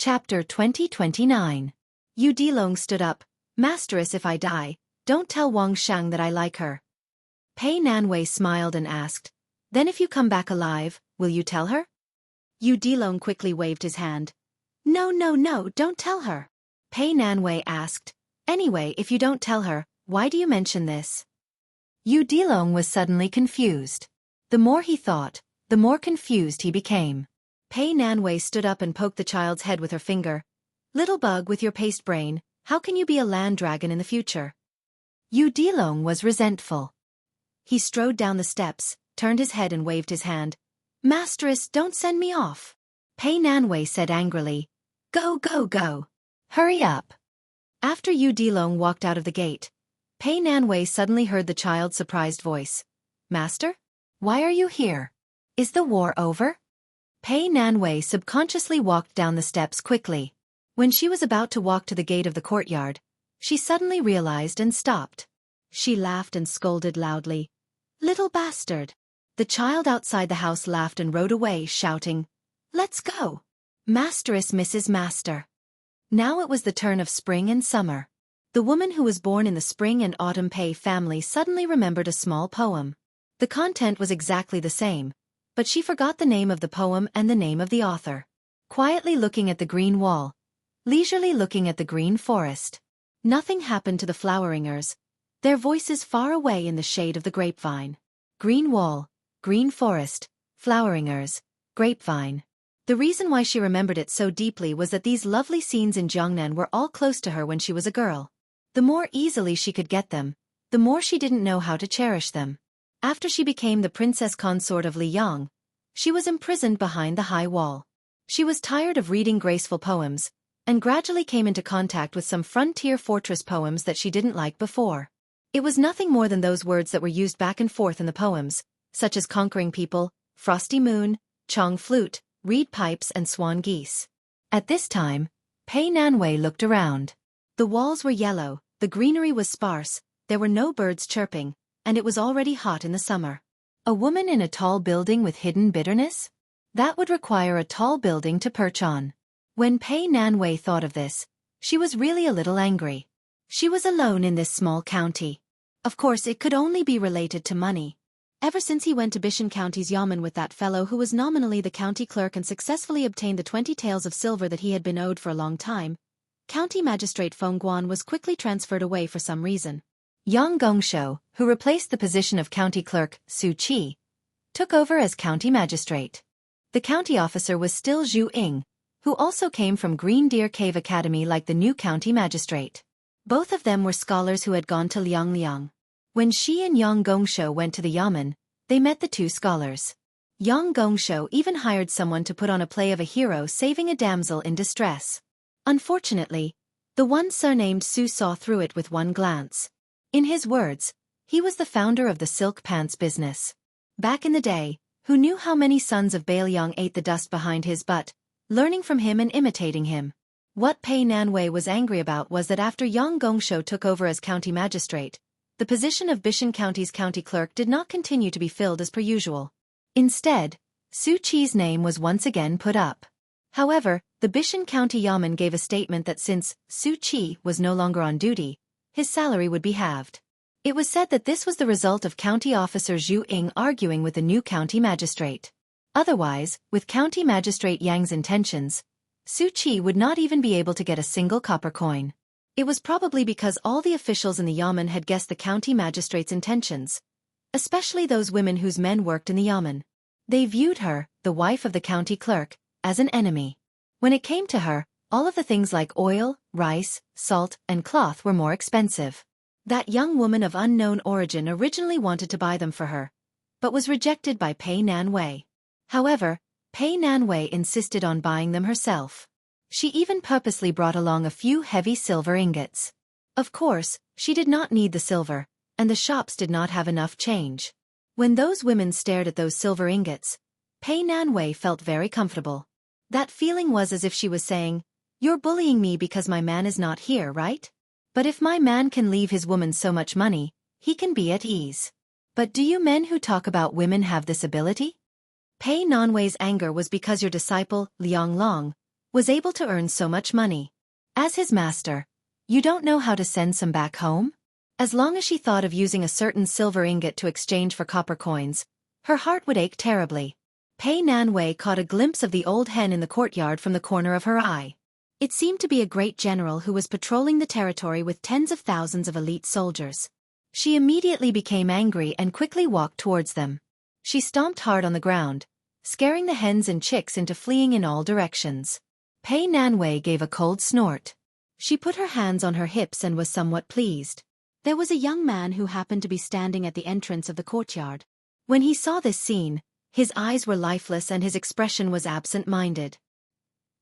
Chapter 2029. Yu Dilong stood up. Masteress, if I die, don't tell Wang Shang that I like her. Pei Nanwei smiled and asked, then if you come back alive, will you tell her? Yu Dilong quickly waved his hand. No, don't tell her. Pei Nanwei asked, anyway, if you don't tell her, why do you mention this? Yu Dilong was suddenly confused. The more he thought, the more confused he became. Pei Nanwei stood up and poked the child's head with her finger. Little bug with your paste brain, how can you be a land dragon in the future? Yu Dilong was resentful. He strode down the steps, turned his head and waved his hand. Masteress, don't send me off. Pei Nanwei said angrily. Go. Hurry up. After Yu Dilong walked out of the gate, Pei Nanwei suddenly heard the child's surprised voice. Master? Why are you here? Is the war over? Pei Nanwei subconsciously walked down the steps quickly. When she was about to walk to the gate of the courtyard, she suddenly realized and stopped. She laughed and scolded loudly. Little bastard. The child outside the house laughed and rode away, shouting, Let's go. Masteress Mrs. Master. Now it was the turn of spring and summer. The woman who was born in the spring and autumn Pei family suddenly remembered a small poem. The content was exactly the same, but she forgot the name of the poem and the name of the author. Quietly looking at the green wall, leisurely looking at the green forest. Nothing happened to the floweringers, their voices far away in the shade of the grapevine. Green wall, green forest, floweringers, grapevine. The reason why she remembered it so deeply was that these lovely scenes in Jiangnan were all close to her when she was a girl. The more easily she could get them, the more she didn't know how to cherish them. After she became the princess consort of Liyang, she was imprisoned behind the high wall. She was tired of reading graceful poems, and gradually came into contact with some frontier fortress poems that she didn't like before. It was nothing more than those words that were used back and forth in the poems, such as conquering people, frosty moon, chong flute, reed pipes and swan geese. At this time, Pei Nanwei looked around. The walls were yellow, the greenery was sparse, there were no birds chirping, and it was already hot in the summer. A woman in a tall building with hidden bitterness? That would require a tall building to perch on. When Pei Nanwei thought of this, she was really a little angry. She was alone in this small county. Of course it could only be related to money. Ever since he went to Bishan County's yamen with that fellow who was nominally the county clerk and successfully obtained the 20 taels of silver that he had been owed for a long time, County Magistrate Feng Guan was quickly transferred away for some reason. Yang Gongshou, who replaced the position of county clerk, Su Qi, took over as county magistrate. The county officer was still Zhu Ying, who also came from Green Deer Cave Academy like the new county magistrate. Both of them were scholars who had gone to Liang. When Shi and Yang Gongshou went to the yamen, they met the two scholars. Yang Gongshou even hired someone to put on a play of a hero saving a damsel in distress. Unfortunately, the one surnamed Su saw through it with one glance. In his words, he was the founder of the silk pants business. Back in the day, who knew how many sons of Bailiang ate the dust behind his butt, learning from him and imitating him. What Pei Nanwei was angry about was that after Yang Gongshou took over as county magistrate, the position of Bishan County's county clerk did not continue to be filled as per usual. Instead, Su Qi's name was once again put up. However, the Bishan County Yamen gave a statement that since Su Qi was no longer on duty, his salary would be halved. It was said that this was the result of county officer Zhu Ying arguing with the new county magistrate. Otherwise, with county magistrate Yang's intentions, Su Qi would not even be able to get a single copper coin. It was probably because all the officials in the yamen had guessed the county magistrate's intentions, especially those women whose men worked in the yamen. They viewed her, the wife of the county clerk, as an enemy. When it came to her, all of the things like oil, rice, salt, and cloth were more expensive. That young woman of unknown origin originally wanted to buy them for her, but was rejected by Pei Nanwei. However, Pei Nanwei insisted on buying them herself. She even purposely brought along a few heavy silver ingots. Of course, she did not need the silver, and the shops did not have enough change. When those women stared at those silver ingots, Pei Nanwei felt very comfortable. That feeling was as if she was saying, "You're bullying me because my man is not here, right? But if my man can leave his woman so much money, he can be at ease. But do you men who talk about women have this ability?" Pei Nanwei's anger was because your disciple, Liang Long, was able to earn so much money. As his master, you don't know how to send some back home? As long as she thought of using a certain silver ingot to exchange for copper coins, her heart would ache terribly. Pei Nanwei caught a glimpse of the old hen in the courtyard from the corner of her eye. It seemed to be a great general who was patrolling the territory with tens of thousands of elite soldiers. She immediately became angry and quickly walked towards them. She stomped hard on the ground, scaring the hens and chicks into fleeing in all directions. Pei Nanwei gave a cold snort. She put her hands on her hips and was somewhat pleased. There was a young man who happened to be standing at the entrance of the courtyard. When he saw this scene, his eyes were lifeless and his expression was absent-minded.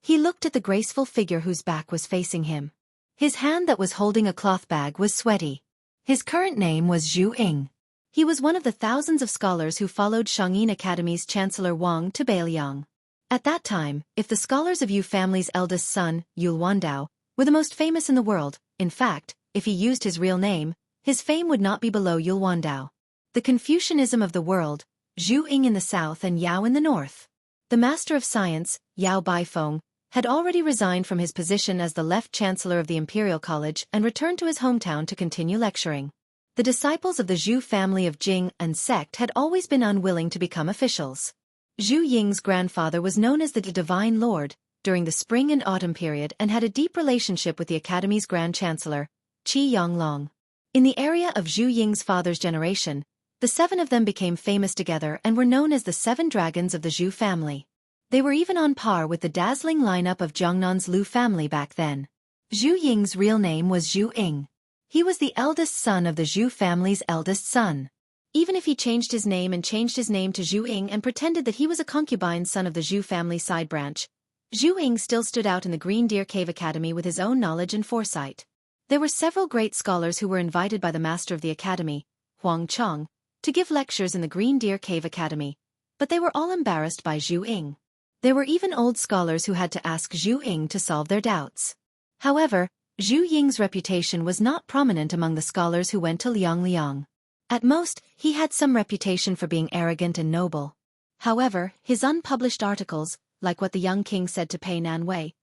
He looked at the graceful figure whose back was facing him. His hand that was holding a cloth bag was sweaty. His current name was Zhu Ying. He was one of the thousands of scholars who followed Shangyin Academy's Chancellor Wang to Beiliang. At that time, if the scholars of Yu family's eldest son, Yul Wandao, were the most famous in the world, in fact, if he used his real name, his fame would not be below Yul Wandao. The Confucianism of the world, Zhu Ying in the south and Yao in the north. The Master of Science, Yao Baifeng, had already resigned from his position as the left chancellor of the Imperial College and returned to his hometown to continue lecturing. The disciples of the Zhu family of Jing and sect had always been unwilling to become officials. Zhu Ying's grandfather was known as the Divine Lord during the spring and autumn period and had a deep relationship with the Academy's Grand Chancellor, Qi Yanglong. In the area of Zhu Ying's father's generation, the seven of them became famous together and were known as the Seven Dragons of the Zhu family. They were even on par with the dazzling lineup of Jiangnan's Lu family back then. Zhu Ying's real name was Zhu Ying. He was the eldest son of the Zhu family's eldest son. Even if he changed his name to Zhu Ying and pretended that he was a concubine's son of the Zhu family side branch, Zhu Ying still stood out in the Green Deer Cave Academy with his own knowledge and foresight. There were several great scholars who were invited by the master of the academy, Huang Chong, to give lectures in the Green Deer Cave Academy, but they were all embarrassed by Zhu Ying. There were even old scholars who had to ask Zhu Ying to solve their doubts. However, Zhu Ying's reputation was not prominent among the scholars who went to Liang. At most, he had some reputation for being arrogant and noble. However, his unpublished articles, like what the young king said to Pei Nanwei,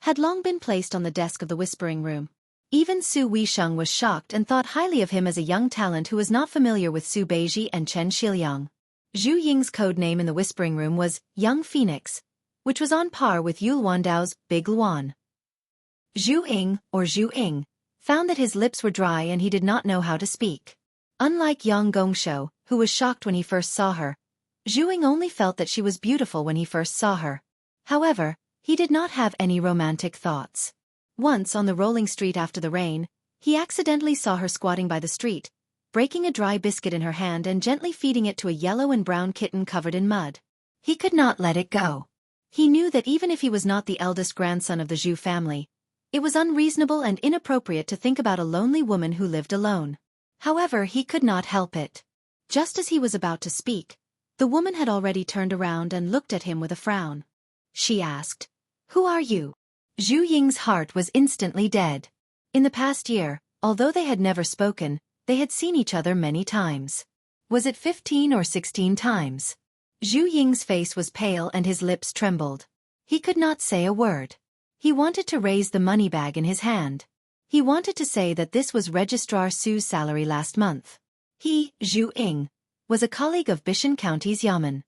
had long been placed on the desk of the whispering room. Even Su Weisheng was shocked and thought highly of him as a young talent who was not familiar with Su Beiji and Chen Shiliang. Zhu Ying's code name in the whispering room was Young Phoenix, which was on par with Yul Wandao's Big Luan. Zhu Ying found that his lips were dry and he did not know how to speak. Unlike Yang Gongshou, who was shocked when he first saw her, Zhu Ying only felt that she was beautiful when he first saw her. However, he did not have any romantic thoughts. Once on the rolling street after the rain, he accidentally saw her squatting by the street, breaking a dry biscuit in her hand and gently feeding it to a yellow and brown kitten covered in mud. He could not let it go. He knew that even if he was not the eldest grandson of the Zhu family, it was unreasonable and inappropriate to think about a lonely woman who lived alone. However, he could not help it. Just as he was about to speak, the woman had already turned around and looked at him with a frown. She asked, "Who are you?" Zhu Ying's heart was instantly dead. In the past year, although they had never spoken, they had seen each other many times. Was it 15 or 16 times? Zhu Ying's face was pale and his lips trembled. He could not say a word. He wanted to raise the money bag in his hand. He wanted to say that this was Registrar Su's salary last month. He, Zhu Ying, was a colleague of Bishan County's Yamen.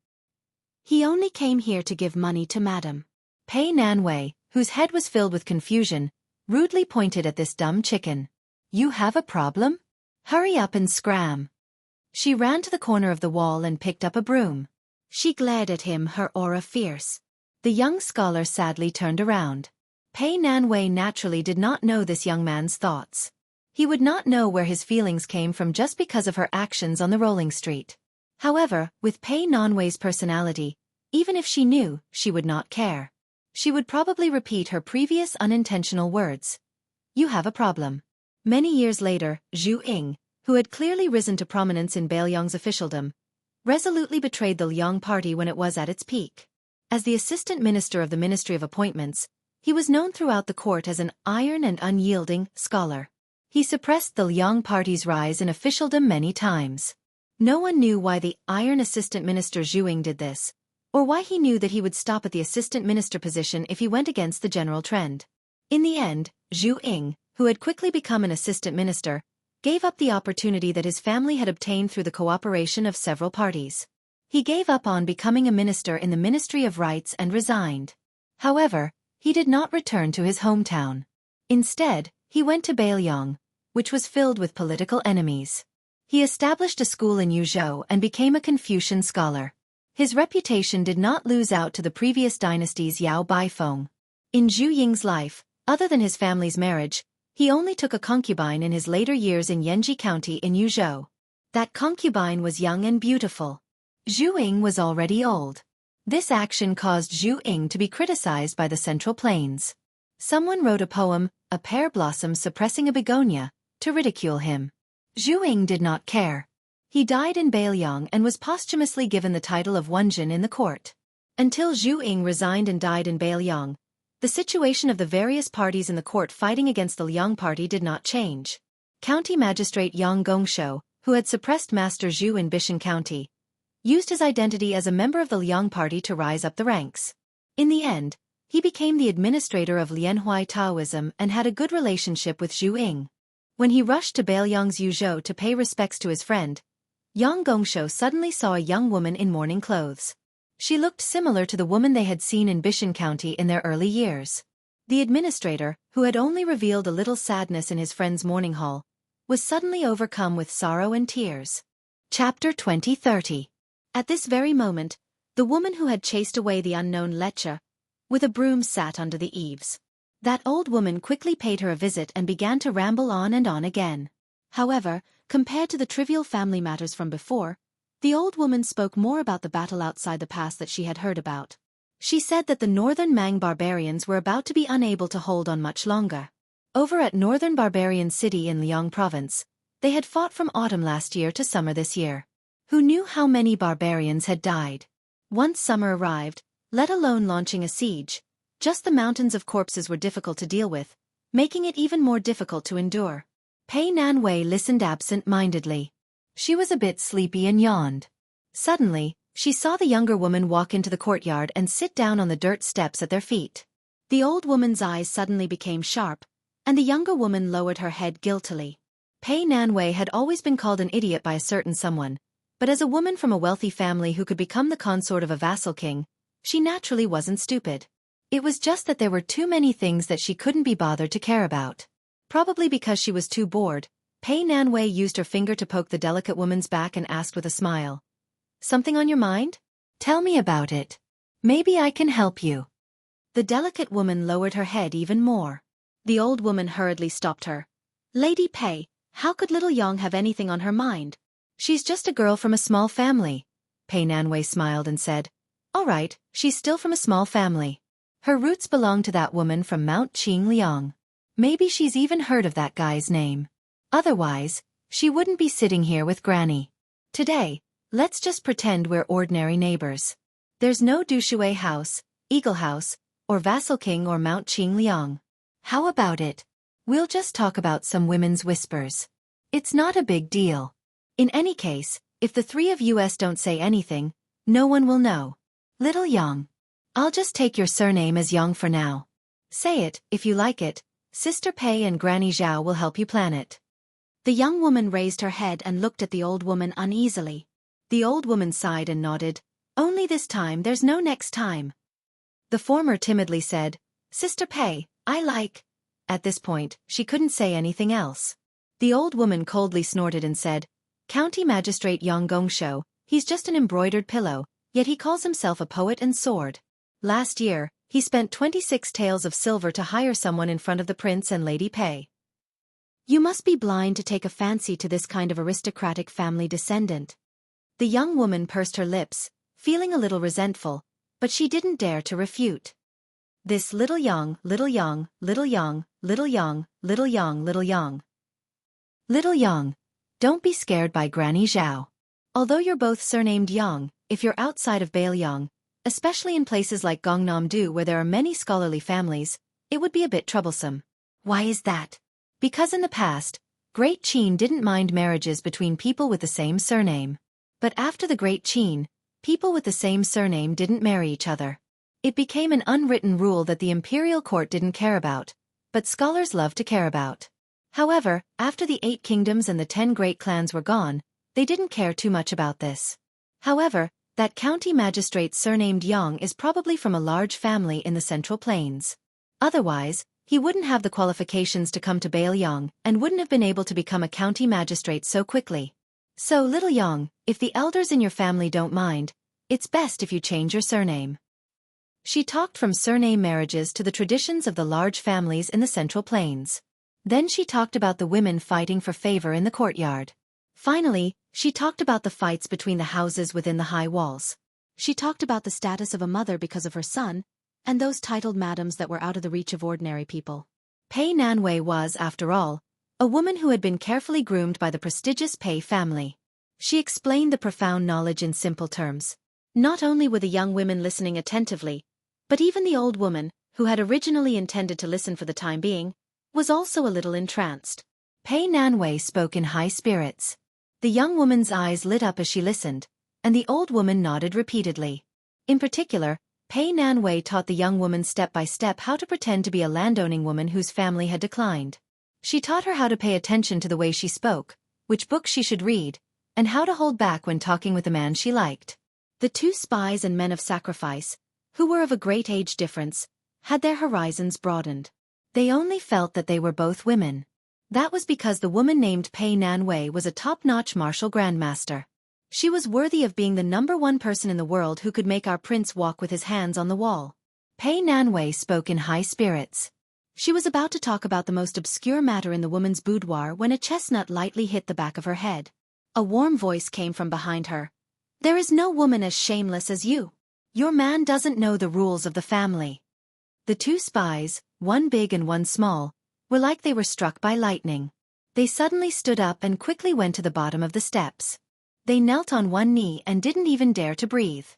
He only came here to give money to Madam Pei Nanwei, whose head was filled with confusion, rudely pointed at this dumb chicken. "You have a problem? Hurry up and scram." She ran to the corner of the wall and picked up a broom. She glared at him, her aura fierce. The young scholar sadly turned around. Pei Nanwei naturally did not know this young man's thoughts. He would not know where his feelings came from just because of her actions on the rolling street. However, with Pei Nanwei's personality, even if she knew, she would not care. She would probably repeat her previous unintentional words. "You have a problem." Many years later, Zhu Ying, who had clearly risen to prominence in Beiliang's officialdom, resolutely betrayed the Liang party when it was at its peak. As the assistant minister of the Ministry of Appointments, he was known throughout the court as an iron and unyielding scholar. He suppressed the Liang party's rise in officialdom many times. No one knew why the iron assistant minister Zhu Ying did this, or why he knew that he would stop at the assistant minister position if he went against the general trend. In the end, Zhu Ying, who had quickly become an assistant minister, gave up the opportunity that his family had obtained through the cooperation of several parties. He gave up on becoming a minister in the Ministry of Rights and resigned. However, he did not return to his hometown. Instead, he went to Beiyang, which was filled with political enemies. He established a school in Yuzhou and became a Confucian scholar. His reputation did not lose out to the previous dynasty's Yao Baifeng. In Zhu Ying's life, other than his family's marriage, he only took a concubine in his later years in Yanji County in Yuzhou. That concubine was young and beautiful. Zhu Ying was already old. This action caused Zhu Ying to be criticized by the Central Plains. Someone wrote a poem, A Pear Blossom Suppressing a Begonia, to ridicule him. Zhu Ying did not care. He died in Beiyang and was posthumously given the title of Wenjin in the court. Until Zhu Ying resigned and died in Beiyang, the situation of the various parties in the court fighting against the Liang party did not change. County Magistrate Yang Gongshou, who had suppressed Master Zhu in Bishan County, used his identity as a member of the Liang party to rise up the ranks. In the end, he became the administrator of Lianhui Taoism and had a good relationship with Zhu Ying. When he rushed to Beiyang's Yuzhou to pay respects to his friend, Yang Gongshou suddenly saw a young woman in mourning clothes. She looked similar to the woman they had seen in Bishan County in their early years. The administrator, who had only revealed a little sadness in his friend's mourning hall, was suddenly overcome with sorrow and tears. Chapter 20:30. At this very moment, the woman who had chased away the unknown Lecha, with a broom sat under the eaves. That old woman quickly paid her a visit and began to ramble on and on again. However, compared to the trivial family matters from before, the old woman spoke more about the battle outside the pass that she had heard about. She said that the northern Mang barbarians were about to be unable to hold on much longer. Over at northern barbarian city in Liang province, they had fought from autumn last year to summer this year. Who knew how many barbarians had died? Once summer arrived, let alone launching a siege, just the mountains of corpses were difficult to deal with, making it even more difficult to endure. Pei Nanwei listened absent-mindedly. She was a bit sleepy and yawned. Suddenly, she saw the younger woman walk into the courtyard and sit down on the dirt steps at their feet. The old woman's eyes suddenly became sharp, and the younger woman lowered her head guiltily. Pei Nanwei had always been called an idiot by a certain someone, but as a woman from a wealthy family who could become the consort of a vassal king, she naturally wasn't stupid. It was just that there were too many things that she couldn't be bothered to care about. Probably because she was too bored, Pei Nanwei used her finger to poke the delicate woman's back and asked with a smile, "Something on your mind? Tell me about it. Maybe I can help you." The delicate woman lowered her head even more. The old woman hurriedly stopped her. "Lady Pei, how could little Yang have anything on her mind? She's just a girl from a small family." Pei Nanwei smiled and said, "All right, she's still from a small family. Her roots belong to that woman from Mount Qingliang. Maybe she's even heard of that guy's name. Otherwise, she wouldn't be sitting here with Granny. Today, let's just pretend we're ordinary neighbors. There's no Dushui House, Eagle House, or Vassal King or Mount Qingliang. How about it? We'll just talk about some women's whispers. It's not a big deal. In any case, if the three of us don't say anything, no one will know. Little Yang. I'll just take your surname as Yang for now. Say it, if you like it. Sister Pei and Granny Zhao will help you plan it." The young woman raised her head and looked at the old woman uneasily. The old woman sighed and nodded. "Only this time, there's no next time." The former timidly said, "Sister Pei, I like..." At this point, she couldn't say anything else. The old woman coldly snorted and said, "County Magistrate Yang Gongshou, he's just an embroidered pillow, yet he calls himself a poet and sword. Last year, he spent 26 taels of silver to hire someone in front of the prince and Lady Pei. You must be blind to take a fancy to this kind of aristocratic family descendant." The young woman pursed her lips, feeling a little resentful, but she didn't dare to refute. This little Yang, little Yang, little Yang, little Yang, little Yang, little Yang. Little Yang, don't be scared by Granny Zhao. Although you're both surnamed Yang, if you're outside of Beiyang, especially in places like Gangnam-do where there are many scholarly families, it would be a bit troublesome. Why is that? Because in the past, Great Qin didn't mind marriages between people with the same surname. But after the Great Qin, People with the same surname didn't marry each other. It became an unwritten rule that the imperial court didn't care about, but scholars loved to care about. However, after the 8 kingdoms and the 10 great clans were gone, they didn't care too much about this. However, that county magistrate surnamed Yang is probably from a large family in the Central Plains. Otherwise, he wouldn't have the qualifications to come to Bailiang and wouldn't have been able to become a county magistrate so quickly. So little Yang, if the elders in your family don't mind, it's best if you change your surname. She talked from surname marriages to the traditions of the large families in the Central Plains. Then she talked about the women fighting for favor in the courtyard. Finally, she talked about the fights between the houses within the high walls. She talked about the status of a mother because of her son, and those titled madams that were out of the reach of ordinary people. Pei Nanwei was, after all, a woman who had been carefully groomed by the prestigious Pei family. She explained the profound knowledge in simple terms. Not only were the young women listening attentively, but even the old woman, who had originally intended to listen for the time being, was also a little entranced. Pei Nanwei spoke in high spirits. The young woman's eyes lit up as she listened, and the old woman nodded repeatedly. In particular, Pei Nanwei taught the young woman step by step how to pretend to be a landowning woman whose family had declined. She taught her how to pay attention to the way she spoke, which books she should read, and how to hold back when talking with a man she liked. The 2 spies and men of sacrifice, who were of a great age difference, had their horizons broadened. They only felt that they were both women. That was because the woman named Pei Nanwei was a top-notch martial grandmaster. She was worthy of being the #1 person in the world who could make our prince walk with his hands on the wall. Pei Nanwei spoke in high spirits. She was about to talk about the most obscure matter in the woman's boudoir when a chestnut lightly hit the back of her head. A warm voice came from behind her. "There is no woman as shameless as you. Your man doesn't know the rules of the family." The 2 spies, one big and one small, were like they were struck by lightning. They suddenly stood up and quickly went to the bottom of the steps. They knelt on one knee and didn't even dare to breathe.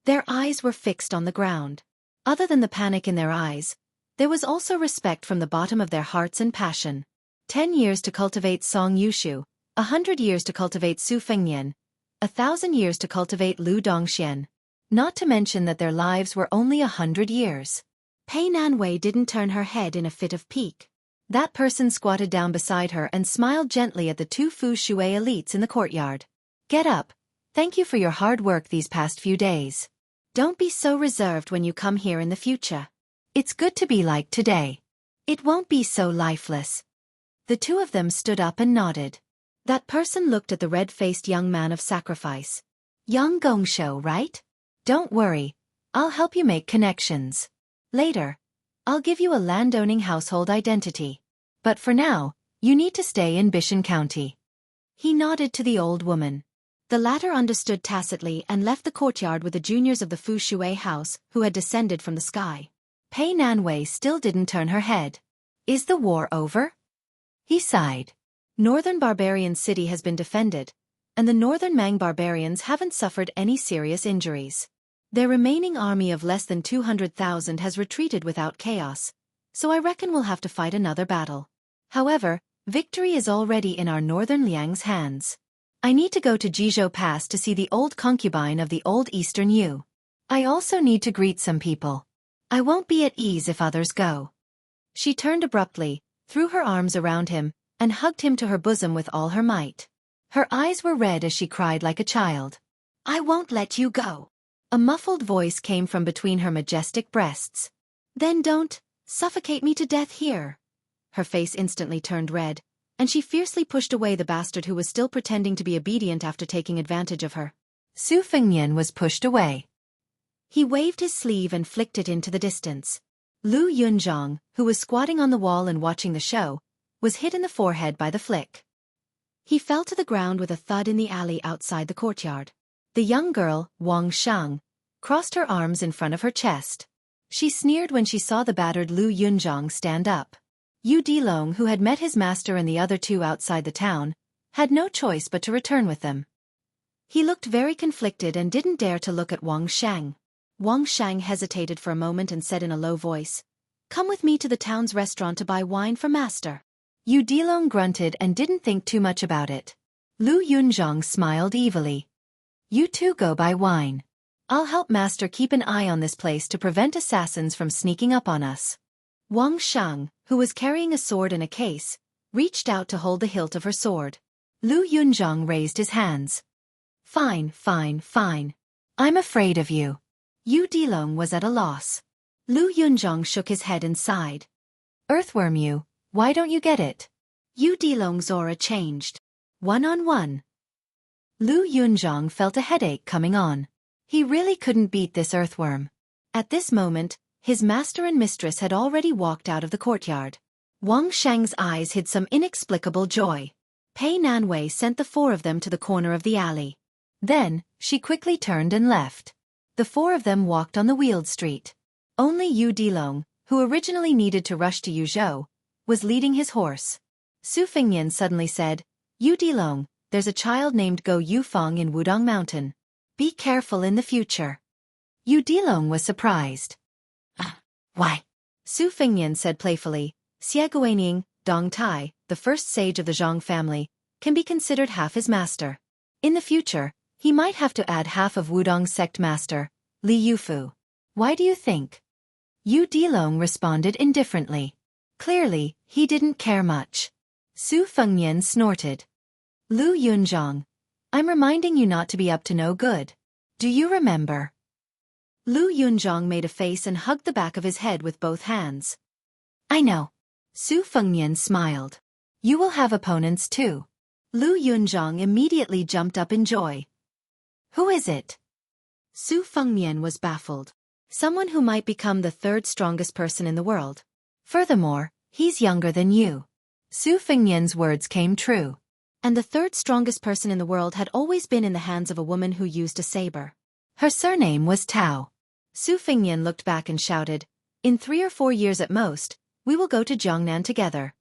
Their eyes were fixed on the ground. Other than the panic in their eyes, there was also respect from the bottom of their hearts and passion. 10 years to cultivate Song Yushu, 100 years to cultivate Su Fengnian, 1,000 years to cultivate Lu Dongxian. Not to mention that their lives were only 100 years. Pei Nanwei didn't turn her head in a fit of pique. That person squatted down beside her and smiled gently at the 2 Fu Shui elites in the courtyard. "Get up. Thank you for your hard work these past few days. Don't be so reserved when you come here in the future. It's good to be like today. It won't be so lifeless." The 2 of them stood up and nodded. That person looked at the red-faced young man of sacrifice. "Young Gongshou, right? Don't worry. I'll help you make connections. Later, I'll give you a landowning household identity. But for now, you need to stay in Bishan County." He nodded to the old woman. The latter understood tacitly and left the courtyard with the juniors of the Fu Shui house who had descended from the sky. Pei Nanwei still didn't turn her head. "Is the war over?" He sighed. Northern Barbarian City has been defended, and the Northern Mang barbarians haven't suffered any serious injuries. Their remaining army of less than 200,000 has retreated without chaos, so I reckon we'll have to fight another battle. However, victory is already in our Northern Liang's hands. I need to go to Jizhou Pass to see the old concubine of the old Eastern Yu. I also need to greet some people. I won't be at ease if others go. She turned abruptly, threw her arms around him, and hugged him to her bosom with all her might. Her eyes were red as she cried like a child. "I won't let you go." A muffled voice came from between her majestic breasts. "Then don't suffocate me to death here." Her face instantly turned red, and she fiercely pushed away the bastard who was still pretending to be obedient after taking advantage of her. Su Fengnian was pushed away. He waved his sleeve and flicked it into the distance. Lu Yunzhang, who was squatting on the wall and watching the show, was hit in the forehead by the flick. He fell to the ground with a thud in the alley outside the courtyard. The young girl, Wang Shang, crossed her arms in front of her chest. She sneered when she saw the battered Lu Yunzhang stand up. Yu Dilong, who had met his master and the other 2 outside the town, had no choice but to return with them. He looked very conflicted and didn't dare to look at Wang Shang. Wang Shang hesitated for a moment and said in a low voice, "Come with me to the town's restaurant to buy wine for master." Yu Dilong grunted and didn't think too much about it. Lu Yunzhang smiled evilly. "You 2 go buy wine. I'll help Master keep an eye on this place to prevent assassins from sneaking up on us. Wang Shang, who was carrying a sword in a case, reached out to hold the hilt of her sword. Lu Yunzhang raised his hands. Fine, fine, fine. I'm afraid of you. Yu Dilong was at a loss. Lu Yunzhang shook his head and sighed. Earthworm you, why don't you get it? Yu Dilong's aura changed. One-on-one. Lu Yunzhang felt a headache coming on. He really couldn't beat this earthworm. At this moment, his master and mistress had already walked out of the courtyard. Wang Shang's eyes hid some inexplicable joy. Pei Nanwei sent the four of them to the corner of the alley. Then, she quickly turned and left. The four of them walked on the wheeled street. Only Yu Dilong, who originally needed to rush to Yuzhou, was leading his horse. Su Fengnian suddenly said, Yu Dilong, there's a child named Go Yufeng in Wudong Mountain. Be careful in the future. Yu Dilong was surprised. Why? Su Fengnian said playfully, Xie Guaniying, Dong Tai, the first sage of the Zhang family, can be considered half his master. In the future, he might have to add half of Wudong's sect master, Li Yufu. Why do you think? Yu Dilong responded indifferently. Clearly, he didn't care much. Su Fengnian snorted. Lu Yunzhang, I'm reminding you not to be up to no good. Do you remember? Lu Yunzhang made a face and hugged the back of his head with both hands. I know. Su Fengnian smiled. You will have opponents too. Lu Yunzhang immediately jumped up in joy. Who is it? Su Fengnian was baffled. Someone who might become the third strongest person in the world. Furthermore, he's younger than you. Su Fengnian's words came true. And the third strongest person in the world had always been in the hands of a woman who used a saber. Her surname was Tao. Su Fengnian looked back and shouted, In 3 or 4 years at most, we will go to Jiangnan together.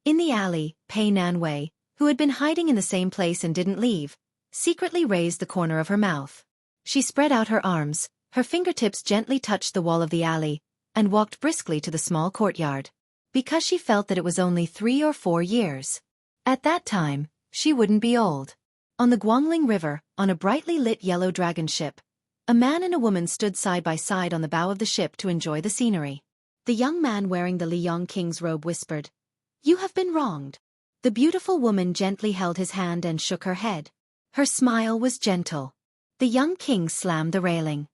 In the alley, Pei Nanwei, who had been hiding in the same place and didn't leave, secretly raised the corner of her mouth. She spread out her arms, her fingertips gently touched the wall of the alley, and walked briskly to the small courtyard. Because she felt that it was only 3 or 4 years. At that time, she wouldn't be old. On the Guangling River, on a brightly lit yellow dragon ship, a man and a woman stood side by side on the bow of the ship to enjoy the scenery. The young man wearing the Liyang king's robe whispered, You have been wronged. The beautiful woman gently held his hand and shook her head. Her smile was gentle. The young king slammed the railing.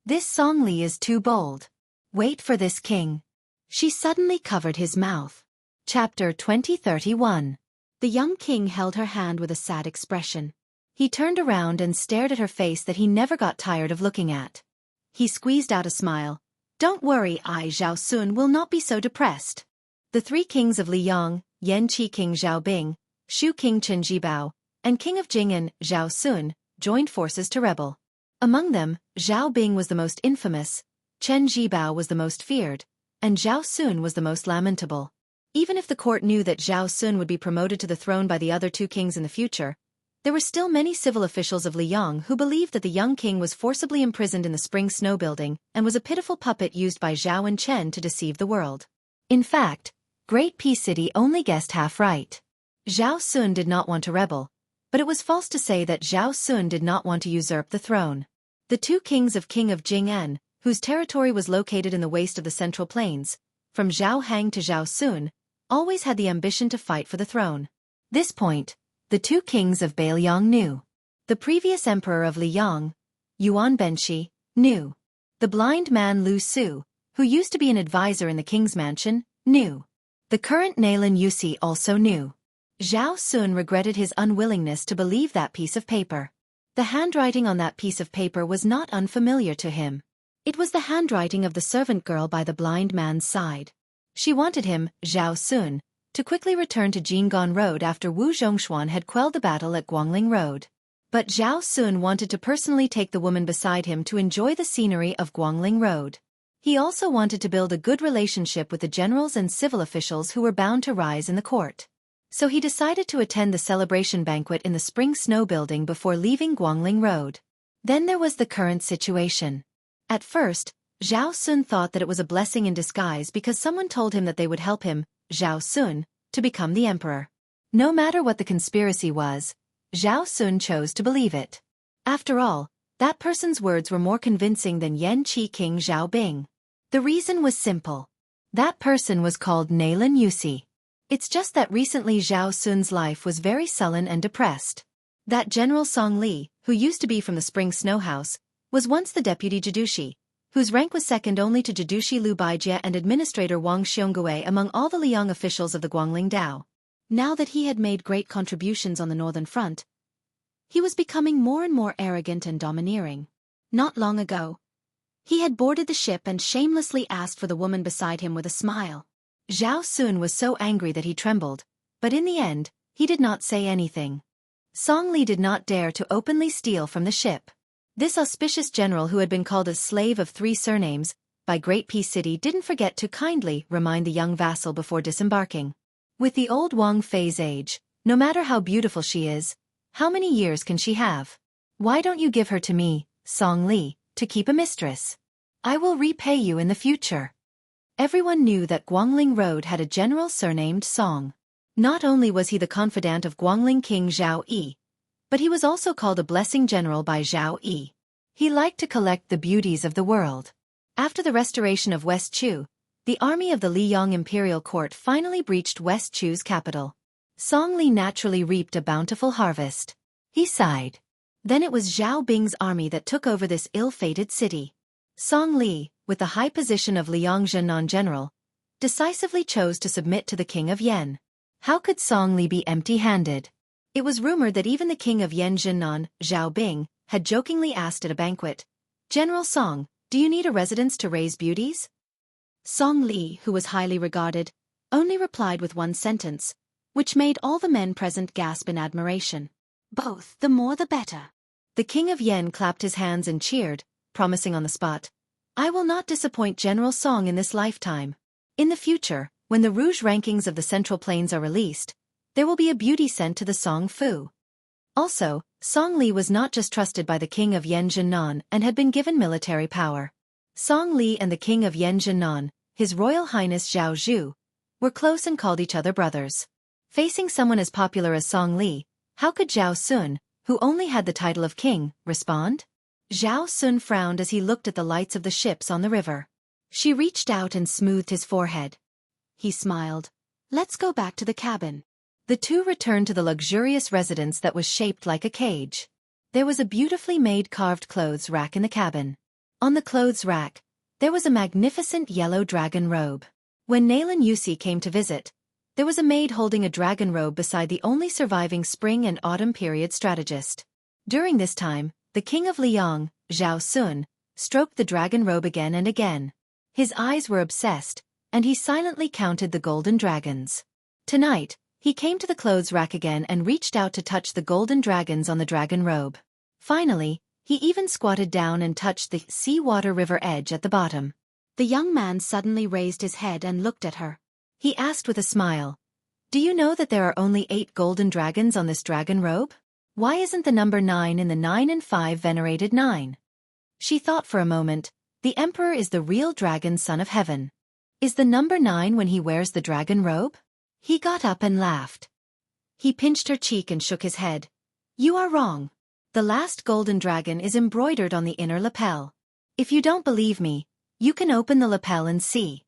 This Song Li is too bold. Wait for this king. She suddenly covered his mouth. Chapter 2031. The young king held her hand with a sad expression. He turned around and stared at her face that he never got tired of looking at. He squeezed out a smile. Don't worry, I Zhao Sun will not be so depressed. The 3 kings of Liyang, Yanqi King Zhao Bing, Shu King Chen Jibao, and King of Jing'an, Zhao Sun, joined forces to rebel. Among them, Zhao Bing was the most infamous, Chen Jibao was the most feared, and Zhao Sun was the most lamentable. Even if the court knew that Zhao Sun would be promoted to the throne by the other 2 kings in the future, there were still many civil officials of Liyang who believed that the young king was forcibly imprisoned in the Spring Snow Building and was a pitiful puppet used by Zhao and Chen to deceive the world. In fact, Great Peace City only guessed half right. Zhao Sun did not want to rebel, but it was false to say that Zhao Sun did not want to usurp the throne. The 2 kings of King of Jing'an, whose territory was located in the waste of the Central Plains, from Zhao Hang to Zhao Sun, always had the ambition to fight for the throne. This point, the 2 kings of Beiliang knew. The previous emperor of Liyang, Yuan Benshi, knew. The blind man Lu Su, who used to be an advisor in the king's mansion, knew. The current Nailan Yusi also knew. Zhao Sun regretted his unwillingness to believe that piece of paper. The handwriting on that piece of paper was not unfamiliar to him. It was the handwriting of the servant girl by the blind man's side. She wanted him, Zhao Sun, to quickly return to Jing'an Road after Wu Zhongshuan had quelled the battle at Guangling Road. But Zhao Sun wanted to personally take the woman beside him to enjoy the scenery of Guangling Road. He also wanted to build a good relationship with the generals and civil officials who were bound to rise in the court. So he decided to attend the celebration banquet in the Spring Snow Building before leaving Guangling Road. Then there was the current situation. At first, Zhao Sun thought that it was a blessing in disguise because someone told him that they would help him, Zhao Sun, to become the emperor. No matter what the conspiracy was, Zhao Sun chose to believe it. After all, That person's words were more convincing than Yan Qi King Zhao Bing. The reason was simple. That person was called Nalan Yusi. It's just that recently Zhao Sun's life was very sullen and depressed. That General Song Li, who used to be from the Spring Snow House, was once the deputy Jidushi, whose rank was second only to Jidushi Liu Baijie and Administrator Wang Xiongui among all the Liang officials of the Guangling Dao. Now that he had made great contributions on the northern front, he was becoming more and more arrogant and domineering. Not long ago, he had boarded the ship and shamelessly asked for the woman beside him with a smile. Zhao Sun was so angry that he trembled, but in the end, he did not say anything. Song Li did not dare to openly steal from the ship. This auspicious general who had been called a slave of 3 surnames by Great Peace City didn't forget to kindly remind the young vassal before disembarking. With the old Wang Fei's age, no matter how beautiful she is, how many years can she have? Why don't you give her to me, Song Li, to keep a mistress? I will repay you in the future. Everyone knew that Guangling Road had a general surnamed Song. Not only was he the confidant of Guangling King Zhao Yi, but he was also called a blessing general by Zhao Yi. He liked to collect the beauties of the world. After the restoration of West Chu, the army of the Liyang imperial court finally breached West Chu's capital. Song Li naturally reaped a bountiful harvest. He sighed. Then it was Zhao Bing's army that took over this ill-fated city. Song Li, with the high position of Liang Zhennan general, decisively chose to submit to the king of Yen. How could Song Li be empty-handed? It was rumored that even the king of Yen Zhennan, Zhao Bing, had jokingly asked at a banquet, "General Song, do you need a residence to raise beauties?" Song Li, who was highly regarded, only replied with one sentence, which made all the men present gasp in admiration. "Both, the more the better." The king of Yen clapped his hands and cheered, promising on the spot, "I will not disappoint General Song in this lifetime. In the future, when the Rouge rankings of the Central Plains are released, there will be a beauty sent to the Song Fu." Also, Song Li was not just trusted by the king of Yen Zhennan and had been given military power. Song Li and the king of Yen Zhennan, His Royal Highness Zhao Zhu, were close and called each other brothers. Facing someone as popular as Song Li, how could Zhao Sun, who only had the title of king, respond? Zhao Sun frowned as he looked at the lights of the ships on the river. She reached out and smoothed his forehead. He smiled. "Let's go back to the cabin." The two returned to the luxurious residence that was shaped like a cage. There was a beautifully made carved clothes rack in the cabin. On the clothes rack, there was a magnificent yellow dragon robe. When Nalan Yusi came to visit, there was a maid holding a dragon robe beside the only surviving spring and autumn period strategist. During this time, the king of Liang, Zhao Sun, stroked the dragon robe again and again. His eyes were obsessed, and he silently counted the golden dragons. Tonight, he came to the clothes rack again and reached out to touch the golden dragons on the dragon robe. Finally, he even squatted down and touched the seawater river edge at the bottom. The young man suddenly raised his head and looked at her. He asked with a smile, "Do you know that there are only 8 golden dragons on this dragon robe? Why isn't the number 9 in the 9 and 5 venerated 9? She thought for a moment. The emperor is the real dragon son of heaven. Is the number 9 when he wears the dragon robe? He got up and laughed. He pinched her cheek and shook his head. "You are wrong. The last golden dragon is embroidered on the inner lapel. If you don't believe me, you can open the lapel and see."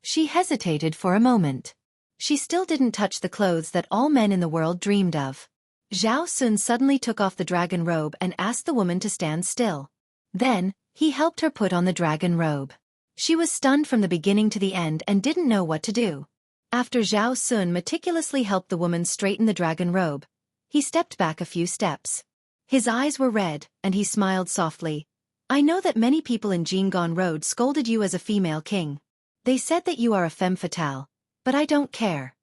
She hesitated for a moment. She still didn't touch the clothes that all men in the world dreamed of. Zhao Sun suddenly took off the dragon robe and asked the woman to stand still. Then, he helped her put on the dragon robe. She was stunned from the beginning to the end and didn't know what to do. After Zhao Sun meticulously helped the woman straighten the dragon robe, he stepped back a few steps. His eyes were red, and he smiled softly. "I know that many people in Jianghu Road scolded you as a female king. They said that you are a femme fatale, but I don't care."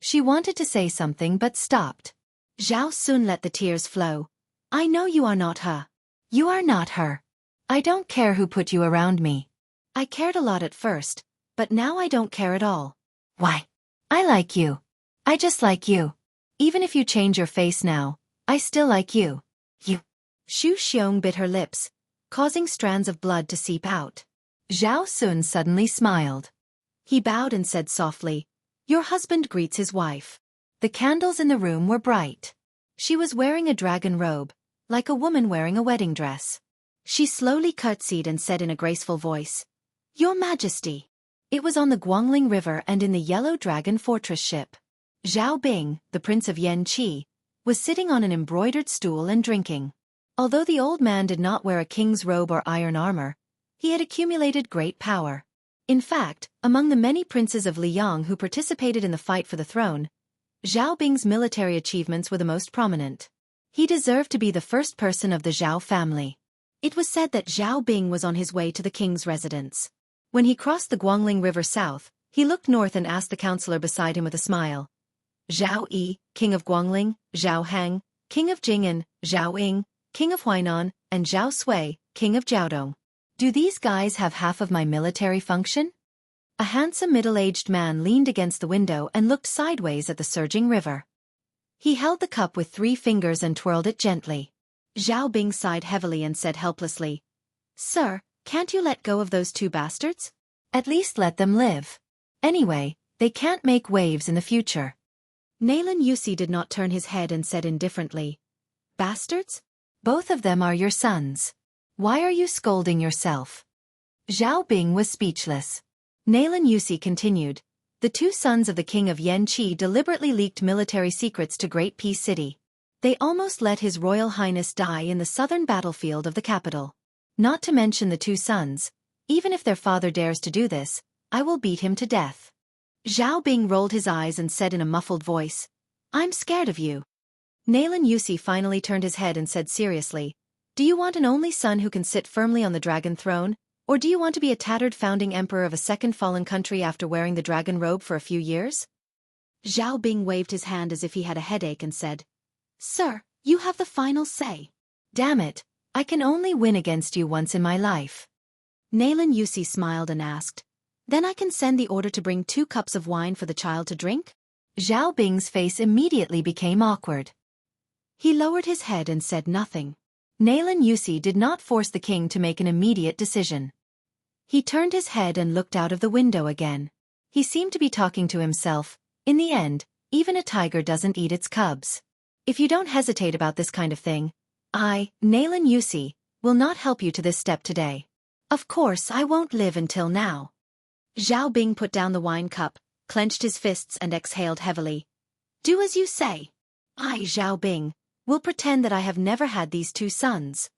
She wanted to say something but stopped. Zhao Sun let the tears flow. "I know you are not her. You are not her. I don't care who put you around me. I cared a lot at first, but now I don't care at all. Why? I like you. I just like you. Even if you change your face now, I still like you. You." Xu Xiong bit her lips, causing strands of blood to seep out. Zhao Sun suddenly smiled. He bowed and said softly, "Your husband greets his wife." The candles in the room were bright. She was wearing a dragon robe, like a woman wearing a wedding dress. She slowly curtsied and said in a graceful voice, "Your Majesty." It was on the Guangling River and in the Yellow Dragon Fortress ship. Zhao Bing, the Prince of Yanqi, was sitting on an embroidered stool and drinking. Although the old man did not wear a king's robe or iron armor, he had accumulated great power. In fact, among the many princes of Liang who participated in the fight for the throne, Zhao Bing's military achievements were the most prominent. He deserved to be the first person of the Zhao family. It was said that Zhao Bing was on his way to the king's residence. When he crossed the Guangling River south, he looked north and asked the counselor beside him with a smile, "Zhao Yi, king of Guangling, Zhao Hang, king of Jing'an, Zhao Ying, king of Huainan, and Zhao Sui, king of Jiaodong. Do these guys have half of my military function?" A handsome middle-aged man leaned against the window and looked sideways at the surging river. He held the cup with 3 fingers and twirled it gently. Zhao Bing sighed heavily and said helplessly, "Sir, can't you let go of those 2 bastards? At least let them live. Anyway, they can't make waves in the future." Naylan Yusi did not turn his head and said indifferently, "Bastards? Both of them are your sons. Why are you scolding yourself?" Zhao Bing was speechless. Naylan Yusi continued, "The 2 sons of the king of Yanqi deliberately leaked military secrets to Great Peace City. They almost let His Royal Highness die in the southern battlefield of the capital. Not to mention the 2 sons, even if their father dares to do this, I will beat him to death." Zhao Bing rolled his eyes and said in a muffled voice, "I'm scared of you." Naylan Yusi finally turned his head and said seriously, "Do you want an only son who can sit firmly on the dragon throne, or do you want to be a tattered founding emperor of a second fallen country after wearing the dragon robe for a few years?" Zhao Bing waved his hand as if he had a headache and said, "Sir, you have the final say. Damn it, I can only win against you once in my life." Naylan Yusi smiled and asked, "Then I can send the order to bring 2 cups of wine for the child to drink?" Zhao Bing's face immediately became awkward. He lowered his head and said nothing. Naylan Yusi did not force the king to make an immediate decision. He turned his head and looked out of the window again. He seemed to be talking to himself. In the end, even a tiger doesn't eat its cubs. If you don't hesitate about this kind of thing, I, Naylan Yusi, will not help you to this step today. Of course I won't live until now. Zhao Bing put down the wine cup, clenched his fists and exhaled heavily. "Do as you say. I, Zhao Bing, will pretend that I have never had these 2 sons."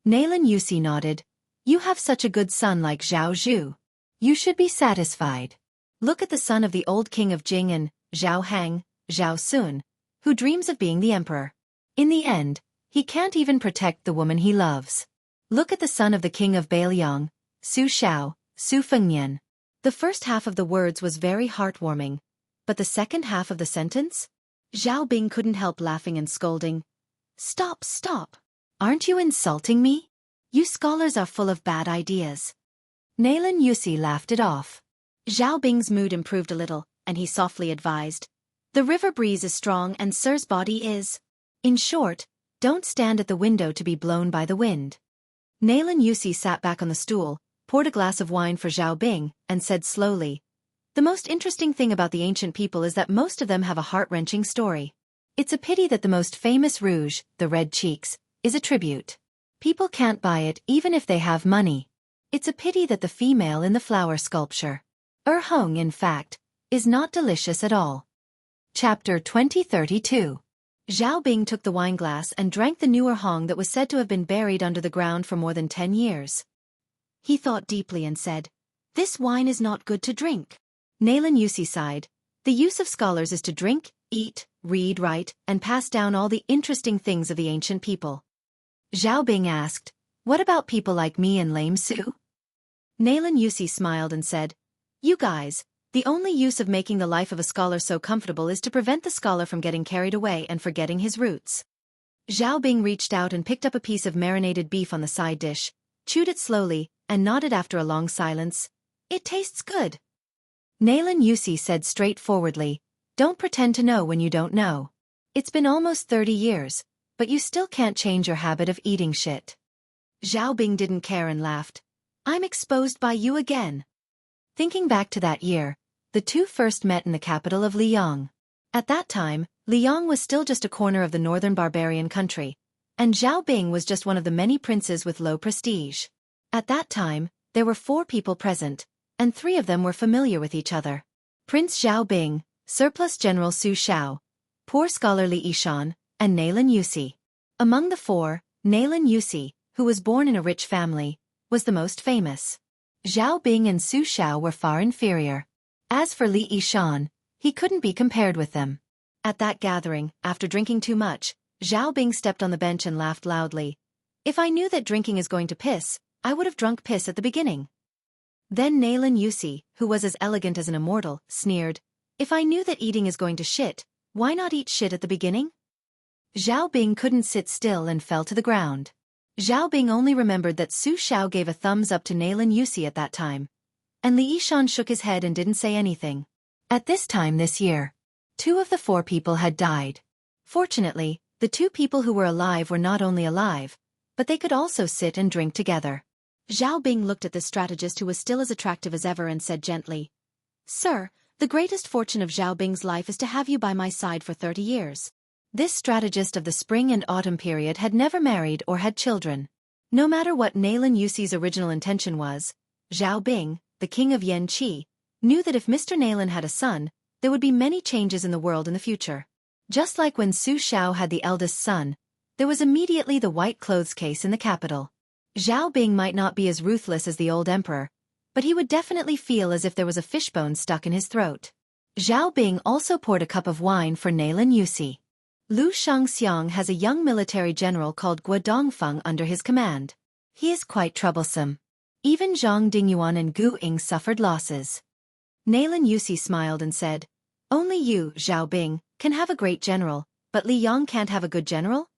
Naylan Yusi nodded. "You have such a good son like Zhao Zhu. You should be satisfied. Look at the son of the old king of Jing'an, Zhao Hang, Zhao Sun, who dreams of being the emperor. In the end, he can't even protect the woman he loves. Look at the son of the king of Beiliang, Su Xiao, Su Fengnian." The first half of the words was very heartwarming, but the second half of the sentence? Zhao Bing couldn't help laughing and scolding. "Stop, stop. Aren't you insulting me? You scholars are full of bad ideas." Naylan Yusi laughed it off. Zhao Bing's mood improved a little, and he softly advised, "The river breeze is strong and Sir's body is. In short, don't stand at the window to be blown by the wind." Naylan Yusi sat back on the stool, poured a glass of wine for Zhao Bing, and said slowly, "The most interesting thing about the ancient people is that most of them have a heart-wrenching story. It's a pity that the most famous rouge, the red cheeks, is a tribute. People can't buy it even if they have money. It's a pity that the female in the flower sculpture, Hong in fact, is not delicious at all." Chapter 2032. Zhao Bing took the wineglass and drank the newer Hong that was said to have been buried under the ground for more than 10 years. He thought deeply and said, "This wine is not good to drink." Naylan Yusi sighed. "The use of scholars is to drink, eat, read, write, and pass down all the interesting things of the ancient people." Zhao Bing asked, "What about people like me and Lame Su?" Naylan Yusi smiled and said, "You guys, the only use of making the life of a scholar so comfortable is to prevent the scholar from getting carried away and forgetting his roots." Zhao Bing reached out and picked up a piece of marinated beef on the side dish, chewed it slowly, and nodded after a long silence. "It tastes good." Naylan Yusi said straightforwardly, "Don't pretend to know when you don't know. It's been almost 30 years, but you still can't change your habit of eating shit." Zhao Bing didn't care and laughed. "I'm exposed by you again." Thinking back to that year, the 2 first met in the capital of Liang. At that time, Liang was still just a corner of the northern barbarian country, and Zhao Bing was just one of the many princes with low prestige. At that time, there were 4 people present, and 3 of them were familiar with each other. Prince Zhao Bing, Surplus General Su Xiao, Poor Scholar Li Yishan, and Nailan Yusi. Among the 4, Nailan Yusi, who was born in a rich family, was the most famous. Zhao Bing and Su Xiao were far inferior. As for Li Yishan, he couldn't be compared with them. At that gathering, after drinking too much, Zhao Bing stepped on the bench and laughed loudly. If I knew that drinking is going to piss, I would have drunk piss at the beginning. Then Nailan Yusi, who was as elegant as an immortal, sneered, if I knew that eating is going to shit, why not eat shit at the beginning? Zhao Bing couldn't sit still and fell to the ground. Zhao Bing only remembered that Su Xiao gave a thumbs up to Nailan Yusi at that time. And Li Yishan shook his head and didn't say anything. At this time this year, 2 of the 4 people had died. Fortunately, the 2 people who were alive were not only alive, but they could also sit and drink together. Zhao Bing looked at the strategist who was still as attractive as ever and said gently, Sir, the greatest fortune of Zhao Bing's life is to have you by my side for 30 years. This strategist of the spring and autumn period had never married or had children. No matter what Nailan Yusi's original intention was, Zhao Bing, the king of Xianxia, knew that if Mr. Nailan had a son, there would be many changes in the world in the future. Just like when Su Xiao had the eldest son, there was immediately the white clothes case in the capital. Zhao Bing might not be as ruthless as the old emperor, but he would definitely feel as if there was a fishbone stuck in his throat. Zhao Bing also poured a cup of wine for Nailan Yusi. Lu Xianxia has a young military general called Guo Dongfeng under his command. He is quite troublesome. Even Zhang Dingyuan and Gu Ying suffered losses. Nailan Yusi smiled and said, Only you, Zhao Bing, can have a great general, but Li Yang can't have a good general?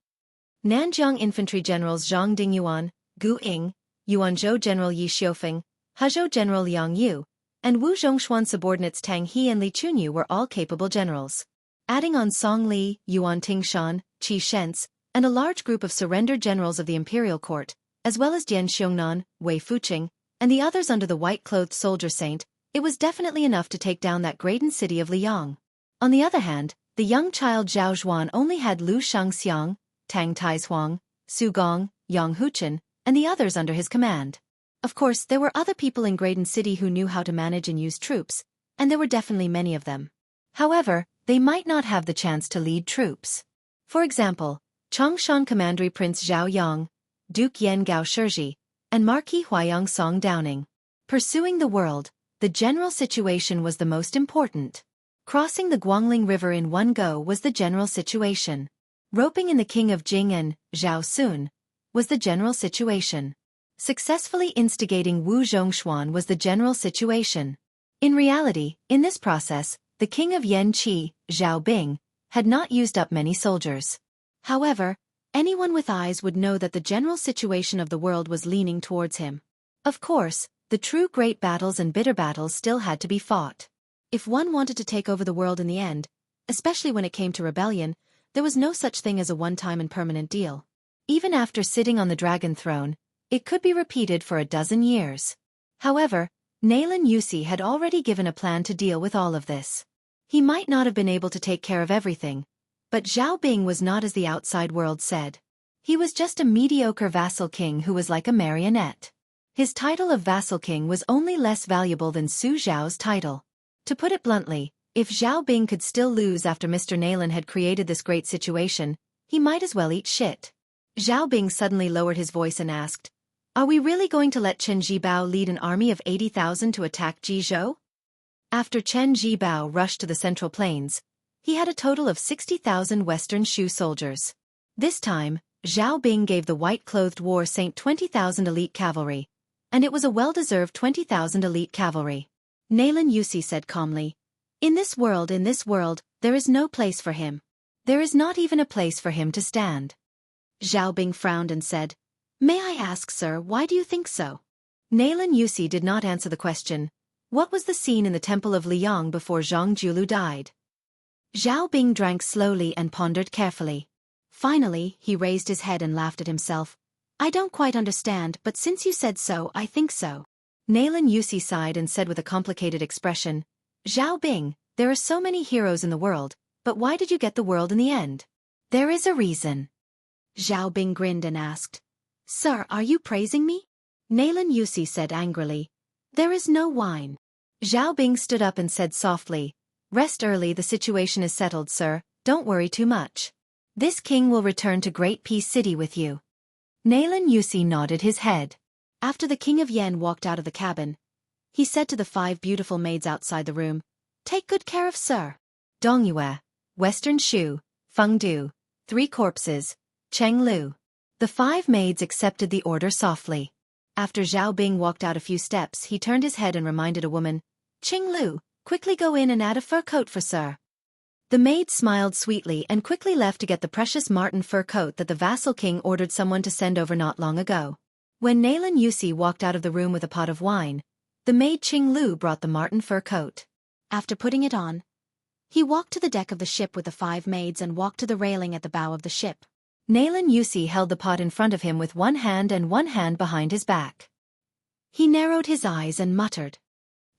Nanjiang infantry generals Zhang Dingyuan, Gu Ying, Yuanzhou General Yi Xiufeng, Hezhou General Liang Yu, and Wu Zhongshuan subordinates Tang He and Li Chunyu were all capable generals. Adding on Song Li, Yuan Tingshan, Qi Shens, and a large group of surrendered generals of the imperial court, as well as Dian Xiongnan, Wei Fuqing, and the others under the white-clothed soldier saint, it was definitely enough to take down that great city of Liang. On the other hand, the young child Zhao Zhuan only had Lu Shangxiang, Tang Taizuang, Su Gong, Yang Huchen, and the others under his command. Of course, there were other people in Graydon City who knew how to manage and use troops, and there were definitely many of them. However, they might not have the chance to lead troops. For example, Chongshan Commandery Prince Zhao Yang, Duke Yen Gao Shizhi, and Marquis Huayang Song Downing. Pursuing the world, the general situation was the most important. Crossing the Guangling River in one go was the general situation. Roping in the king of Jing and Zhao Sun was the general situation. Successfully instigating Wu Zhongshuan was the general situation. In reality, in this process, the king of Yanqi, Zhao Bing, had not used up many soldiers. However, anyone with eyes would know that the general situation of the world was leaning towards him. Of course, the true great battles and bitter battles still had to be fought. If one wanted to take over the world in the end, especially when it came to rebellion, there was no such thing as a one-time and permanent deal. Even after sitting on the dragon throne, it could be repeated for a dozen years. However, Nailan Yusi had already given a plan to deal with all of this. He might not have been able to take care of everything, but Zhao Bing was not as the outside world said. He was just a mediocre vassal king who was like a marionette. His title of vassal king was only less valuable than Su Zhao's title. To put it bluntly, if Zhao Bing could still lose after Mr. Nailan had created this great situation, he might as well eat shit. Zhao Bing suddenly lowered his voice and asked, Are we really going to let Chen Jibao lead an army of 80,000 to attack Jizhou? After Chen Jibao rushed to the Central Plains, he had a total of 60,000 Western Shu soldiers. This time, Zhao Bing gave the white-clothed war saint 20,000 elite cavalry, and it was a well-deserved 20,000 elite cavalry. Nailan Yusi said calmly, In this world, there is no place for him. There is not even a place for him to stand. Zhao Bing frowned and said, May I ask, sir, why do you think so? Nailan Yusi did not answer the question. What was the scene in the temple of Liang before Zhang Julu died? Zhao Bing drank slowly and pondered carefully. Finally, he raised his head and laughed at himself. I don't quite understand, but since you said so, I think so. Nailan Yusi sighed and said with a complicated expression, Zhao Bing, there are so many heroes in the world, but why did you get the world in the end? There is a reason. Zhao Bing grinned and asked, "Sir, are you praising me?" Nalan Yusi said angrily, "There is no wine." Zhao Bing stood up and said softly, "Rest early, the situation is settled, sir, don't worry too much. This king will return to Great Peace City with you." Nalan Yusi nodded his head. After the king of Yen walked out of the cabin, he said to the 5 beautiful maids outside the room, "Take good care of Sir Dongyue, Western Shu, Feng Du, 3 corpses, Cheng Lu." The 5 maids accepted the order softly. After Zhao Bing walked out a few steps, he turned his head and reminded a woman, "Cheng Lu, quickly go in and add a fur coat for Sir." The maid smiled sweetly and quickly left to get the precious marten fur coat that the vassal king ordered someone to send over not long ago. When Nalan Yusi walked out of the room with a pot of wine, the maid Cheng Lu brought the marten fur coat. After putting it on, he walked to the deck of the ship with the 5 maids and walked to the railing at the bow of the ship. Nalan Yusi held the pot in front of him with one hand and one hand behind his back. He narrowed his eyes and muttered,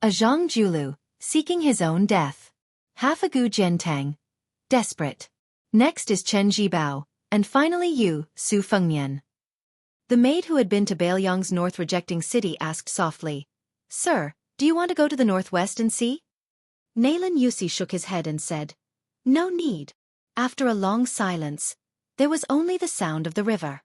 "A Zhang Julu, seeking his own death. Half a Gu Jiantang, desperate. Next is Chen Jibao, and finally you, Su Fengnian." The maid who had been to Bailiang's north rejecting city asked softly, "Sir, do you want to go to the northwest and see?" Nalan Yusi shook his head and said, "No need." After a long silence, there was only the sound of the river.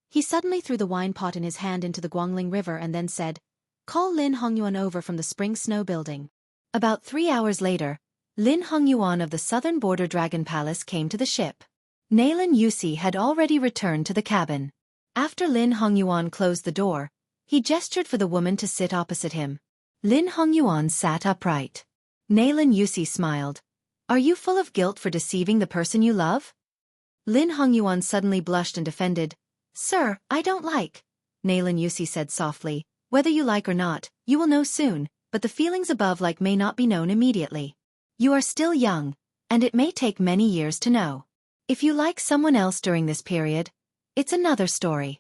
He suddenly threw the wine pot in his hand into the Guangling River and then said, "Call Lin Hongyuan over from the Spring Snow Building." About 3 hours later, Lin Hongyuan of the Southern Border Dragon Palace came to the ship. Nalan Yusi had already returned to the cabin. After Lin Hongyuan closed the door, he gestured for the woman to sit opposite him. Lin Hongyuan sat upright. Nalan Yusi smiled. "Are you full of guilt for deceiving the person you love?" Lin Hongyuan suddenly blushed and defended, "Sir, I don't like." Nalan Yusi said softly, "Whether you like or not, you will know soon, but the feelings above like may not be known immediately. You are still young, and it may take many years to know. If you like someone else during this period, it's another story."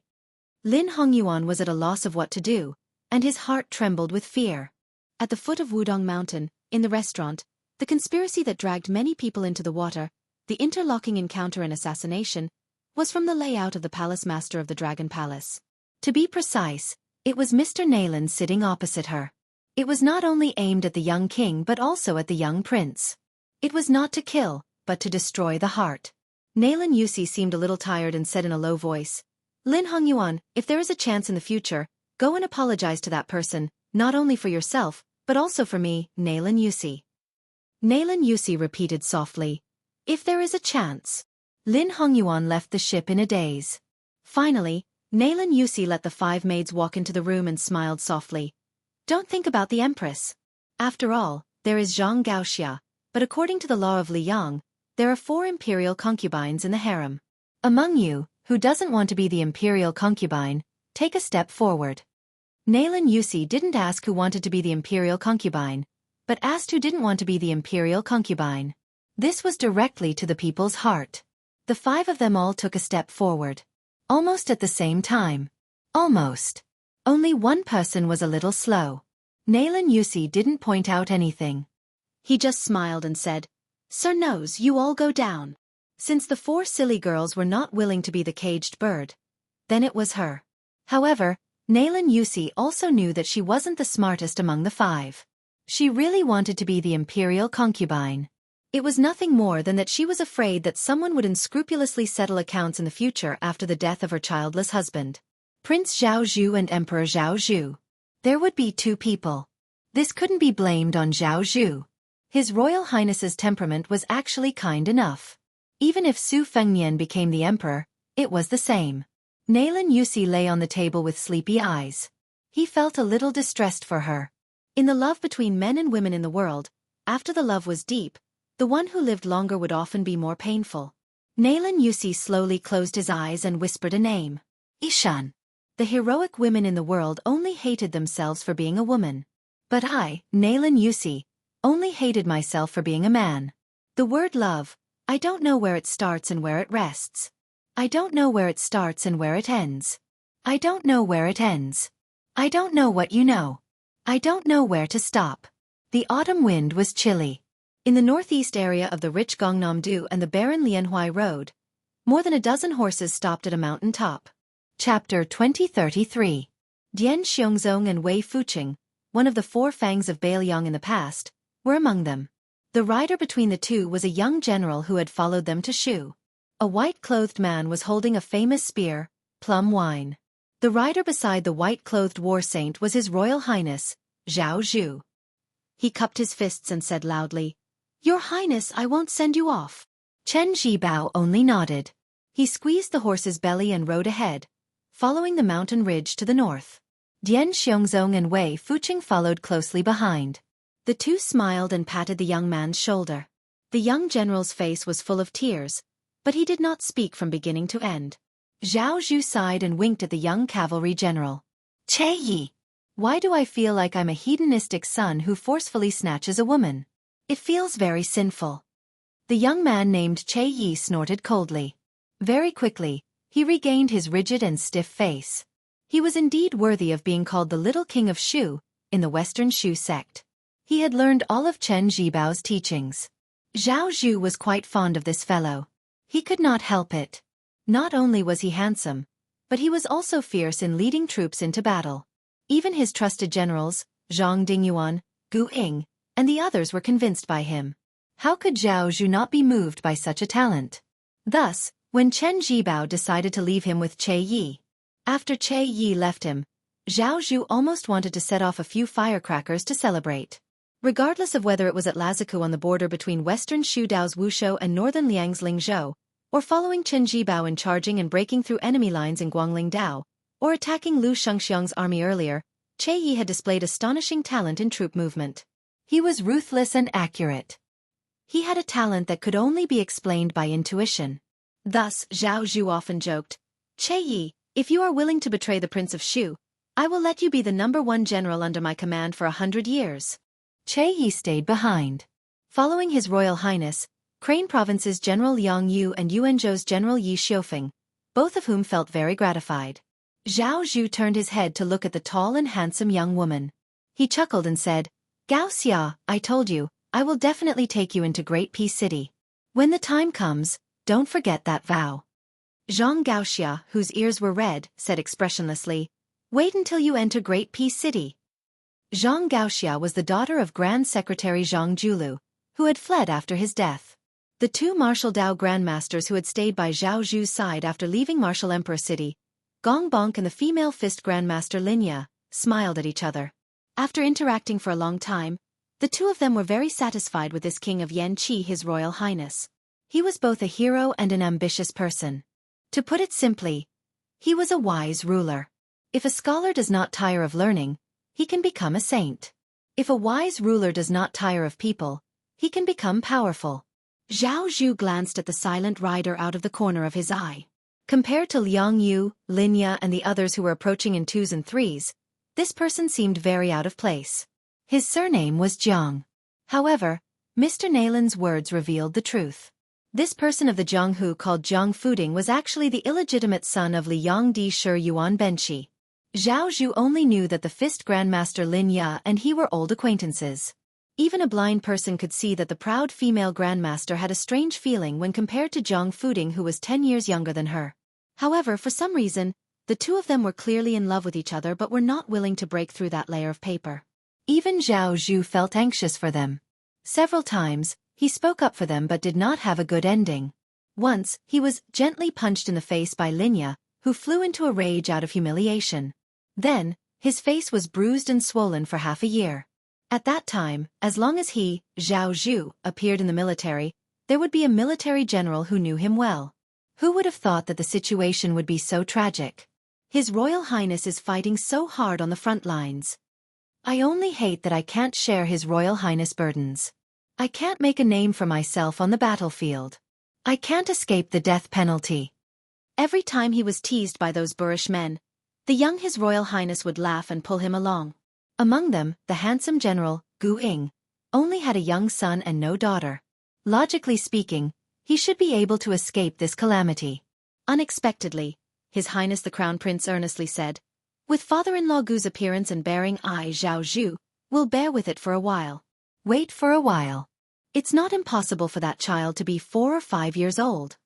Lin Hongyuan was at a loss of what to do, and his heart trembled with fear. At the foot of Wudong Mountain, in the restaurant, the conspiracy that dragged many people into the water, the interlocking encounter and assassination, was from the layout of the palace master of the Dragon Palace. To be precise, it was Mr. Nalan sitting opposite her. It was not only aimed at the young king but also at the young prince. It was not to kill, but to destroy the heart. Nalan Yusi seemed a little tired and said in a low voice, "Lin Hongyuan, if there is a chance in the future, go and apologize to that person, not only for yourself, but also for me, Nalan Yusi." Nalan Yusi repeated softly, "If there is a chance." Lin Hongyuan left the ship in a daze. Finally, Nalan Yusi let the 5 maids walk into the room and smiled softly. "Don't think about the empress. After all, there is Xianxia, but according to the law of Liang, there are 4 imperial concubines in the harem. Among you, who doesn't want to be the imperial concubine, take a step forward." Nalan Yusi didn't ask who wanted to be the imperial concubine, but asked who didn't want to be the imperial concubine. This was directly to the people's heart. The 5 of them all took a step forward. Almost at the same time. Almost. Only one person was a little slow. Nalan Yusi didn't point out anything. He just smiled and said, "Sir knows you all go down." Since the 4 silly girls were not willing to be the caged bird, then it was her. However, Nalan Yusi also knew that she wasn't the smartest among the 5. She really wanted to be the imperial concubine. It was nothing more than that she was afraid that someone would unscrupulously settle accounts in the future after the death of her childless husband, Prince Zhao Zhu and Emperor Zhao Zhu. There would be 2 people. This couldn't be blamed on Zhao Zhu. His Royal Highness's temperament was actually kind enough. Even if Su Fengnian became the emperor, it was the same. Nalan Yusi lay on the table with sleepy eyes. He felt a little distressed for her. In the love between men and women in the world, after the love was deep, the one who lived longer would often be more painful. Nalan Yusi slowly closed his eyes and whispered a name. Ishan. The heroic women in the world only hated themselves for being a woman. But I, Nalan Yusi, only hated myself for being a man. The word love, I don't know where it starts and where it rests. I don't know where it starts and where it ends. I don't know where it ends. I don't know what you know. I don't know where to stop. The autumn wind was chilly. In the northeast area of the rich Gangnam-do and the barren Lianhuai Road, More than a dozen horses stopped at a mountain top. Chapter 2033. Dian Xiongzong and Wei Fuqing, one of the four fangs of Bailiang in the past, were among them. The rider between the two was a young general who had followed them to Shu. A white-clothed man was holding a famous spear, plum wine. The rider beside the white-clothed war saint was His Royal Highness, Zhao Zhu. He cupped his fists and said loudly, "Your Highness, I won't send you off." Chen Zhibao only nodded. He squeezed the horse's belly and rode ahead, following the mountain ridge to the north. Dian Xiongzong and Wei Fuqing followed closely behind. The two smiled and patted the young man's shoulder. The young general's face was full of tears, but he did not speak from beginning to end. Zhao Zhu sighed and winked at the young cavalry general. "Che Yi, why do I feel like I'm a hedonistic son who forcefully snatches a woman? It feels very sinful." The young man named Che Yi snorted coldly. Very quickly, he regained his rigid and stiff face. He was indeed worthy of being called the Little King of Shu, in the Western Shu sect. He had learned all of Chen Zhibao's teachings. Zhao Zhu was quite fond of this fellow. He could not help it. Not only was he handsome, but he was also fierce in leading troops into battle. Even his trusted generals, Zhang Dingyuan, Gu Ying, and the others were convinced by him. How could Zhao Zhu not be moved by such a talent? Thus, when Chen Zhibao decided to leave him with Che Yi. After Che Yi left him, Zhao Zhu almost wanted to set off a few firecrackers to celebrate. Regardless of whether it was at Laziku on the border between western Shu Dao's Wushou and northern Liang's Lingzhou, or following Chen Zhibao in charging and breaking through enemy lines in Guangling Dao, or attacking Lu Shengxiang's army earlier, Che Yi had displayed astonishing talent in troop movement. He was ruthless and accurate. He had a talent that could only be explained by intuition. Thus, Zhao Zhu often joked, "Che Yi, if you are willing to betray the Prince of Shu, I will let you be the #1 general under my command for 100 years. Che Yi stayed behind. Following His Royal Highness, Crane Province's General Yang Yu and Yuanzhou's General Yi Xiufeng, both of whom felt very gratified. Zhao Zhu turned his head to look at the tall and handsome young woman. He chuckled and said, "Gao Xia, I told you, I will definitely take you into Great Peace City. When the time comes, don't forget that vow." Zhang Gaoxia, whose ears were red, said expressionlessly, "Wait until you enter Great Peace City." Zhang Gaoxia was the daughter of Grand Secretary Zhang Julu, who had fled after his death. The two Martial Dao grandmasters who had stayed by Zhao Zhu's side after leaving Martial Emperor City, Gong Bonk and the female fist grandmaster Linya, smiled at each other. After interacting for a long time, the two of them were very satisfied with this king of Yanqi, His Royal Highness. He was both a hero and an ambitious person. To put it simply, he was a wise ruler. If a scholar does not tire of learning, he can become a saint. If a wise ruler does not tire of people, he can become powerful. Zhao Zhu glanced at the silent rider out of the corner of his eye. Compared to Liang Yu, Linya and the others who were approaching in 2s and 3s, this person seemed very out of place. His surname was Jiang. However, Mr. Nalin's words revealed the truth. This person of the Jianghu called Jiang Fuding was actually the illegitimate son of Liang Di Shi Yuan Benshi. Zhao Zhu only knew that the fist grandmaster Lin Ya and he were old acquaintances. Even a blind person could see that the proud female grandmaster had a strange feeling when compared to Jiang Fuding, who was 10 years younger than her. However, for some reason, the two of them were clearly in love with each other but were not willing to break through that layer of paper. Even Zhao Zhu felt anxious for them. Several times, he spoke up for them but did not have a good ending. Once, he was gently punched in the face by Linya, who flew into a rage out of humiliation. Then, his face was bruised and swollen for half a year. At that time, as long as he, Zhao Zhu, appeared in the military, there would be a military general who knew him well. Who would have thought that the situation would be so tragic? His Royal Highness is fighting so hard on the front lines. I only hate that I can't share His Royal Highness burdens. I can't make a name for myself on the battlefield. I can't escape the death penalty. Every time he was teased by those boorish men, the young His Royal Highness would laugh and pull him along. Among them, the handsome general, Gu Ying, only had a young son and no daughter. Logically speaking, he should be able to escape this calamity. Unexpectedly, His Highness the Crown Prince earnestly said, "With father-in-law Gu's appearance and bearing, I, Zhao Zhu, will bear with it for a while." Wait for a while. It's not impossible for that child to be 4 or 5 years old.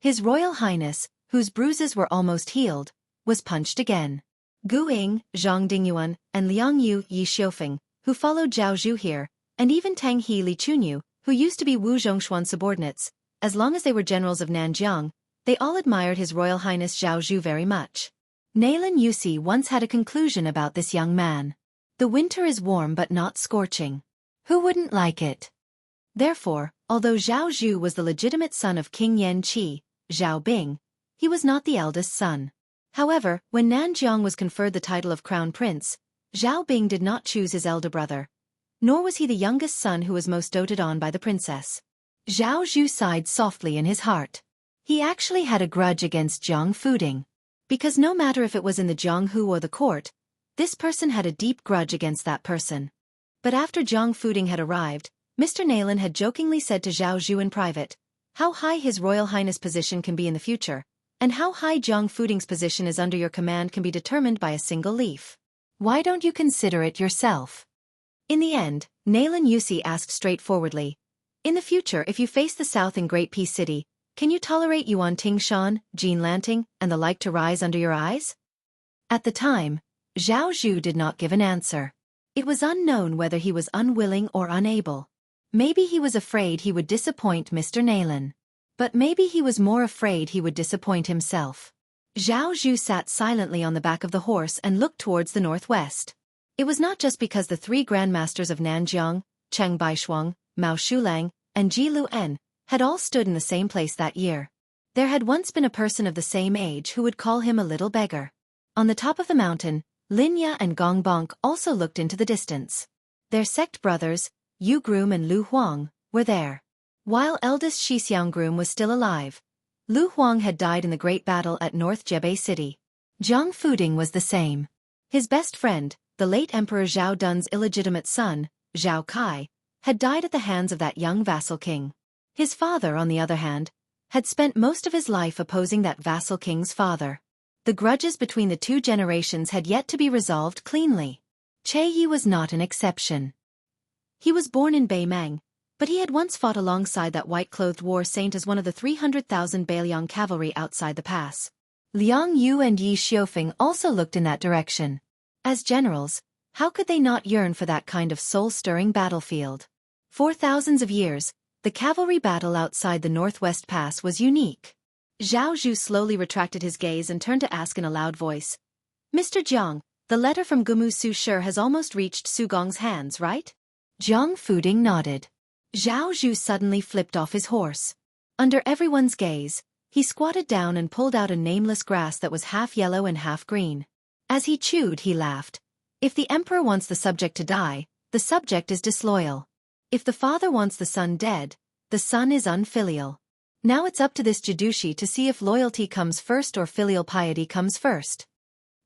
His Royal Highness, whose bruises were almost healed, was punched again. Gu Ying, Zhang Dingyuan, and Liang Yu Yi Xiufeng, who followed Zhao Zhu here, and even Tang He Li Chunyu, who used to be Wu Zhongshuan's subordinates, as long as they were generals of Nanjiang, they all admired His Royal Highness Zhao Zhu very much. Naylan Yusi once had a conclusion about this young man. The winter is warm but not scorching. Who wouldn't like it? Therefore, although Zhao Zhu was the legitimate son of King Yan Qi, Zhao Bing, he was not the eldest son. However, when Nanjiang was conferred the title of Crown Prince, Zhao Bing did not choose his elder brother. Nor was he the youngest son who was most doted on by the princess. Zhao Zhu sighed softly in his heart. He actually had a grudge against Jiang Fuding. Because no matter if it was in the Jianghu or the court, this person had a deep grudge against that person. But after Jiang Fuding had arrived, Mr. Naylan had jokingly said to Zhao Zhu in private, how high His Royal Highness' position can be in the future, and how high Jiang Fuding's position is under your command can be determined by a single leaf. Why don't you consider it yourself? In the end, Naylan Yusi asked straightforwardly, in the future if you face the south in Great Peace City, can you tolerate Yuan Tingshan, Jean Lanting, and the like to rise under your eyes? At the time, Zhao Zhu did not give an answer. It was unknown whether he was unwilling or unable. Maybe he was afraid he would disappoint Mr. Naylan. But maybe he was more afraid he would disappoint himself. Zhao Zhu sat silently on the back of the horse and looked towards the northwest. It was not just because the three grandmasters of Nanjiang, Cheng Baishuang, Mao Shulang, and Ji Luan, had all stood in the same place that year. There had once been a person of the same age who would call him a little beggar. On the top of the mountain, Lin Ya and Gong Bonk also looked into the distance. Their sect brothers, Yu Groom and Lu Huang, were there. While eldest Xixiang Groom was still alive, Lu Huang had died in the great battle at North Jebei City. Jiang Fuding was the same. His best friend, the late Emperor Zhao Dun's illegitimate son, Zhao Kai, had died at the hands of that young vassal king. His father, on the other hand, had spent most of his life opposing that vassal king's father. The grudges between the two generations had yet to be resolved cleanly. Che Yi was not an exception. He was born in Beimang, but he had once fought alongside that white-clothed war saint as one of the 300,000 Bailiang cavalry outside the pass. Liang Yu and Yi Xiufeng also looked in that direction. As generals, how could they not yearn for that kind of soul-stirring battlefield? For thousands of years, the cavalry battle outside the Northwest Pass was unique. Zhao Zhu slowly retracted his gaze and turned to ask in a loud voice, Mr. Jiang, the letter from Gumu Su Shi has almost reached Su Gong's hands, right? Jiang Fuding nodded. Zhao Zhu suddenly flipped off his horse. Under everyone's gaze, he squatted down and pulled out a nameless grass that was half yellow and half green. As he chewed, he laughed. If the emperor wants the subject to die, the subject is disloyal. If the father wants the son dead, the son is unfilial. Now it's up to this Jidushi to see if loyalty comes first or filial piety comes first.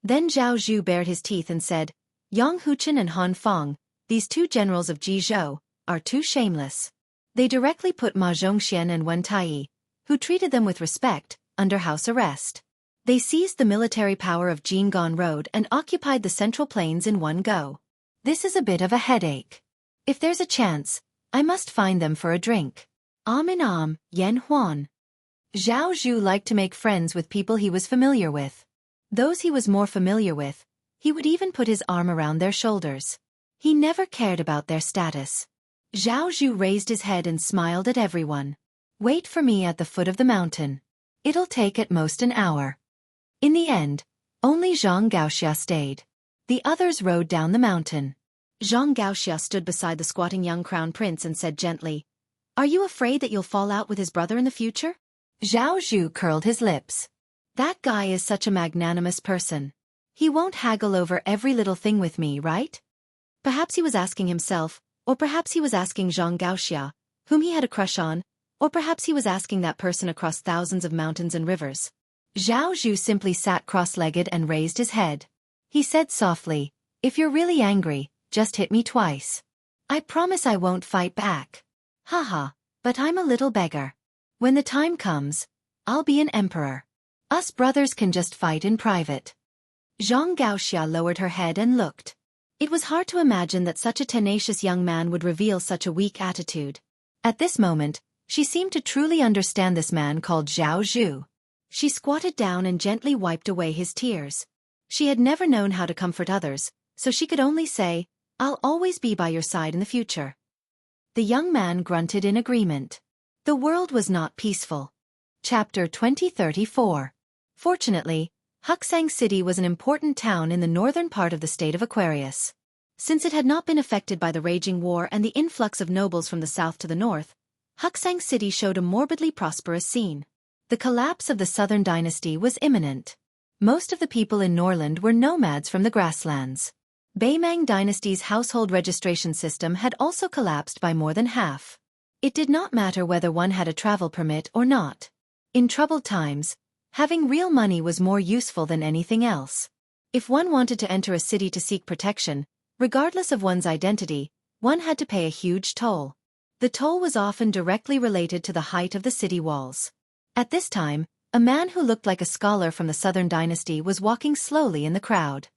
Then Zhao Zhu bared his teeth and said, Yang Huchen and Han Fong, these two generals of Jizhou, are too shameless. They directly put Ma Zhongxian and Wen Taiyi, who treated them with respect, under house arrest. They seized the military power of Jing'an Road and occupied the Central Plains in one go. This is a bit of a headache. If there's a chance, I must find them for a drink. Am, Yan Huan. Zhao Zhu liked to make friends with people he was familiar with. Those he was more familiar with, he would even put his arm around their shoulders. He never cared about their status. Zhao Zhu raised his head and smiled at everyone. Wait for me at the foot of the mountain. It'll take at most an hour. In the end, only Zhang Gaoxia stayed. The others rode down the mountain. Zhang Gaoxia stood beside the squatting young crown prince and said gently, Are you afraid that you'll fall out with his brother in the future? Zhao Zhu curled his lips. That guy is such a magnanimous person. He won't haggle over every little thing with me, right? Perhaps he was asking himself, or perhaps he was asking Zhang Gaoxia, whom he had a crush on, or perhaps he was asking that person across thousands of mountains and rivers. Zhao Zhu simply sat cross-legged and raised his head. He said softly, If you're really angry, just hit me twice. I promise I won't fight back. Haha, but I'm a little beggar. When the time comes, I'll be an emperor. Us brothers can just fight in private. Zhang Gaoxia lowered her head and looked. It was hard to imagine that such a tenacious young man would reveal such a weak attitude. At this moment, She seemed to truly understand this man called Zhao Zhu. She squatted down and gently wiped away his tears. She had never known how to comfort others, so she could only say, "I'll always be by your side in the future." The young man grunted in agreement. The world was not peaceful. Chapter 2034. Fortunately, Huxang City was an important town in the northern part of the state of Aquarius. Since it had not been affected by the raging war and the influx of nobles from the south to the north, Huxang City showed a morbidly prosperous scene. The collapse of the southern dynasty was imminent. Most of the people in Norland were nomads from the grasslands. Beimang dynasty's household registration system had also collapsed by more than half. It did not matter whether one had a travel permit or not. In troubled times, having real money was more useful than anything else. If one wanted to enter a city to seek protection, regardless of one's identity, one had to pay a huge toll. The toll was often directly related to the height of the city walls. At this time, a man who looked like a scholar from the southern dynasty was walking slowly in the crowd.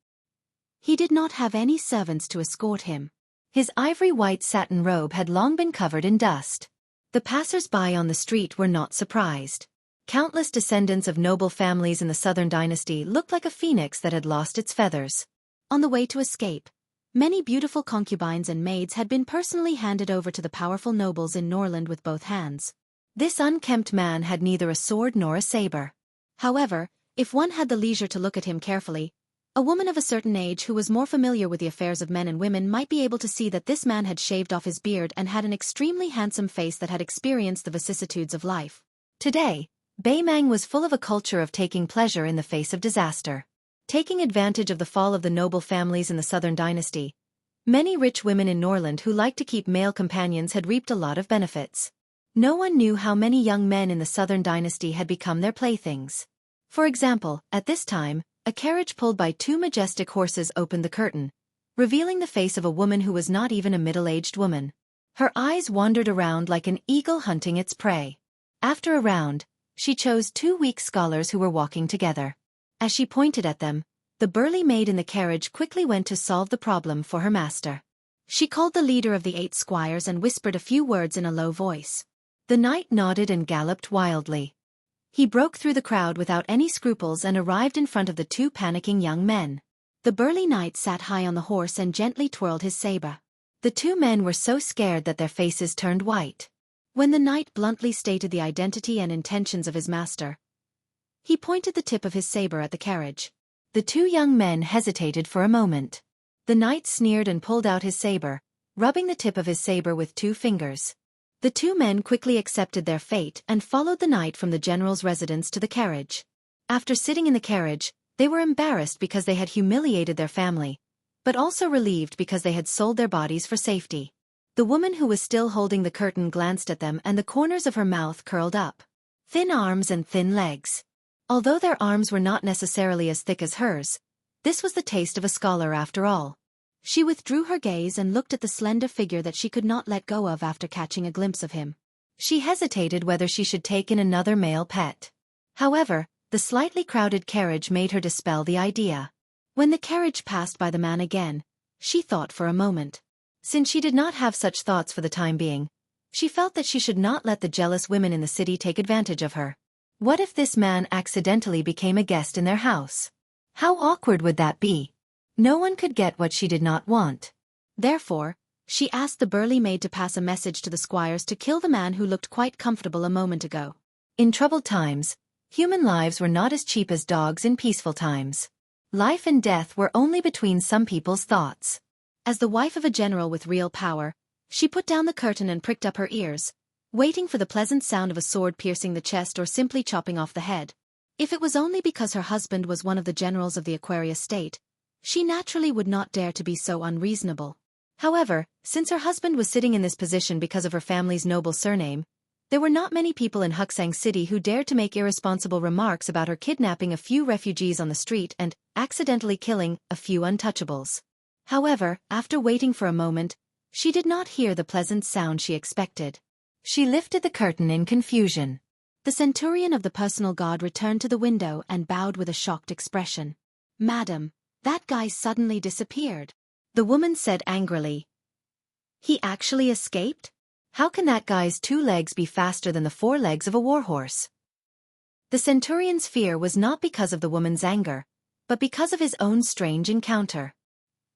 He did not have any servants to escort him. His ivory-white satin robe had long been covered in dust. The passers-by on the street were not surprised. Countless descendants of noble families in the southern dynasty looked like a phoenix that had lost its feathers. On the way to escape, many beautiful concubines and maids had been personally handed over to the powerful nobles in Norland with both hands. This unkempt man had neither a sword nor a saber. However, if one had the leisure to look at him carefully, a woman of a certain age who was more familiar with the affairs of men and women might be able to see that this man had shaved off his beard and had an extremely handsome face that had experienced the vicissitudes of life. Today, Beimang was full of a culture of taking pleasure in the face of disaster. Taking advantage of the fall of the noble families in the southern dynasty, many rich women in Norland who liked to keep male companions had reaped a lot of benefits. No one knew how many young men in the southern dynasty had become their playthings. For example, at this time, a carriage pulled by two majestic horses opened the curtain, revealing the face of a woman who was not even a middle-aged woman. Her eyes wandered around like an eagle hunting its prey. After a round, she chose two weak scholars who were walking together. As she pointed at them, the burly maid in the carriage quickly went to solve the problem for her master. She called the leader of the 8 squires and whispered a few words in a low voice. The knight nodded and galloped wildly. He broke through the crowd without any scruples and arrived in front of the two panicking young men. The burly knight sat high on the horse and gently twirled his saber. The two men were so scared that their faces turned white. When the knight bluntly stated the identity and intentions of his master, he pointed the tip of his saber at the carriage. The two young men hesitated for a moment. The knight sneered and pulled out his saber, rubbing the tip of his saber with 2 fingers. The two men quickly accepted their fate and followed the knight from the general's residence to the carriage. After sitting in the carriage, they were embarrassed because they had humiliated their family, but also relieved because they had sold their bodies for safety. The woman who was still holding the curtain glanced at them and the corners of her mouth curled up. Thin arms and thin legs. Although their arms were not necessarily as thick as hers, this was the taste of a scholar after all. She withdrew her gaze and looked at the slender figure that she could not let go of after catching a glimpse of him. She hesitated whether she should take in another male pet. However, the slightly crowded carriage made her dispel the idea. When the carriage passed by the man again, she thought for a moment. Since she did not have such thoughts for the time being, she felt that she should not let the jealous women in the city take advantage of her. What if this man accidentally became a guest in their house? How awkward would that be? No one could get what she did not want. Therefore, she asked the burly maid to pass a message to the squires to kill the man who looked quite comfortable a moment ago. In troubled times, human lives were not as cheap as dogs in peaceful times. Life and death were only between some people's thoughts. As the wife of a general with real power, she put down the curtain and pricked up her ears, waiting for the pleasant sound of a sword piercing the chest or simply chopping off the head. If it was only because her husband was one of the generals of the Aquarius state, she naturally would not dare to be so unreasonable. However, since her husband was sitting in this position because of her family's noble surname, there were not many people in Huxang City who dared to make irresponsible remarks about her kidnapping a few refugees on the street and accidentally killing a few untouchables. However, after waiting for a moment, she did not hear the pleasant sound she expected. She lifted the curtain in confusion. The centurion of the personal guard returned to the window and bowed with a shocked expression. "Madam, that guy suddenly disappeared," the woman said angrily. "He actually escaped?" How can that guy's 2 legs be faster than the 4 legs of a warhorse? The centurion's fear was not because of the woman's anger, but because of his own strange encounter.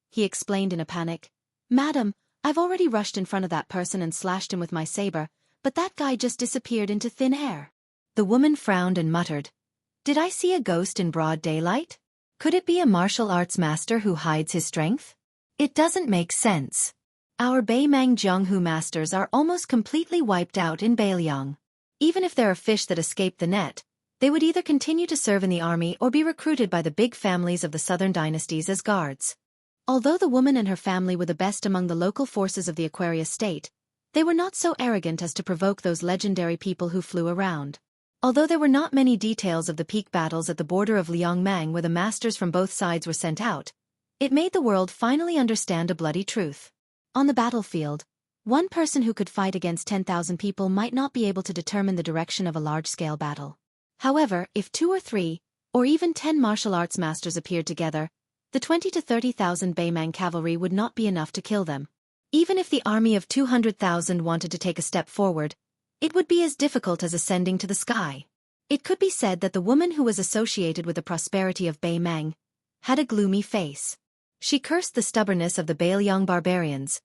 He explained in a panic, "Madam, I've already rushed in front of that person and slashed him with my saber, but that guy just disappeared into thin air." The woman frowned and muttered, "Did I see a ghost in broad daylight? Could it be a martial arts master who hides his strength? It doesn't make sense. Our Beimang Jianghu masters are almost completely wiped out in Beiliang. Even if there are fish that escape the net, they would either continue to serve in the army or be recruited by the big families of the southern dynasties as guards." Although the woman and her family were the best among the local forces of the Aquarius state, they were not so arrogant as to provoke those legendary people who flew around. Although there were not many details of the peak battles at the border of Liangmang where the masters from both sides were sent out, it made the world finally understand a bloody truth. On the battlefield, one person who could fight against 10,000 people might not be able to determine the direction of a large-scale battle. However, if 2 or 3, or even 10 martial arts masters appeared together, the 20 to 30,000 Beimang cavalry would not be enough to kill them. Even if the army of 200,000 wanted to take a step forward, it would be as difficult as ascending to the sky. It could be said that the woman who was associated with the prosperity of Beimang had a gloomy face. She cursed the stubbornness of the Beiliang barbarians,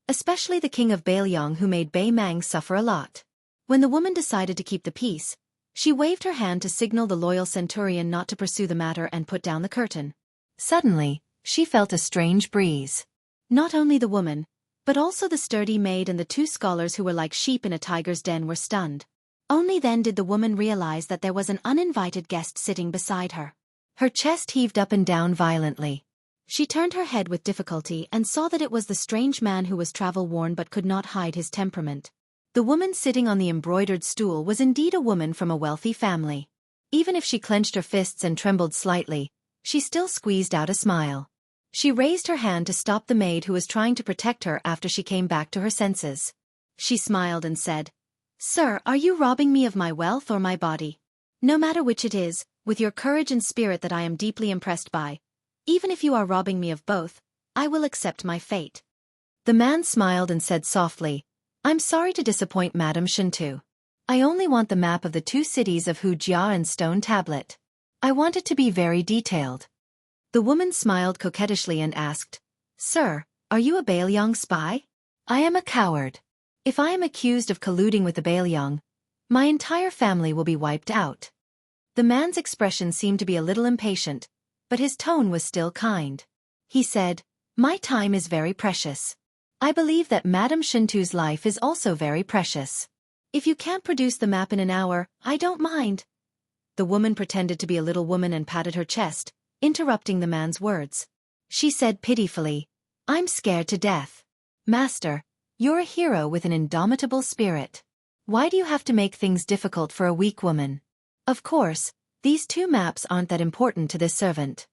especially the king of Beiliang who made Beimang suffer a lot. When the woman decided to keep the peace, she waved her hand to signal the loyal centurion not to pursue the matter and put down the curtain. Suddenly, she felt a strange breeze. Not only the woman, but also the sturdy maid and the 2 scholars who were like sheep in a tiger's den were stunned. Only then did the woman realize that there was an uninvited guest sitting beside her. Her chest heaved up and down violently. She turned her head with difficulty and saw that it was the strange man who was travel-worn but could not hide his temperament. The woman sitting on the embroidered stool was indeed a woman from a wealthy family. Even if she clenched her fists and trembled slightly, she still squeezed out a smile. She raised her hand to stop the maid who was trying to protect her after she came back to her senses. She smiled and said, "Sir, are you robbing me of my wealth or my body? No matter which it is, with your courage and spirit that I am deeply impressed by, even if you are robbing me of both, I will accept my fate." The man smiled and said softly, "I'm sorry to disappoint Madame Shintu. I only want the map of the 2 cities of Wuxia and Stone Tablet. I want it to be very detailed." The woman smiled coquettishly and asked, "Sir, are you a Beiliang spy? I am a coward. If I am accused of colluding with the Beiliang, my entire family will be wiped out." The man's expression seemed to be a little impatient, but his tone was still kind. He said, "My time is very precious. I believe that Madame Shintu's life is also very precious. If you can't produce the map in an hour, I don't mind." The woman pretended to be a little woman and patted her chest, interrupting the man's words. She said pitifully, "I'm scared to death. Master, you're a hero with an indomitable spirit. Why do you have to make things difficult for a weak woman? Of course, these 2 maps aren't that important to this servant.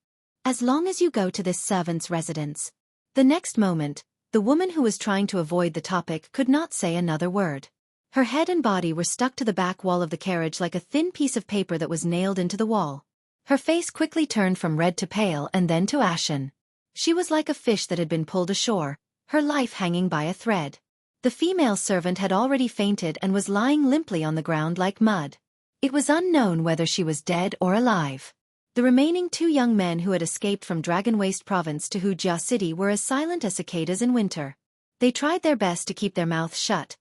As long as you go to this servant's residence." The next moment, the woman who was trying to avoid the topic could not say another word. Her head and body were stuck to the back wall of the carriage like a thin piece of paper that was nailed into the wall. Her face quickly turned from red to pale and then to ashen. She was like a fish that had been pulled ashore, her life hanging by a thread. The female servant had already fainted and was lying limply on the ground like mud. It was unknown whether she was dead or alive. The remaining 2 young men who had escaped from Dragon Waste Province to Wuxia City were as silent as cicadas in winter. They tried their best to keep their mouths shut,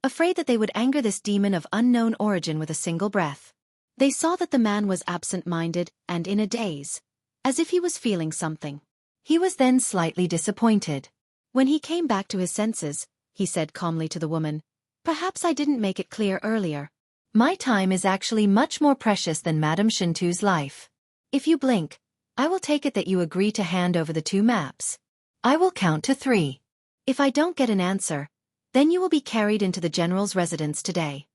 afraid that they would anger this demon of unknown origin with a single breath. They saw that the man was absent-minded and in a daze, as if he was feeling something. He was then slightly disappointed. When he came back to his senses, he said calmly to the woman, "Perhaps I didn't make it clear earlier. My time is actually much more precious than Madame Shintu's life. If you blink, I will take it that you agree to hand over the 2 maps. I will count to 3. If I don't get an answer, then you will be carried into the general's residence today."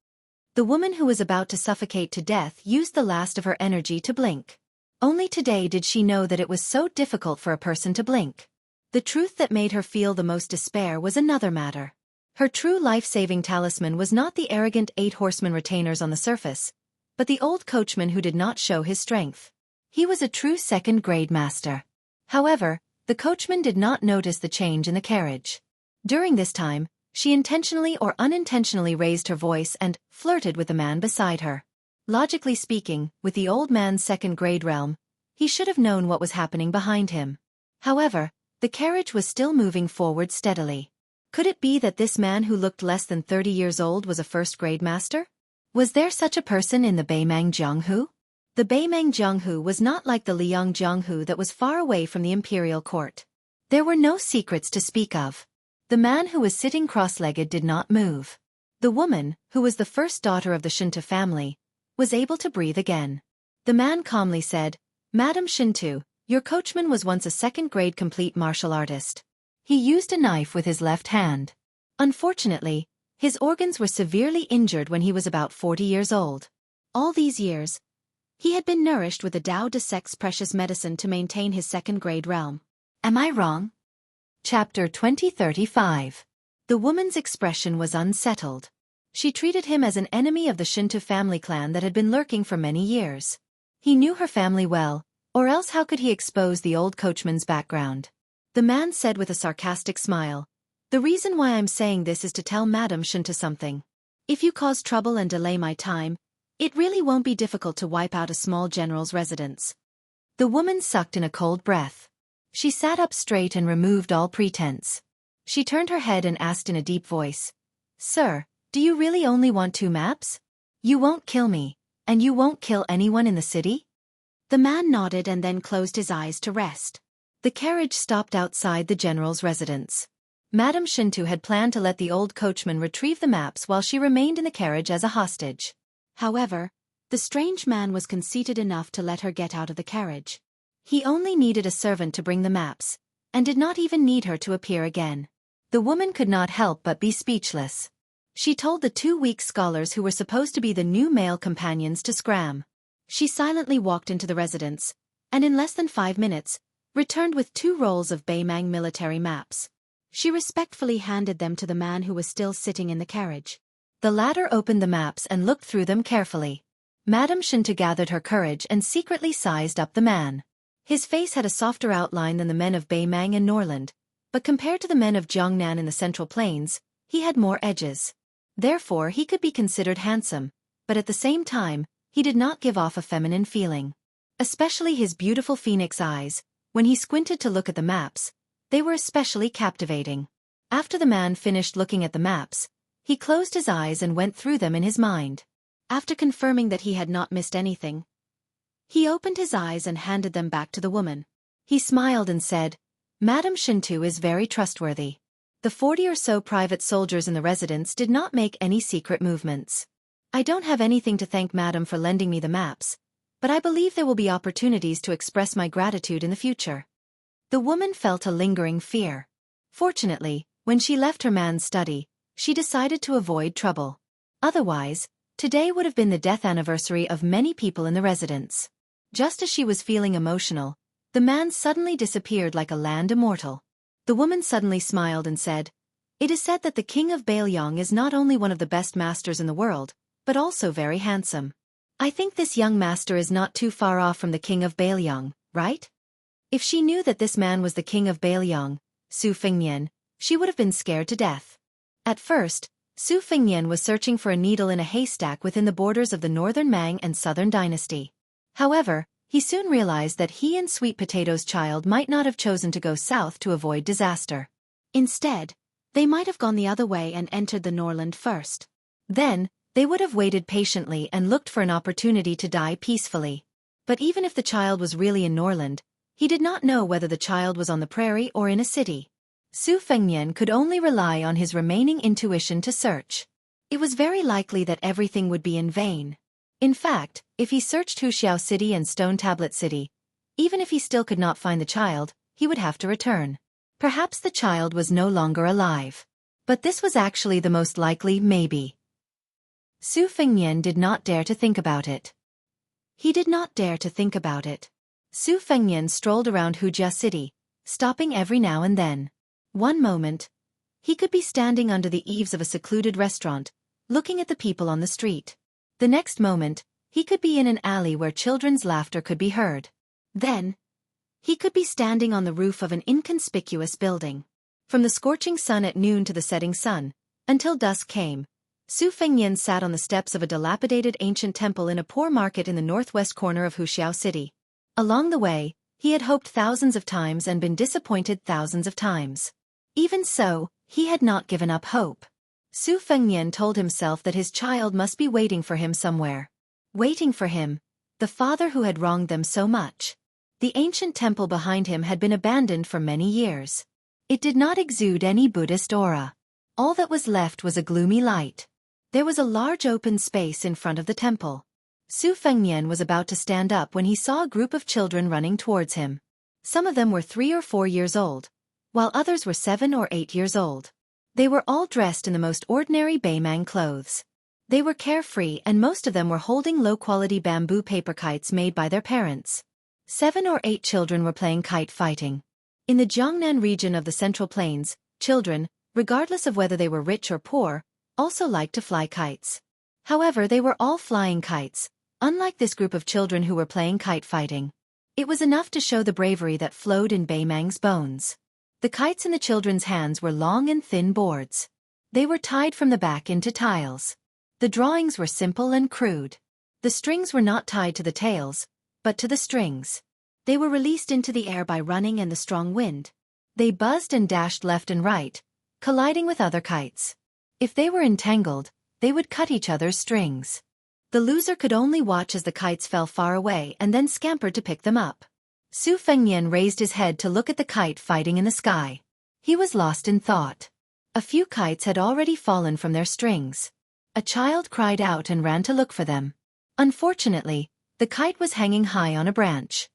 The woman who was about to suffocate to death used the last of her energy to blink. Only today did she know that it was so difficult for a person to blink. The truth that made her feel the most despair was another matter. Her true life-saving talisman was not the arrogant 8 horsemen retainers on the surface, but the old coachman who did not show his strength. He was a true second-grade master. However, the coachman did not notice the change in the carriage. During this time, She intentionally or unintentionally raised her voice and flirted with the man beside her. Logically speaking, with the old man's second-grade realm, he should have known what was happening behind him. However, the carriage was still moving forward steadily. Could it be that this man who looked less than 30 years old was a first-grade master? Was there such a person in the Beimang Jianghu? The Beimang Jianghu was not like the Liang Jianghu that was far away from the imperial court. There were no secrets to speak of. The man who was sitting cross-legged did not move. The woman, who was the first daughter of the Shinta family, was able to breathe again. The man calmly said, "Madam Shintu, your coachman was once a second-grade complete martial artist. He used a knife with his left hand. Unfortunately, his organs were severely injured when he was about 40 years old. All these years, he had been nourished with the Dao de Sec's precious medicine to maintain his second-grade realm. Am I wrong?" Chapter 2035. The woman's expression was unsettled. She treated him as an enemy of the Shinto family clan that had been lurking for many years. He knew her family well, or else how could he expose the old coachman's background? The man said with a sarcastic smile, "The reason why I'm saying this is to tell Madam Shinto something. If you cause trouble and delay my time, it really won't be difficult to wipe out a small general's residence." The woman sucked in a cold breath. She sat up straight and removed all pretense. She turned her head and asked in a deep voice, "Sir, do you really only want 2 maps? You won't kill me, and you won't kill anyone in the city?" The man nodded and then closed his eyes to rest. The carriage stopped outside the general's residence. Madame Shintu had planned to let the old coachman retrieve the maps while she remained in the carriage as a hostage. However, the strange man was conceited enough to let her get out of the carriage. He only needed a servant to bring the maps, and did not even need her to appear again. The woman could not help but be speechless. She told the 2 weak scholars who were supposed to be the new male companions to scram. She silently walked into the residence, and in less than 5 minutes, returned with 2 rolls of Beimang military maps. She respectfully handed them to the man who was still sitting in the carriage. The latter opened the maps and looked through them carefully. Madame Shinta gathered her courage and secretly sized up the man. His face had a softer outline than the men of Beimang and Norland, but compared to the men of Jiangnan in the Central Plains, he had more edges. Therefore he could be considered handsome, but at the same time, he did not give off a feminine feeling. Especially his beautiful phoenix eyes, when he squinted to look at the maps, they were especially captivating. After the man finished looking at the maps, he closed his eyes and went through them in his mind. After confirming that he had not missed anything, he opened his eyes and handed them back to the woman. He smiled and said, "Madam Shintu is very trustworthy." The 40 or so private soldiers in the residence did not make any secret movements. "I don't have anything to thank Madam for lending me the maps, but I believe there will be opportunities to express my gratitude in the future." The woman felt a lingering fear. Fortunately, when she left her man's study, she decided to avoid trouble. Otherwise, today would have been the death anniversary of many people in the residence. Just as she was feeling emotional, the man suddenly disappeared like a land immortal. The woman suddenly smiled and said, "It is said that the king of Beiyang is not only one of the best masters in the world, but also very handsome. I think this young master is not too far off from the king of Beiyang, right?" If she knew that this man was the king of Beiyang, Su Fengnian, she would have been scared to death. At first, Su Fengnian was searching for a needle in a haystack within the borders of the northern Mang and southern dynasty. However, he soon realized that he and Sweet Potato's child might not have chosen to go south to avoid disaster. Instead, they might have gone the other way and entered the Norland first. Then, they would have waited patiently and looked for an opportunity to die peacefully. But even if the child was really in Norland, he did not know whether the child was on the prairie or in a city. Su Fengnian could only rely on his remaining intuition to search. It was very likely that everything would be in vain. In fact, if he searched Wuxia City and Stone Tablet City, even if he still could not find the child, he would have to return. Perhaps the child was no longer alive. But this was actually the most likely maybe. Su Fengnian did not dare to think about it. He did not dare to think about it. Su Fengnian strolled around Wuxia City, stopping every now and then. One moment, he could be standing under the eaves of a secluded restaurant, looking at the people on the street. The next moment, he could be in an alley where children's laughter could be heard. Then, he could be standing on the roof of an inconspicuous building. From the scorching sun at noon to the setting sun, Until dusk came, Su Fengnian sat on the steps of a dilapidated ancient temple in a poor market in the northwest corner of Wuxia City. Along the way, he had hoped thousands of times and been disappointed thousands of times. Even so, he had not given up hope. Su Fengnian told himself that his child must be waiting for him somewhere. Waiting for him, the father who had wronged them so much. The ancient temple behind him had been abandoned for many years. It did not exude any Buddhist aura. All that was left was a gloomy light. There was a large open space in front of the temple. Su Fengnian was about to stand up when he saw a group of children running towards him. Some of them were 3 or 4 years old, while others were 7 or 8 years old. They were all dressed in the most ordinary Baimang clothes. They were carefree and most of them were holding low-quality bamboo paper kites made by their parents. 7 or 8 children were playing kite fighting. In the Jiangnan region of the Central Plains, children, regardless of whether they were rich or poor, also liked to fly kites. However, they were all flying kites, unlike this group of children who were playing kite fighting. It was enough to show the bravery that flowed in Baimang's bones. The kites in the children's hands were long and thin boards. They were tied from the back into tiles. The drawings were simple and crude. The strings were not tied to the tails, but to the strings. They were released into the air by running and the strong wind. They buzzed and dashed left and right, colliding with other kites. If they were entangled, they would cut each other's strings. The loser could only watch as the kites fell far away and then scampered to pick them up. Su Fengnian raised his head to look at the kite fighting in the sky. He was lost in thought. A few kites had already fallen from their strings. A child cried out and ran to look for them. Unfortunately, the kite was hanging high on a branch.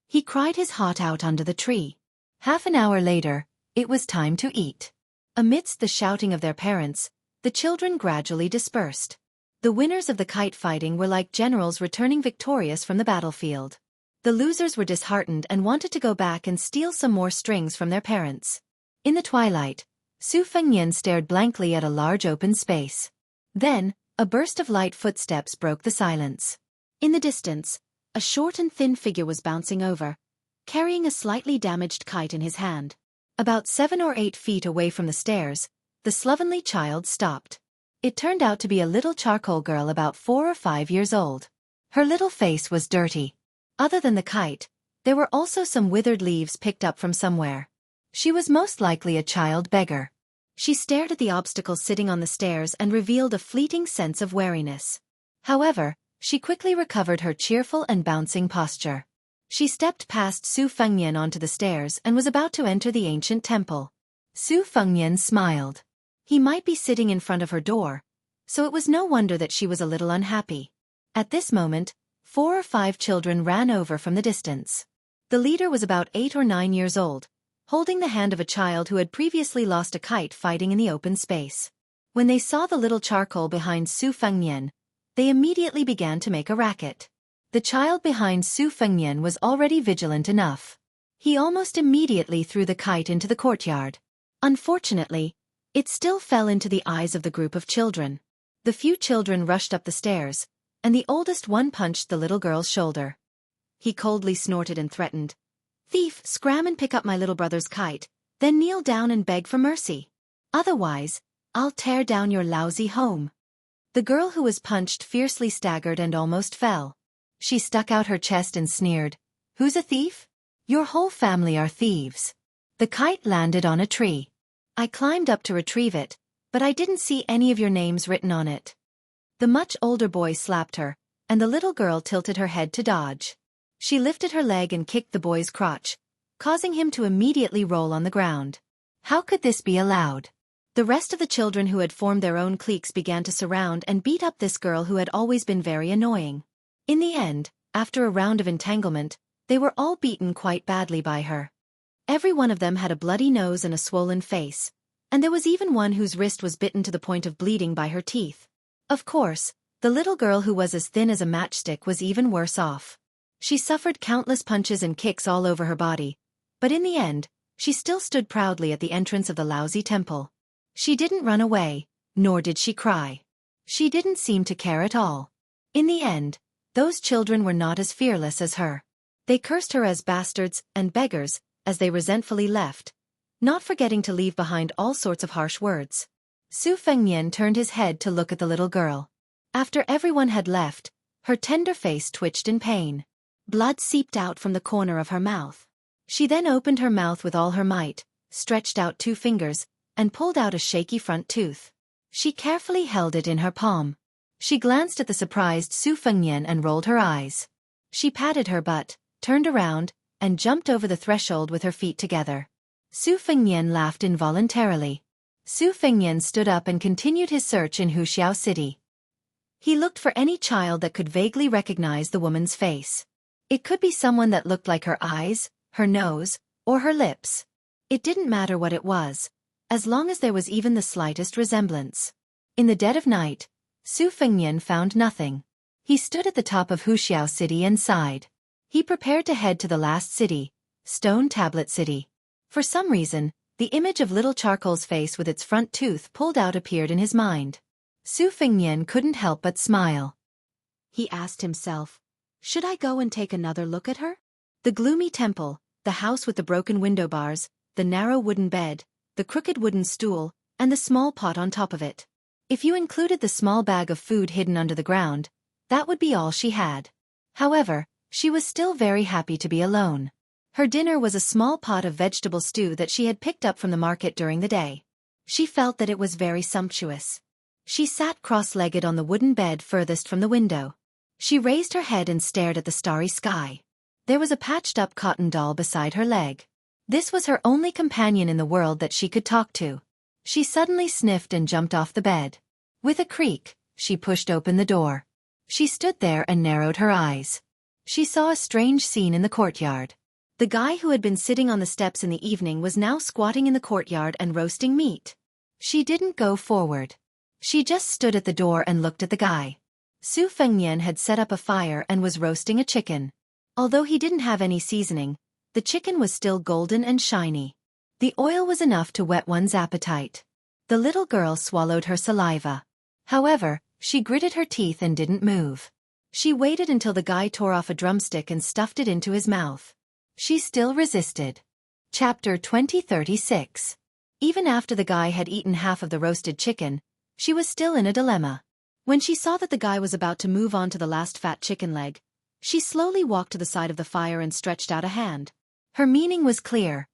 He cried his heart out under the tree. Half an hour later, it was time to eat. Amidst the shouting of their parents, the children gradually dispersed. The winners of the kite fighting were like generals returning victorious from the battlefield. The losers were disheartened and wanted to go back and steal some more strings from their parents. In the twilight, Su Fengnian stared blankly at a large open space. Then, a burst of light footsteps broke the silence. In the distance, a short and thin figure was bouncing over, carrying a slightly damaged kite in his hand. About 7 or 8 feet away from the stairs, the slovenly child stopped. It turned out to be a little charcoal girl about 4 or 5 years old. Her little face was dirty. Other than the kite, there were also some withered leaves picked up from somewhere. She was most likely a child beggar. She stared at the obstacle sitting on the stairs and revealed a fleeting sense of wariness. However, she quickly recovered her cheerful and bouncing posture. She stepped past Su Fengnian onto the stairs and was about to enter the ancient temple. Su Fengnian smiled. He might be sitting in front of her door, so it was no wonder that she was a little unhappy. At this moment, 4 or 5 children ran over from the distance. The leader was about 8 or 9 years old, holding the hand of a child who had previously lost a kite fighting in the open space. When they saw the little charcoal behind Su Fengnian, they immediately began to make a racket. The child behind Su Fengnian was already vigilant enough. He almost immediately threw the kite into the courtyard. Unfortunately, it still fell into the eyes of the group of children. The few children rushed up the stairs, and the oldest one punched the little girl's shoulder. He coldly snorted and threatened, "Thief, scram and pick up my little brother's kite, then kneel down and beg for mercy. Otherwise, I'll tear down your lousy home." The girl who was punched fiercely staggered and almost fell. She stuck out her chest and sneered, "Who's a thief? Your whole family are thieves." The kite landed on a tree. I climbed up to retrieve it, but I didn't see any of your names written on it. The much older boy slapped her, and the little girl tilted her head to dodge. She lifted her leg and kicked the boy's crotch, causing him to immediately roll on the ground. How could this be allowed? The rest of the children who had formed their own cliques began to surround and beat up this girl who had always been very annoying. In the end, after a round of entanglement, they were all beaten quite badly by her. Every one of them had a bloody nose and a swollen face, and there was even one whose wrist was bitten to the point of bleeding by her teeth. Of course, the little girl who was as thin as a matchstick was even worse off. She suffered countless punches and kicks all over her body, but in the end, she still stood proudly at the entrance of the lousy temple. She didn't run away, nor did she cry. She didn't seem to care at all. In the end, those children were not as fearless as her. They cursed her as bastards and beggars, as they resentfully left, not forgetting to leave behind all sorts of harsh words. Su Fengnian turned his head to look at the little girl. After everyone had left, her tender face twitched in pain. Blood seeped out from the corner of her mouth. She then opened her mouth with all her might, stretched out 2 fingers, and pulled out a shaky front tooth. She carefully held it in her palm. She glanced at the surprised Su Fengnian and rolled her eyes. She patted her butt, turned around, and jumped over the threshold with her feet together. Su Fengnian laughed involuntarily. Su Fengnian stood up and continued his search in Wuxia City. He looked for any child that could vaguely recognize the woman's face. It could be someone that looked like her eyes, her nose, or her lips. It didn't matter what it was, as long as there was even the slightest resemblance. In the dead of night, Su Fengnian found nothing. He stood at the top of Wuxia City and sighed. He prepared to head to the last city, Stone Tablet City. For some reason, the image of little Charcoal's face with its front tooth pulled out appeared in his mind. Su Fengnian couldn't help but smile. He asked himself, should I go and take another look at her? The gloomy temple, the house with the broken window bars, the narrow wooden bed, the crooked wooden stool, and the small pot on top of it. If you included the small bag of food hidden under the ground, that would be all she had. However, she was still very happy to be alone. Her dinner was a small pot of vegetable stew that she had picked up from the market during the day. She felt that it was very sumptuous. She sat cross-legged on the wooden bed furthest from the window. She raised her head and stared at the starry sky. There was a patched-up cotton doll beside her leg. This was her only companion in the world that she could talk to. She suddenly sniffed and jumped off the bed. With a creak, she pushed open the door. She stood there and narrowed her eyes. She saw a strange scene in the courtyard. The guy who had been sitting on the steps in the evening was now squatting in the courtyard and roasting meat. She didn't go forward. She just stood at the door and looked at the guy. Su Fengnian had set up a fire and was roasting a chicken. Although he didn't have any seasoning, the chicken was still golden and shiny. The oil was enough to whet one's appetite. The little girl swallowed her saliva. However, she gritted her teeth and didn't move. She waited until the guy tore off a drumstick and stuffed it into his mouth. She still resisted. Chapter 2036. Even after the guy had eaten half of the roasted chicken, she was still in a dilemma. When she saw that the guy was about to move on to the last fat chicken leg, she slowly walked to the side of the fire and stretched out a hand. Her meaning was clear.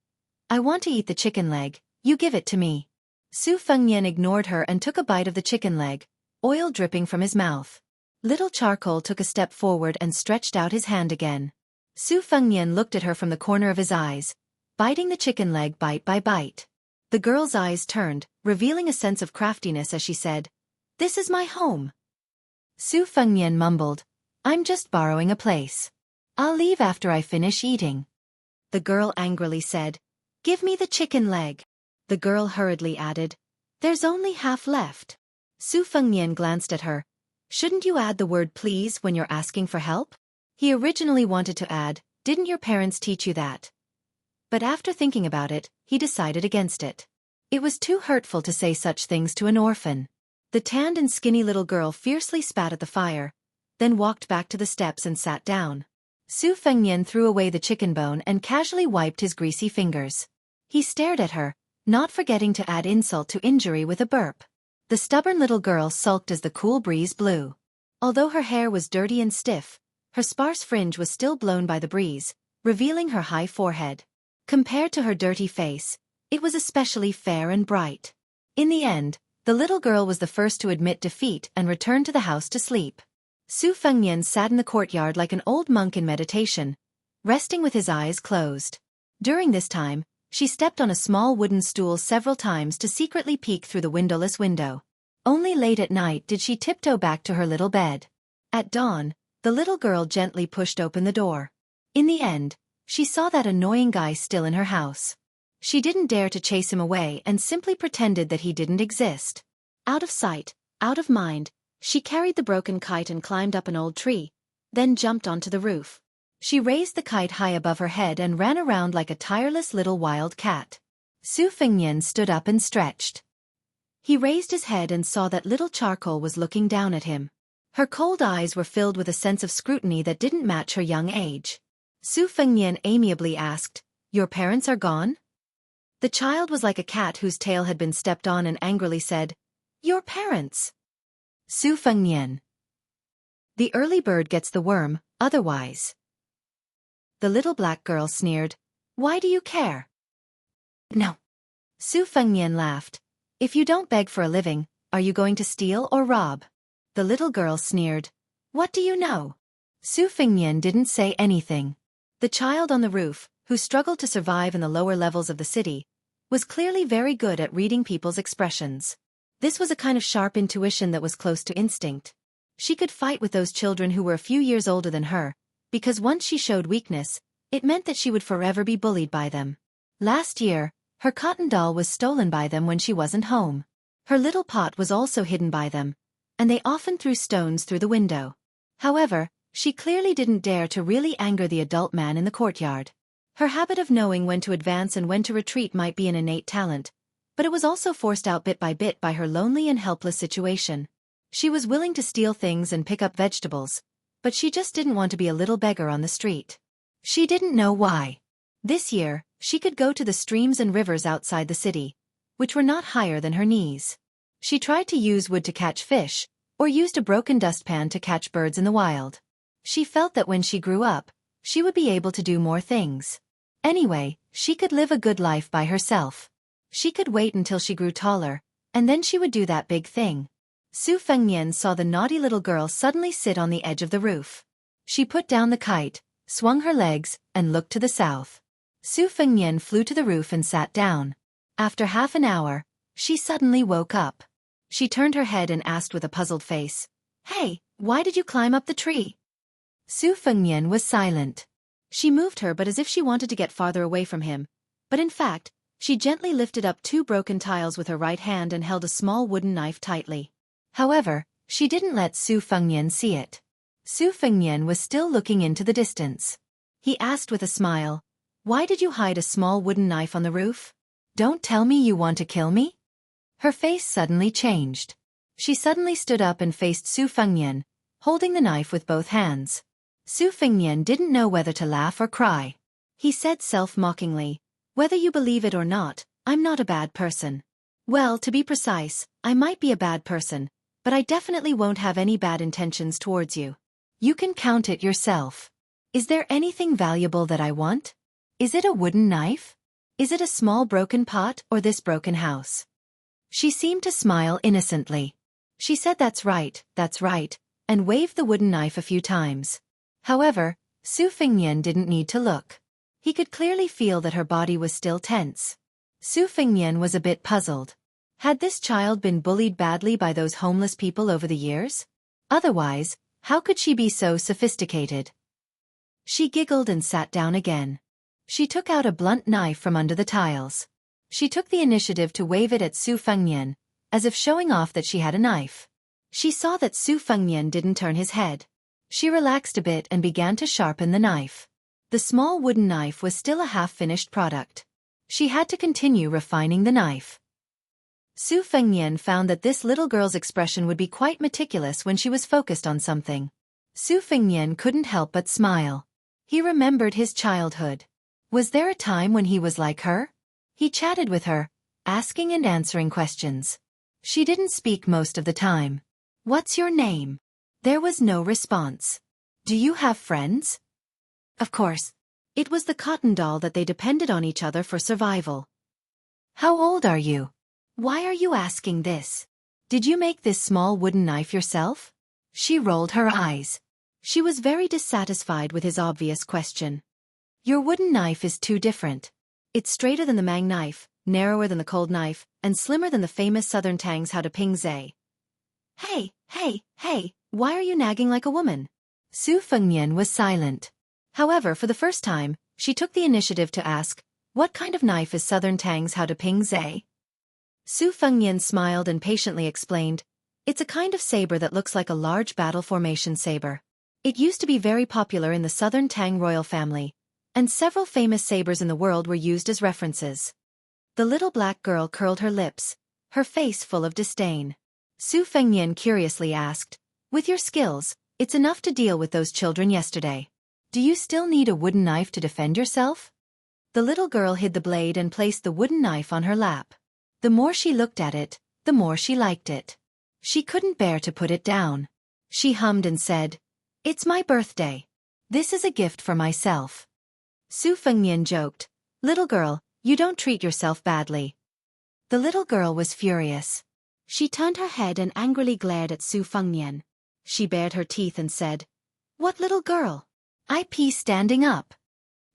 I want to eat the chicken leg, you give it to me. Su Fengnian ignored her and took a bite of the chicken leg, oil dripping from his mouth. Little Charcoal took a step forward and stretched out his hand again. Su Fengnian looked at her from the corner of his eyes, biting the chicken leg bite by bite. The girl's eyes turned, revealing a sense of craftiness as she said, "This is my home." Su Fengnian mumbled, "I'm just borrowing a place. I'll leave after I finish eating." The girl angrily said, "Give me the chicken leg." The girl hurriedly added, "There's only half left." Su Fengnian glanced at her. "Shouldn't you add the word please when you're asking for help?" He originally wanted to add, "Didn't your parents teach you that?" But after thinking about it, he decided against it. It was too hurtful to say such things to an orphan. The tanned and skinny little girl fiercely spat at the fire, then walked back to the steps and sat down. Su Fengnian threw away the chicken bone and casually wiped his greasy fingers. He stared at her, not forgetting to add insult to injury with a burp. The stubborn little girl sulked as the cool breeze blew. Although her hair was dirty and stiff, her sparse fringe was still blown by the breeze, revealing her high forehead. Compared to her dirty face, it was especially fair and bright. In the end, the little girl was the first to admit defeat and return to the house to sleep. Su Fengnian sat in the courtyard like an old monk in meditation, resting with his eyes closed. During this time, she stepped on a small wooden stool several times to secretly peek through the windowless window. Only late at night did she tiptoe back to her little bed. At dawn, the little girl gently pushed open the door. In the end, she saw that annoying guy still in her house. She didn't dare to chase him away and simply pretended that he didn't exist. Out of sight, out of mind, she carried the broken kite and climbed up an old tree, then jumped onto the roof. She raised the kite high above her head and ran around like a tireless little wild cat. Su Fengnian stood up and stretched. He raised his head and saw that little Charcoal was looking down at him. Her cold eyes were filled with a sense of scrutiny that didn't match her young age. Su Fengnian amiably asked, "Your parents are gone?" The child was like a cat whose tail had been stepped on and angrily said, Your parents. Su Fengnian. The early bird gets the worm, otherwise. The little black girl sneered. Why do you care? No. Su Fengnian laughed. If you don't beg for a living, are you going to steal or rob? The little girl sneered. What do you know? Su Fengnian didn't say anything. The child on the roof, who struggled to survive in the lower levels of the city, was clearly very good at reading people's expressions. This was a kind of sharp intuition that was close to instinct. She could fight with those children who were a few years older than her, because once she showed weakness, it meant that she would forever be bullied by them. Last year, her cotton doll was stolen by them when she wasn't home. Her little pot was also hidden by them, and they often threw stones through the window. However, she clearly didn't dare to really anger the adult man in the courtyard. Her habit of knowing when to advance and when to retreat might be an innate talent, but it was also forced out bit by her lonely and helpless situation. She was willing to steal things and pick up vegetables, but she just didn't want to be a little beggar on the street. She didn't know why. This year, she could go to the streams and rivers outside the city, which were not higher than her knees. She tried to use wood to catch fish, or used a broken dustpan to catch birds in the wild. She felt that when she grew up, she would be able to do more things. Anyway, she could live a good life by herself. She could wait until she grew taller, and then she would do that big thing. Su Fengnian saw the naughty little girl suddenly sit on the edge of the roof. She put down the kite, swung her legs, and looked to the south. Su Fengnian flew to the roof and sat down. After half an hour, she suddenly woke up. She turned her head and asked with a puzzled face, Hey, why did you climb up the tree? Su Fengnian was silent. She moved her but as if she wanted to get farther away from him, but in fact, she gently lifted up 2 broken tiles with her right hand and held a small wooden knife tightly. However, she didn't let Su Fengnian see it. Su Fengnian was still looking into the distance. He asked with a smile, Why did you hide a small wooden knife on the roof? Don't tell me you want to kill me? Her face suddenly changed. She suddenly stood up and faced Su Fengnian, holding the knife with both hands. Su Fengnian didn't know whether to laugh or cry. He said self-mockingly, Whether you believe it or not, I'm not a bad person. Well, to be precise, I might be a bad person, but I definitely won't have any bad intentions towards you. You can count it yourself. Is there anything valuable that I want? Is it a wooden knife? Is it a small broken pot or this broken house? She seemed to smile innocently. She said that's right, and waved the wooden knife a few times. However, Su Fengnian didn't need to look. He could clearly feel that her body was still tense. Su Fengnian was a bit puzzled. Had this child been bullied badly by those homeless people over the years? Otherwise, how could she be so sophisticated? She giggled and sat down again. She took out a blunt knife from under the tiles. She took the initiative to wave it at Su Fengnian, as if showing off that she had a knife. She saw that Su Fengnian didn't turn his head. She relaxed a bit and began to sharpen the knife. The small wooden knife was still a half-finished product. She had to continue refining the knife. Su Fengnian found that this little girl's expression would be quite meticulous when she was focused on something. Su Fengnian couldn't help but smile. He remembered his childhood. Was there a time when he was like her? He chatted with her, asking and answering questions. She didn't speak most of the time. What's your name? There was no response. Do you have friends? Of course. It was the cotton doll that they depended on each other for survival. How old are you? Why are you asking this? Did you make this small wooden knife yourself? She rolled her eyes. She was very dissatisfied with his obvious question. Your wooden knife is too different. It's straighter than the Mang knife, narrower than the cold knife, and slimmer than the famous southern Tang's how to ping zay. Hey, why are you nagging like a woman? Su Fengnian was silent. However, for the first time, she took the initiative to ask, What kind of knife is southern Tang's how to ping zay? Su Fengnian smiled and patiently explained, It's a kind of saber that looks like a large battle formation saber. It used to be very popular in the southern Tang royal family, and several famous sabers in the world were used as references. The little black girl curled her lips, her face full of disdain. Su Fengnian curiously asked, With your skills, it's enough to deal with those children yesterday. Do you still need a wooden knife to defend yourself? The little girl hid the blade and placed the wooden knife on her lap. The more she looked at it, the more she liked it. She couldn't bear to put it down. She hummed and said, "It's my birthday. This is a gift for myself." Su Fengnian joked, "Little girl, you don't treat yourself badly." The little girl was furious. She turned her head and angrily glared at Su Fengnian. She bared her teeth and said, "What little girl? I pee standing up."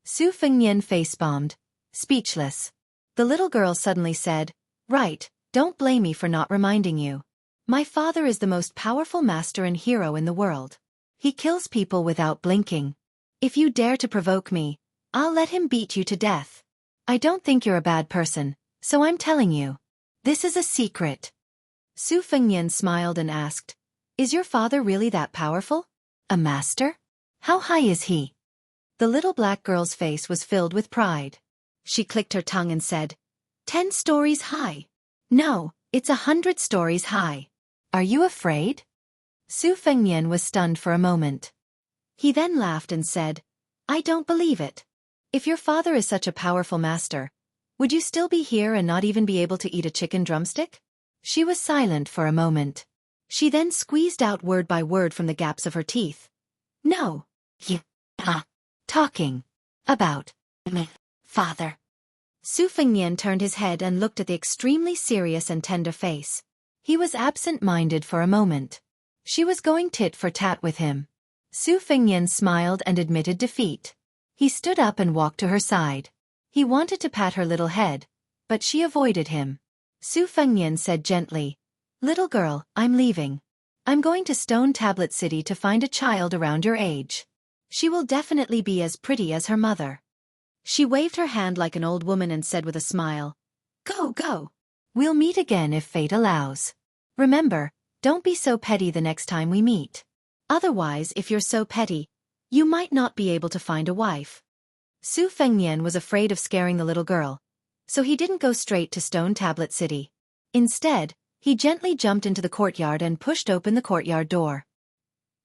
Su Fengnian face-bombed, speechless. The little girl suddenly said, "Right, don't blame me for not reminding you. My father is the most powerful master and hero in the world. He kills people without blinking. If you dare to provoke me, I'll let him beat you to death. I don't think you're a bad person, so I'm telling you. This is a secret." Su Fengnian smiled and asked, "Is your father really that powerful? A master? How high is he?" The little black girl's face was filled with pride. She clicked her tongue and said, 10 stories high. No, it's 100 stories high. Are you afraid? Su Fengnian was stunned for a moment. He then laughed and said, "I don't believe it. If your father is such a powerful master, would you still be here and not even be able to eat a chicken drumstick?" She was silent for a moment. She then squeezed out word by word from the gaps of her teeth. "No. Talking. About. Me. Father." Su Fengnian turned his head and looked at the extremely serious and tender face. He was absent-minded for a moment. She was going tit for tat with him. Su Fengnian smiled and admitted defeat. He stood up and walked to her side. He wanted to pat her little head, but she avoided him. Su Fengnian said gently, "Little girl, I'm leaving. I'm going to Stone Tablet City to find a child around your age. She will definitely be as pretty as her mother." She waved her hand like an old woman and said with a smile, "Go, go. We'll meet again if fate allows. Remember, don't be so petty the next time we meet. Otherwise, if you're so petty, you might not be able to find a wife." Su Fengnian was afraid of scaring the little girl, so he didn't go straight to Stone Tablet City. Instead, he gently jumped into the courtyard and pushed open the courtyard door.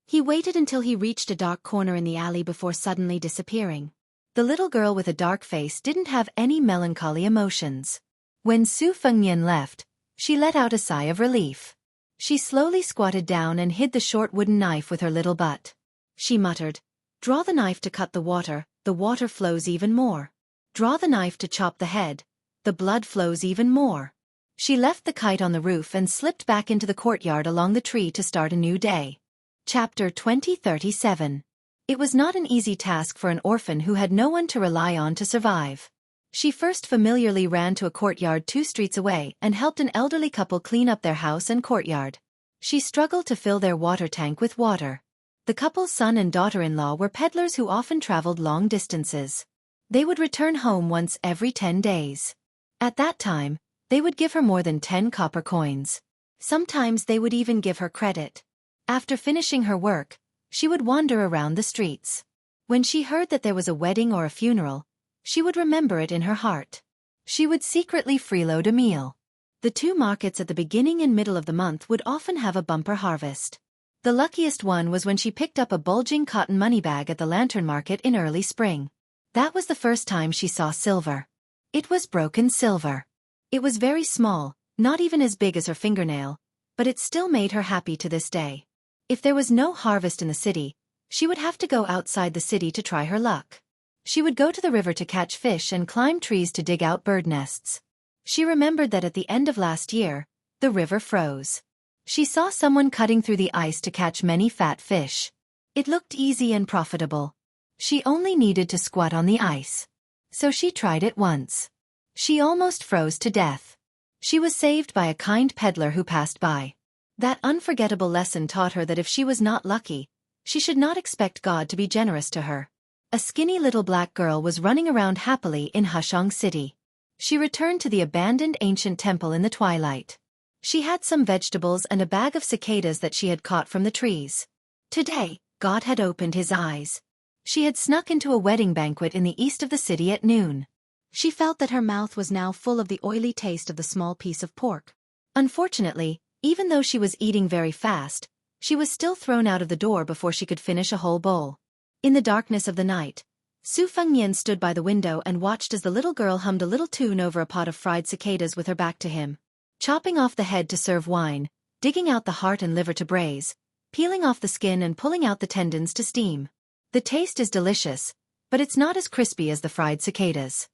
He waited until he reached a dark corner in the alley before suddenly disappearing. The little girl with a dark face didn't have any melancholy emotions. When Su Fengnian left, she let out a sigh of relief. She slowly squatted down and hid the short wooden knife with her little butt. She muttered, "Draw the knife to cut the water flows even more. Draw the knife to chop the head, the blood flows even more." She left the kite on the roof and slipped back into the courtyard along the tree to start a new day. Chapter 2037. It was not an easy task for an orphan who had no one to rely on to survive. She first familiarly ran to a courtyard 2 streets away and helped an elderly couple clean up their house and courtyard. She struggled to fill their water tank with water. The couple's son and daughter-in-law were peddlers who often traveled long distances. They would return home once every 10 days. At that time, they would give her more than 10 copper coins. Sometimes they would even give her credit. After finishing her work, she would wander around the streets. When she heard that there was a wedding or a funeral, she would remember it in her heart. She would secretly freeload a meal. The 2 markets at the beginning and middle of the month would often have a bumper harvest. The luckiest one was when she picked up a bulging cotton money bag at the lantern market in early spring. That was the first time she saw silver. It was broken silver. It was very small, not even as big as her fingernail, but it still made her happy to this day. If there was no harvest in the city, she would have to go outside the city to try her luck. She would go to the river to catch fish and climb trees to dig out bird nests. She remembered that at the end of last year, the river froze. She saw someone cutting through the ice to catch many fat fish. It looked easy and profitable. She only needed to squat on the ice. So she tried it once. She almost froze to death. She was saved by a kind peddler who passed by. That unforgettable lesson taught her that if she was not lucky, she should not expect God to be generous to her. A skinny little black girl was running around happily in Hushang City. She returned to the abandoned ancient temple in the twilight. She had some vegetables and a bag of cicadas that she had caught from the trees. Today, God had opened his eyes. She had snuck into a wedding banquet in the east of the city at noon. She felt that her mouth was now full of the oily taste of the small piece of pork. Unfortunately, even though she was eating very fast, she was still thrown out of the door before she could finish a whole bowl. In the darkness of the night, Su Fengnian stood by the window and watched as the little girl hummed a little tune over a pot of fried cicadas with her back to him. chopping off the head to serve wine, digging out the heart and liver to braise, peeling off the skin and pulling out the tendons to steam. The taste is delicious, but it's not as crispy as the fried cicadas.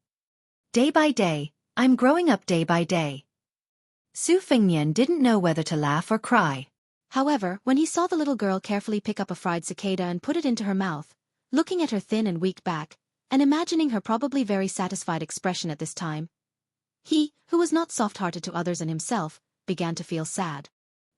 Day by day, I'm growing up day by day. Su Fengnian didn't know whether to laugh or cry. However, when he saw the little girl carefully pick up a fried cicada and put it into her mouth, looking at her thin and weak back, and imagining her probably very satisfied expression at this time, he, who was not soft-hearted to others and himself, began to feel sad.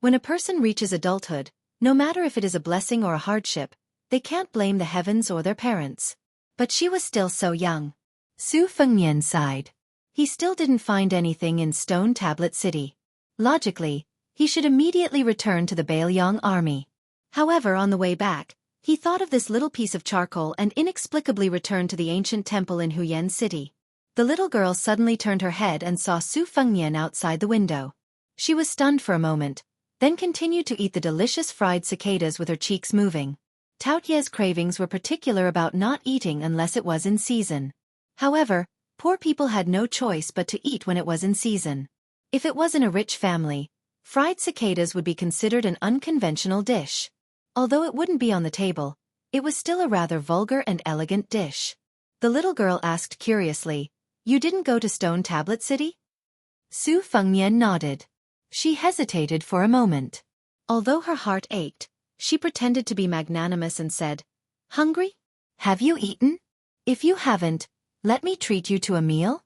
When a person reaches adulthood, no matter if it is a blessing or a hardship, they can't blame the heavens or their parents. But she was still so young. Su Fengnian sighed. He still didn't find anything in Stone Tablet City. Logically, he should immediately return to the Bailiang army. However, on the way back, he thought of this little piece of charcoal and inexplicably returned to the ancient temple in Huyen City. The little girl suddenly turned her head and saw Su Fengnian outside the window. She was stunned for a moment, then continued to eat the delicious fried cicadas with her cheeks moving. Taoyie's cravings were particular about not eating unless it was in season. However, poor people had no choice but to eat when it was in season. If it was in a rich family, fried cicadas would be considered an unconventional dish. Although it wouldn't be on the table, it was still a rather vulgar and elegant dish. The little girl asked curiously, "You didn't go to Stone Tablet City?" Su Fengnian nodded. She hesitated for a moment. Although her heart ached, she pretended to be magnanimous and said, "Hungry? Have you eaten? If you haven't, let me treat you to a meal?"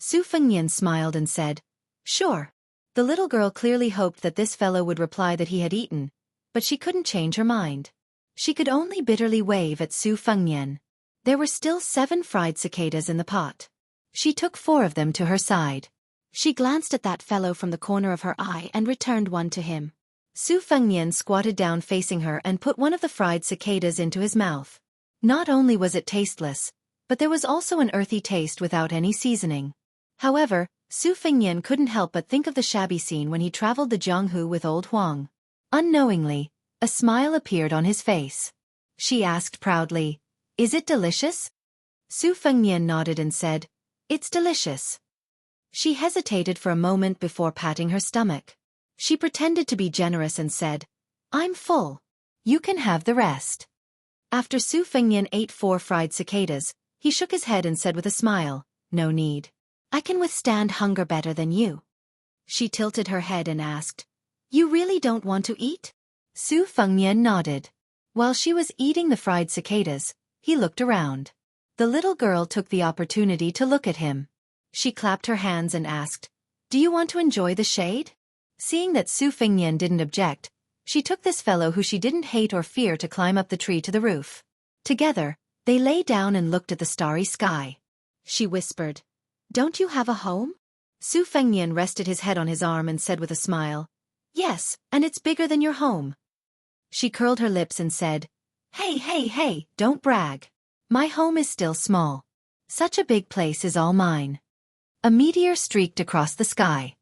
Su Fengnian smiled and said, "Sure." The little girl clearly hoped that this fellow would reply that he had eaten, but she couldn't change her mind. She could only bitterly wave at Su Fengnian. There were still 7 fried cicadas in the pot. She took 4 of them to her side. She glanced at that fellow from the corner of her eye and returned one to him. Su Fengnian squatted down facing her and put one of the fried cicadas into his mouth. Not only was it tasteless, but there was also an earthy taste without any seasoning. However, Su Fengnian couldn't help but think of the shabby scene when he traveled to Jianghu with old Huang. Unknowingly, a smile appeared on his face. She asked proudly, "Is it delicious?" Su Fengnian nodded and said, "It's delicious." She hesitated for a moment before patting her stomach. She pretended to be generous and said, "I'm full. You can have the rest." After Su Fengnian ate 4 fried cicadas, he shook his head and said with a smile, "No need. I can withstand hunger better than you." She tilted her head and asked, "You really don't want to eat?" Su Fengnian nodded. While she was eating the fried cicadas, he looked around. The little girl took the opportunity to look at him. She clapped her hands and asked, "Do you want to enjoy the shade?" Seeing that Su Fengnian didn't object, she took this fellow who she didn't hate or fear to climb up the tree to the roof. Together, they lay down and looked at the starry sky. She whispered, "Don't you have a home?" Su Fengnian rested his head on his arm and said with a smile, "Yes, and it's bigger than your home." She curled her lips and said, Hey, don't brag. My home is still small. Such a big place is all mine." A meteor streaked across the sky.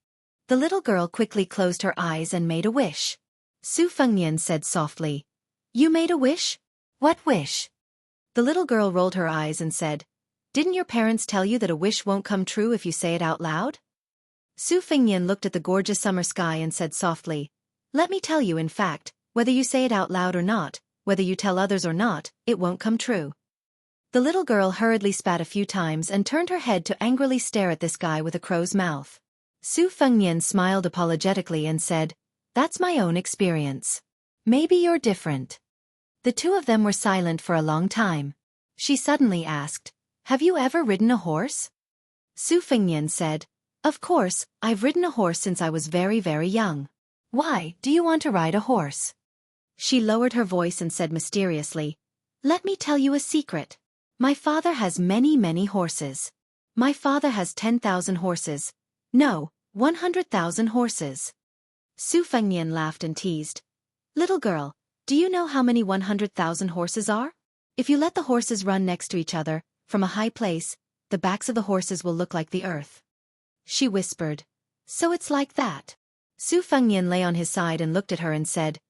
The little girl quickly closed her eyes and made a wish. Su Fengnian said softly, "You made a wish? What wish?" The little girl rolled her eyes and said, "Didn't your parents tell you that a wish won't come true if you say it out loud?" Su Fengnian looked at the gorgeous summer sky and said softly, "Let me tell you, in fact, whether you say it out loud or not, whether you tell others or not, it won't come true." The little girl hurriedly spat a few times and turned her head to angrily stare at this guy with a crow's mouth. Su Fengnian smiled apologetically and said, "That's my own experience. Maybe you're different." The two of them were silent for a long time. She suddenly asked, "Have you ever ridden a horse?" Su Fengnian said, "Of course, I've ridden a horse since I was very, very young. Why, do you want to ride a horse?" She lowered her voice and said mysteriously, "Let me tell you a secret. My father has many, many horses. My father has 10,000 horses. No, 100,000 horses." Su Fengnian laughed and teased, "Little girl, do you know how many 100,000 horses are? If you let the horses run next to each other, from a high place, the backs of the horses will look like the earth." She whispered, "So it's like that." Su Fengnian lay on his side and looked at her and said,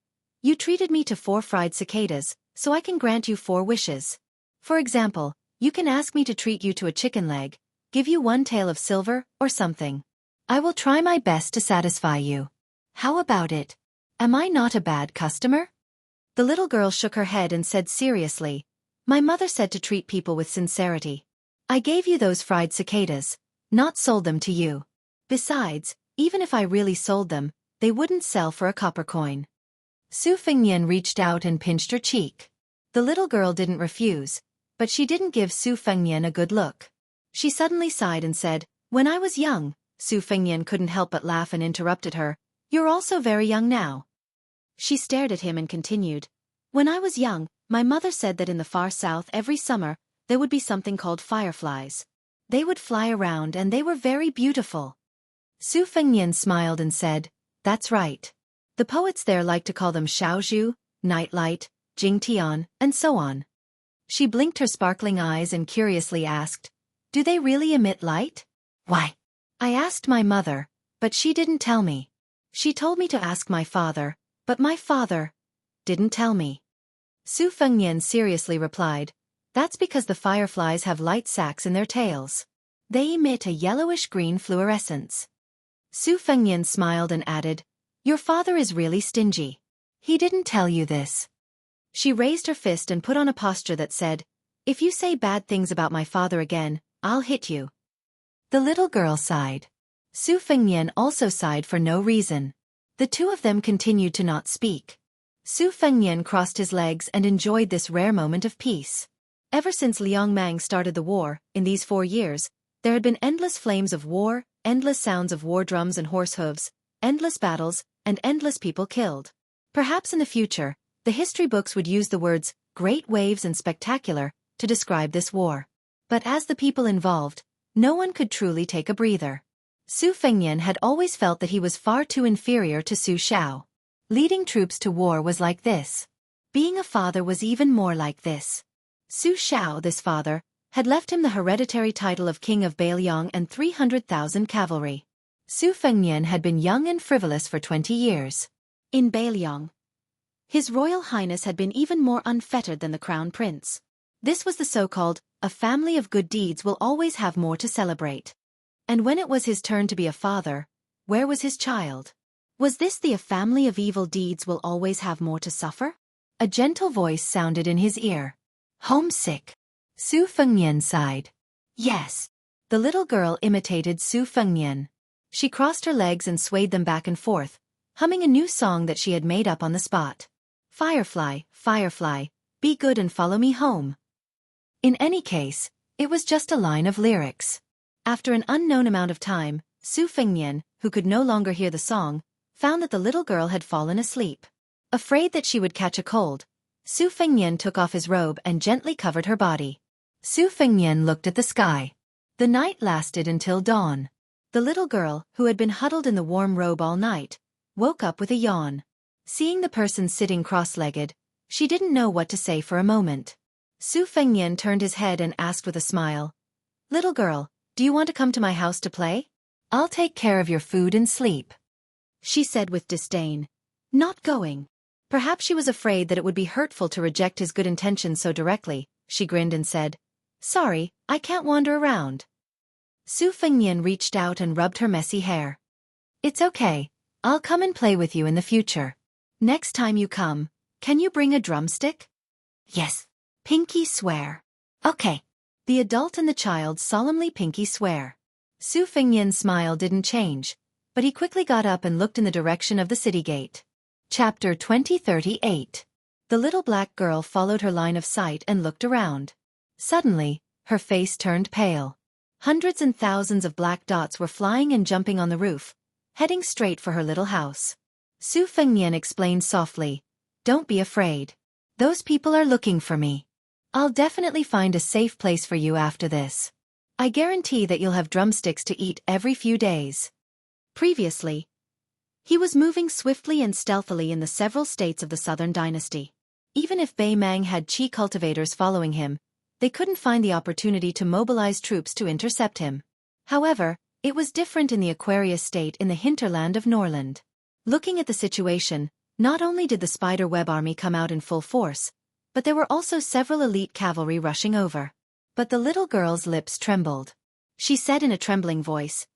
"You treated me to 4 fried cicadas, so I can grant you 4 wishes. For example, you can ask me to treat you to a chicken leg, give you 1 tael of silver, or something. I will try my best to satisfy you. How about it? Am I not a bad customer? The little girl shook her head and said seriously, My mother said to treat people with sincerity. I gave you those fried cicadas, not sold them to you. Besides, even if I really sold them, they wouldn't sell for a copper coin. Su Fengnian reached out and pinched her cheek. The little girl didn't refuse, but she didn't give Su Fengnian a good look. She suddenly sighed and said, When I was young, Su Fengnian couldn't help but laugh and interrupted her, You're also very young now. She stared at him and continued, When I was young, my mother said that in the far south every summer, there would be something called fireflies. They would fly around and they were very beautiful. Su Fengnian smiled and said, That's right. The poets there like to call them Xiaozhu, nightlight, Jingtian, and so on. She blinked her sparkling eyes and curiously asked, Do they really emit light? Why? I asked my mother, but she didn't tell me. She told me to ask my father, but my father didn't tell me. Su Fengnian seriously replied, That's because the fireflies have light sacs in their tails. They emit a yellowish-green fluorescence. Su Fengnian smiled and added, Your father is really stingy. He didn't tell you this. She raised her fist and put on a posture that said, If you say bad things about my father again, I'll hit you. The little girl sighed. Su Fengnian also sighed for no reason. The two of them continued to not speak. Su Fengnian crossed his legs and enjoyed this rare moment of peace. Ever since Liang Mang started the war, in these 4 years, there had been endless flames of war, endless sounds of war drums and horse hooves, endless battles, and endless people killed. Perhaps in the future, the history books would use the words, great waves and spectacular, to describe this war. But as the people involved, no one could truly take a breather. Su Fengnian had always felt that he was far too inferior to Su Xiao. Leading troops to war was like this. Being a father was even more like this. Su Xiao, this father, had left him the hereditary title of King of Beiliang and 300,000 cavalry. Su Fengnian had been young and frivolous for 20 years. In Beiliang, His Royal Highness had been even more unfettered than the Crown Prince. This was the so-called, a family of good deeds will always have more to celebrate. And when it was his turn to be a father, where was his child? Was this the a family of evil deeds will always have more to suffer? A gentle voice sounded in his ear. Homesick. Su Fengnian sighed. Yes. The little girl imitated Su Fengnian. She crossed her legs and swayed them back and forth, humming a new song that she had made up on the spot. Firefly, firefly, be good and follow me home. In any case, it was just a line of lyrics. After an unknown amount of time, Su Fengnian, who could no longer hear the song, found that the little girl had fallen asleep. Afraid that she would catch a cold, Su Fengnian took off his robe and gently covered her body. Su Fengnian looked at the sky. The night lasted until dawn. The little girl, who had been huddled in the warm robe all night, woke up with a yawn. Seeing the person sitting cross-legged, she didn't know what to say for a moment. Su Fengnian turned his head and asked with a smile, Little girl, do you want to come to my house to play? I'll take care of your food and sleep. She said with disdain, Not going. Perhaps she was afraid that it would be hurtful to reject his good intentions so directly. She grinned and said, Sorry, I can't wander around. Su Fengnian reached out and rubbed her messy hair. It's okay. I'll come and play with you in the future. Next time you come, can you bring a drumstick? Yes. Pinky swear. Okay. The adult and the child solemnly pinky swear. Su Fengnian's smile didn't change, but he quickly got up and looked in the direction of the city gate. Chapter 2038. The little black girl followed her line of sight and looked around. Suddenly, her face turned pale. Hundreds and thousands of black dots were flying and jumping on the roof, heading straight for her little house. Su Fengnian explained softly, Don't be afraid. Those people are looking for me. I'll definitely find a safe place for you after this. I guarantee that you'll have drumsticks to eat every few days. Previously, he was moving swiftly and stealthily in the several states of the Southern Dynasty. Even if Bei Mang had Qi cultivators following him, they couldn't find the opportunity to mobilize troops to intercept him. However, it was different in the Aquarius state in the hinterland of Norland. Looking at the situation, not only did the spider web army come out in full force, but there were also several elite cavalry rushing over. But the little girl's lips trembled. She said in a trembling voice,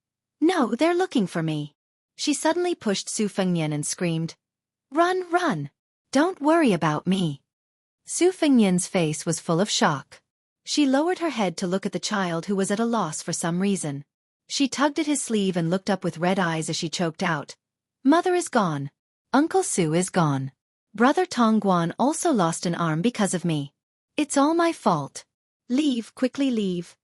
No, they're looking for me. She suddenly pushed Su Fengnian and screamed, Run, run! Don't worry about me. Su Fengnian's face was full of shock. She lowered her head to look at the child who was at a loss for some reason. She tugged at his sleeve and looked up with red eyes as she choked out, Mother is gone. Uncle Su is gone. Brother Tongguan also lost an arm because of me. It's all my fault. Leave, quickly leave.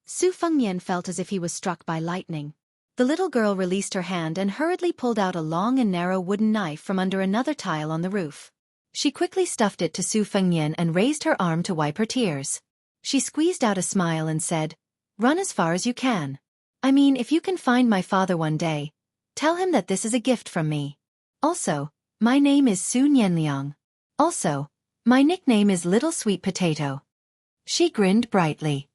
Su Fengnian felt as if he was struck by lightning. The little girl released her hand and hurriedly pulled out a long and narrow wooden knife from under another tile on the roof. She quickly stuffed it to Su Fengnian and raised her arm to wipe her tears. She squeezed out a smile and said, Run as far as you can. I mean, if you can find my father one day, tell him that this is a gift from me. Also, my name is Su Nianliang. Also, my nickname is Little Sweet Potato. She grinned brightly.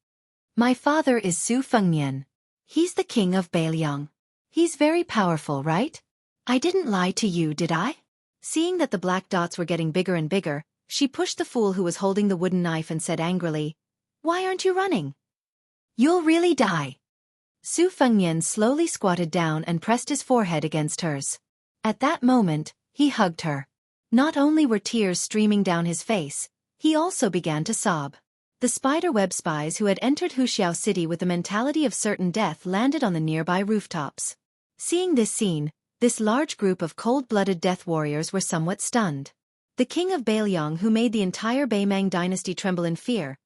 My father is Su Fengnian. He's the king of Beiliang. He's very powerful, right? I didn't lie to you, did I? Seeing that the black dots were getting bigger and bigger, she pushed the fool who was holding the wooden knife and said angrily, Why aren't you running? You'll really die. Su Fengnian slowly squatted down and pressed his forehead against hers. At that moment, he hugged her. Not only were tears streaming down his face, he also began to sob. The spiderweb spies who had entered Wuxia City with the mentality of certain death landed on the nearby rooftops. Seeing this scene, this large group of cold-blooded death warriors were somewhat stunned. The king of Beiliang who made the entire Beimang dynasty tremble in fear,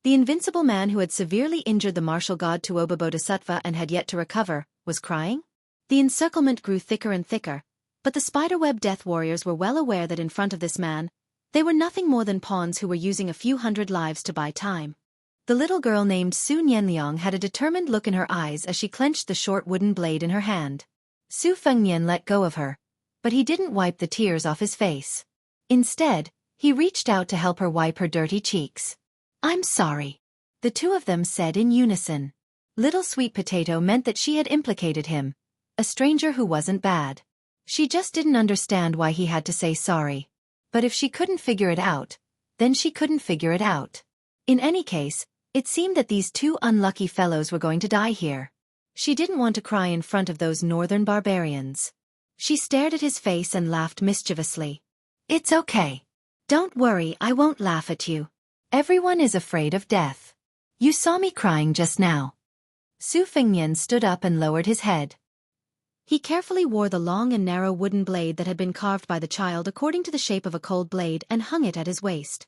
the invincible man who had severely injured the martial god Tuoba Bodhisattva and had yet to recover, was crying. The encirclement grew thicker and thicker, but the spiderweb death warriors were well aware that in front of this man, they were nothing more than pawns who were using a few hundred lives to buy time. The little girl named Su Nianliang had a determined look in her eyes as she clenched the short wooden blade in her hand. Su Fengnian let go of her, but he didn't wipe the tears off his face. Instead, he reached out to help her wipe her dirty cheeks. I'm sorry. The two of them said in unison. Little Sweet Potato meant that she had implicated him, a stranger who wasn't bad. She just didn't understand why he had to say sorry. But if she couldn't figure it out, then she couldn't figure it out. In any case, it seemed that these two unlucky fellows were going to die here. She didn't want to cry in front of those northern barbarians. She stared at his face and laughed mischievously. It's okay. Don't worry, I won't laugh at you. Everyone is afraid of death. You saw me crying just now. Su Fengnian stood up and lowered his head. He carefully wore the long and narrow wooden blade that had been carved by the child according to the shape of a cold blade and hung it at his waist.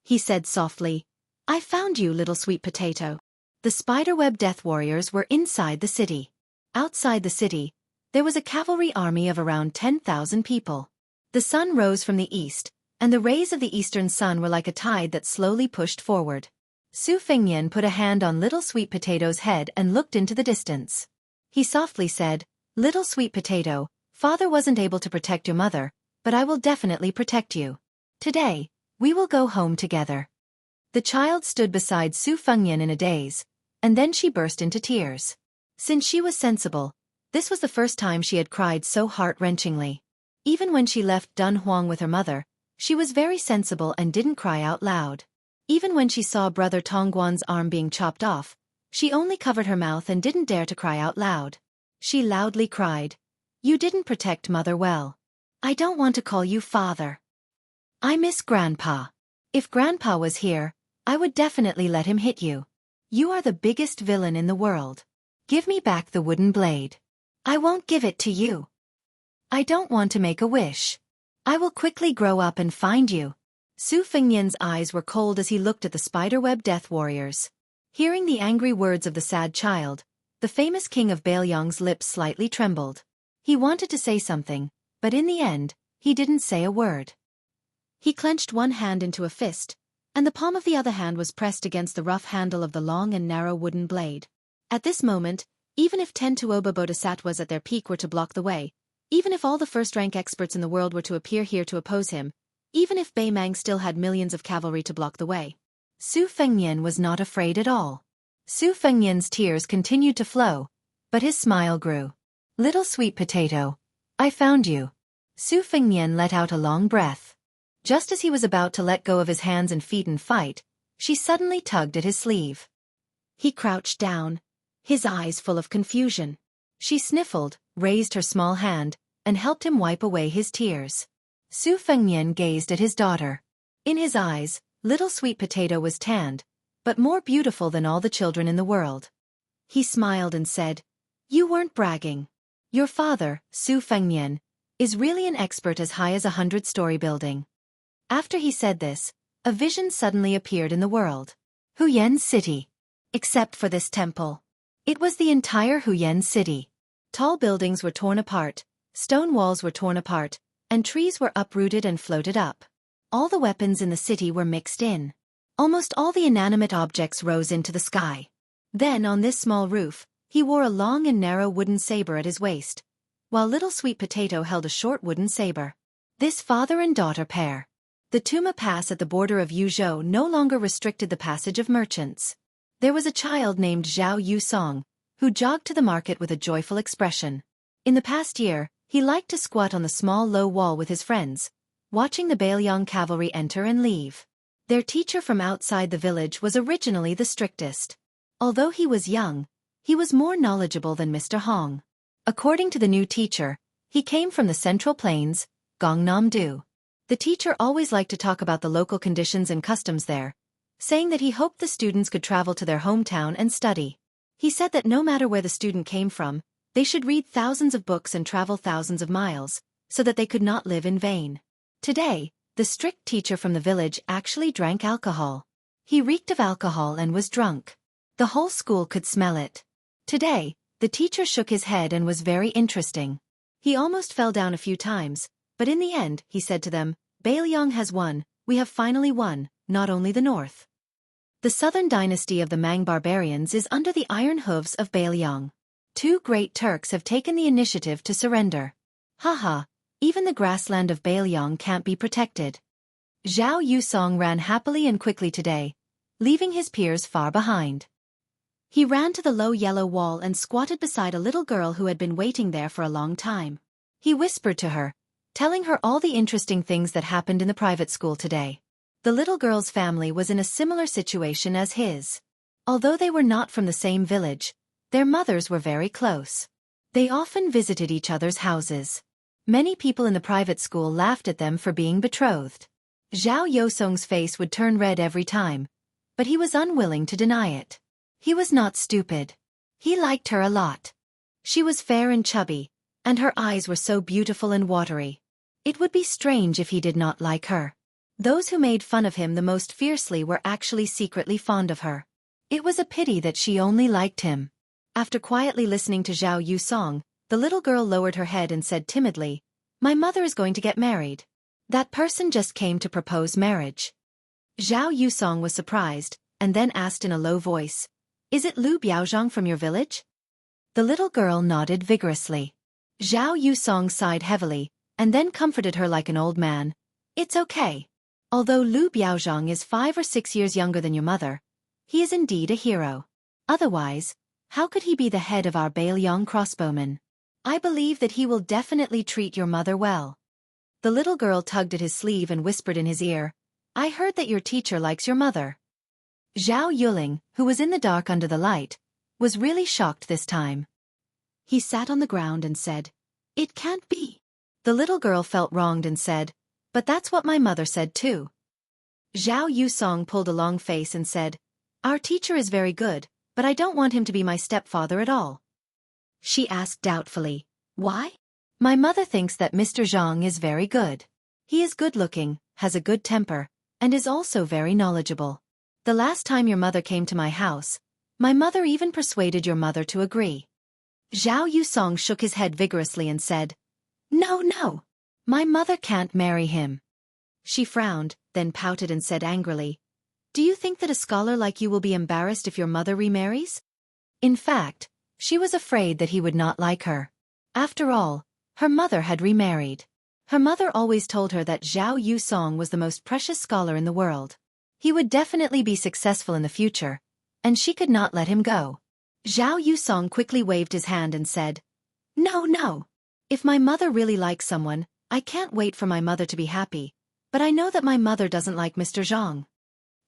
He said softly, I found you, Little Sweet Potato. The spiderweb death warriors were inside the city. Outside the city, there was a cavalry army of around 10,000 people. The sun rose from the east, and the rays of the eastern sun were like a tide that slowly pushed forward. Su Fengnian put a hand on Little Sweet Potato's head and looked into the distance. He softly said, Little Sweet Potato, Father wasn't able to protect your mother, but I will definitely protect you. Today, we will go home together. The child stood beside Su Fengnian in a daze, and then she burst into tears. Since she was sensible, this was the first time she had cried so heart-wrenchingly. Even when she left Dunhuang with her mother, she was very sensible and didn't cry out loud. Even when she saw Brother Tongguan's arm being chopped off, she only covered her mouth and didn't dare to cry out loud. She loudly cried, You didn't protect Mother well. I don't want to call you Father. I miss Grandpa. If Grandpa was here, I would definitely let him hit you. You are the biggest villain in the world. Give me back the wooden blade. I won't give it to you. I don't want to make a wish. I will quickly grow up and find you. Su Fengnian's eyes were cold as he looked at the spiderweb death warriors. Hearing the angry words of the sad child, the famous king of Beiliang's lips slightly trembled. He wanted to say something, but in the end, he didn't say a word. He clenched one hand into a fist, and the palm of the other hand was pressed against the rough handle of the long and narrow wooden blade. At this moment, even if 10 Tuoba Bodhisattvas at their peak were to block the way, even if all the first-rank experts in the world were to appear here to oppose him, even if Beimang still had millions of cavalry to block the way, Su Fengnian was not afraid at all. Su Fengnian's tears continued to flow, but his smile grew. Little Sweet Potato, I found you. Su Fengnian let out a long breath. Just as he was about to let go of his hands and feet and fight, she suddenly tugged at his sleeve. He crouched down, his eyes full of confusion. She sniffled, raised her small hand, and helped him wipe away his tears. Su Fengmian gazed at his daughter. In his eyes, little sweet potato was tanned, but more beautiful than all the children in the world. He smiled and said, "You weren't bragging. Your father, Su Fengmian, is really an expert as high as 100-story building." After he said this, a vision suddenly appeared in the world. Huyan City. Except for this temple. It was the entire Huyan City. Tall buildings were torn apart, stone walls were torn apart, and trees were uprooted and floated up. All the weapons in the city were mixed in. Almost all the inanimate objects rose into the sky. Then on this small roof, he wore a long and narrow wooden saber at his waist, while little sweet potato held a short wooden saber. This father and daughter pair. The Tuma Pass at the border of Yuzhou no longer restricted the passage of merchants. There was a child named Zhao Yusong, who jogged to the market with a joyful expression. In the past year, he liked to squat on the small low wall with his friends, watching the Beiliang cavalry enter and leave. Their teacher from outside the village was originally the strictest. Although he was young, he was more knowledgeable than Mr. Hong. According to the new teacher, he came from the Central Plains, Gangnam-do. The teacher always liked to talk about the local conditions and customs there, saying that he hoped the students could travel to their hometown and study. He said that no matter where the student came from, they should read thousands of books and travel thousands of miles, so that they could not live in vain. Today, the strict teacher from the village actually drank alcohol. He reeked of alcohol and was drunk. The whole school could smell it. Today, the teacher shook his head and was very interesting. He almost fell down a few times, but in the end, he said to them, "Beiliang has won, we have finally won, not only the north. The southern dynasty of the Mang barbarians is under the iron hooves of Beiliang. 2 great Turks have taken the initiative to surrender. Haha, even the grassland of Beiliang can't be protected." Zhao Yusong ran happily and quickly today, leaving his peers far behind. He ran to the low yellow wall and squatted beside a little girl who had been waiting there for a long time. He whispered to her, telling her all the interesting things that happened in the private school today. The little girl's family was in a similar situation as his. Although they were not from the same village, their mothers were very close. They often visited each other's houses. Many people in the private school laughed at them for being betrothed. Zhao Yosong's face would turn red every time, but he was unwilling to deny it. He was not stupid. He liked her a lot. She was fair and chubby, and her eyes were so beautiful and watery. It would be strange if he did not like her. Those who made fun of him the most fiercely were actually secretly fond of her. It was a pity that she only liked him. After quietly listening to Zhao Yusong, the little girl lowered her head and said timidly, "My mother is going to get married. That person just came to propose marriage." Zhao Yusong was surprised, and then asked in a low voice, "Is it Lu Biaozhang from your village?" The little girl nodded vigorously. Zhao Yusong sighed heavily, and then comforted her like an old man. "It's okay. Although Lu Biaozhang is 5 or 6 years younger than your mother, he is indeed a hero. Otherwise, how could he be the head of our Beiliang crossbowmen? I believe that he will definitely treat your mother well." The little girl tugged at his sleeve and whispered in his ear, "I heard that your teacher likes your mother." Zhao Yuling, who was in the dark under the light, was really shocked this time. He sat on the ground and said, "It can't be." The little girl felt wronged and said, "But that's what my mother said too." Zhao Yusong pulled a long face and said, "Our teacher is very good, but I don't want him to be my stepfather at all." She asked doubtfully, "Why?" "My mother thinks that Mr. Zhang is very good. He is good-looking, has a good temper, and is also very knowledgeable. The last time your mother came to my house, my mother even persuaded your mother to agree." Zhao Yusong shook his head vigorously and said, No, my mother can't marry him." She frowned, then pouted and said angrily, "Do you think that a scholar like you will be embarrassed if your mother remarries?" In fact, she was afraid that he would not like her. After all, her mother had remarried. Her mother always told her that Zhao Yusong was the most precious scholar in the world. He would definitely be successful in the future, and she could not let him go. Zhao Yusong quickly waved his hand and said, No. If my mother really likes someone, I can't wait for my mother to be happy, but I know that my mother doesn't like Mr. Zhang."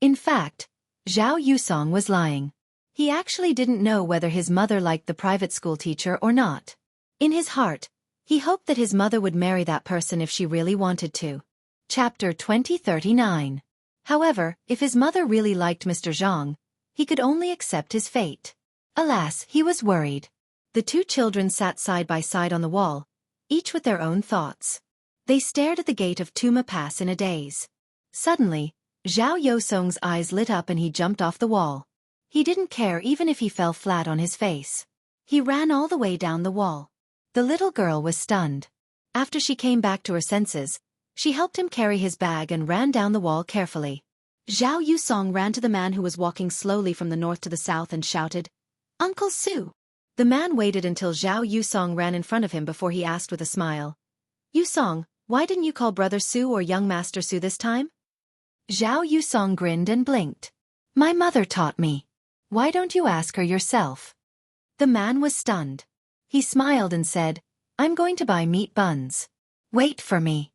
In fact, Zhao Yusong was lying. He actually didn't know whether his mother liked the private school teacher or not. In his heart, he hoped that his mother would marry that person if she really wanted to. Chapter 2039. However, if his mother really liked Mr. Zhang, he could only accept his fate. Alas, he was worried. The two children sat side by side on the wall, each with their own thoughts. They stared at the gate of Tuma Pass in a daze. Suddenly, Zhao Yosong's eyes lit up and he jumped off the wall. He didn't care even if he fell flat on his face. He ran all the way down the wall. The little girl was stunned. After she came back to her senses, she helped him carry his bag and ran down the wall carefully. Zhao Yusong ran to the man who was walking slowly from the north to the south and shouted, "Uncle Su!" The man waited until Zhao Yusong ran in front of him before he asked with a smile, "Yusong, why didn't you call Brother Su or young Master Su this time?" Zhao Yusong grinned and blinked. "My mother taught me. Why don't you ask her yourself?" The man was stunned. He smiled and said, "I'm going to buy meat buns. Wait for me."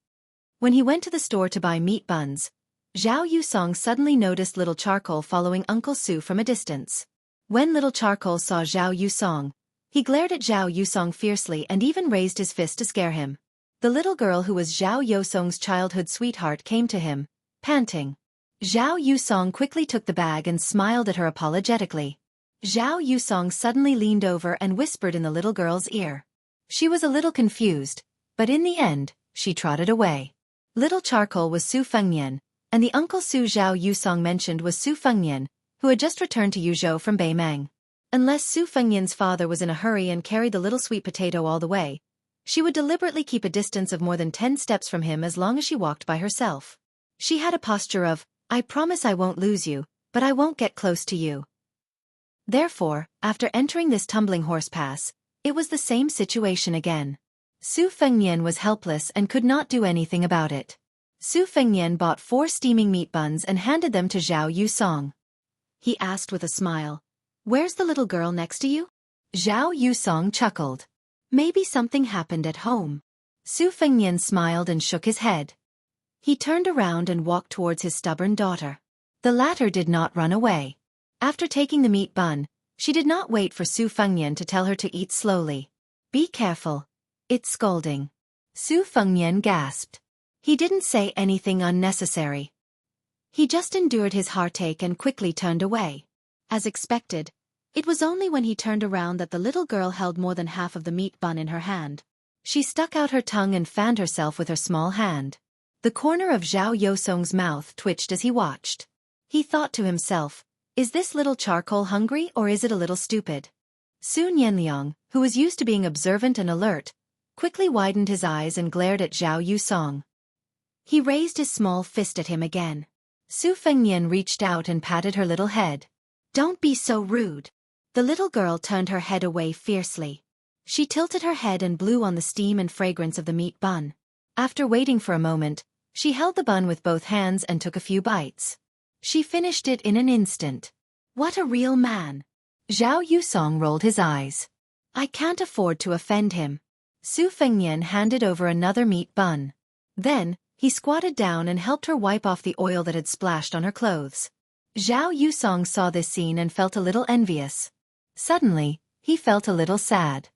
When he went to the store to buy meat buns, Zhao Yusong suddenly noticed Little Charcoal following Uncle Su from a distance. When Little Charcoal saw Zhao Yusong, he glared at Zhao Yusong fiercely and even raised his fist to scare him. The little girl who was Zhao Yusong's childhood sweetheart came to him, panting. Zhao Yusong quickly took the bag and smiled at her apologetically. Zhao Yusong suddenly leaned over and whispered in the little girl's ear. She was a little confused, but in the end, she trotted away. Little Charcoal was Su Fengnian, and the Uncle Su Zhao Yusong mentioned was Su Fengnian, who had just returned to Yuzhou from Beimang. Unless Su Fengnian's father was in a hurry and carried the little sweet potato all the way, she would deliberately keep a distance of more than 10 steps from him as long as she walked by herself. She had a posture of, "I promise I won't lose you, but I won't get close to you." Therefore, after entering this tumbling horse pass, it was the same situation again. Su Fengnian was helpless and could not do anything about it. Su Fengnian bought 4 steaming meat buns and handed them to Zhao Yusong. He asked with a smile, "Where's the little girl next to you?" Zhao Yusong chuckled. "Maybe something happened at home." Su Fengnian smiled and shook his head. He turned around and walked towards his stubborn daughter. The latter did not run away. After taking the meat bun, she did not wait for Su Fengnian to tell her to eat slowly. "Be careful. It's scalding." Su Fengnian gasped. He didn't say anything unnecessary. He just endured his heartache and quickly turned away. As expected, it was only when he turned around that the little girl held more than half of the meat bun in her hand. She stuck out her tongue and fanned herself with her small hand. The corner of Zhao Yosong's mouth twitched as he watched. He thought to himself, "Is this Little Charcoal hungry or is it a little stupid?" Su Nianliang, who was used to being observant and alert, quickly widened his eyes and glared at Zhao Yusong. He raised his small fist at him again. Su Fengnian reached out and patted her little head. "Don't be so rude." The little girl turned her head away fiercely. She tilted her head and blew on the steam and fragrance of the meat bun. After waiting for a moment, she held the bun with both hands and took a few bites. She finished it in an instant. "What a real man." Zhao Yusong rolled his eyes. "I can't afford to offend him." Su Fengnian handed over another meat bun. Then, he squatted down and helped her wipe off the oil that had splashed on her clothes. Zhao Yusong saw this scene and felt a little envious. Suddenly, he felt a little sad.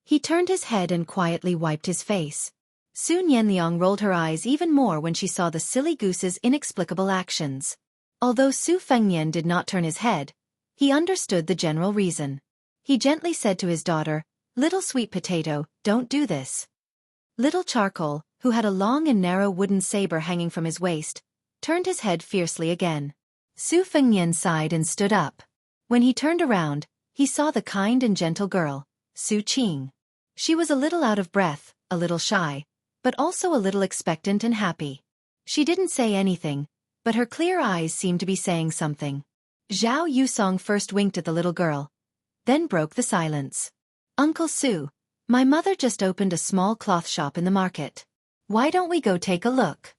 He turned his head and quietly wiped his face. Su Nianliang rolled her eyes even more when she saw the silly goose's inexplicable actions. Although Su Fengnian did not turn his head, he understood the general reason. He gently said to his daughter, "Little sweet potato, don't do this." Little Charcoal, who had a long and narrow wooden saber hanging from his waist, turned his head fiercely again. Su Fengnian sighed and stood up. When he turned around, he saw the kind and gentle girl, Su Qing. She was a little out of breath, a little shy, but also a little expectant and happy. She didn't say anything, but her clear eyes seemed to be saying something. Zhao Yusong first winked at the little girl, then broke the silence. "Uncle Su, my mother just opened a small cloth shop in the market. Why don't we go take a look?"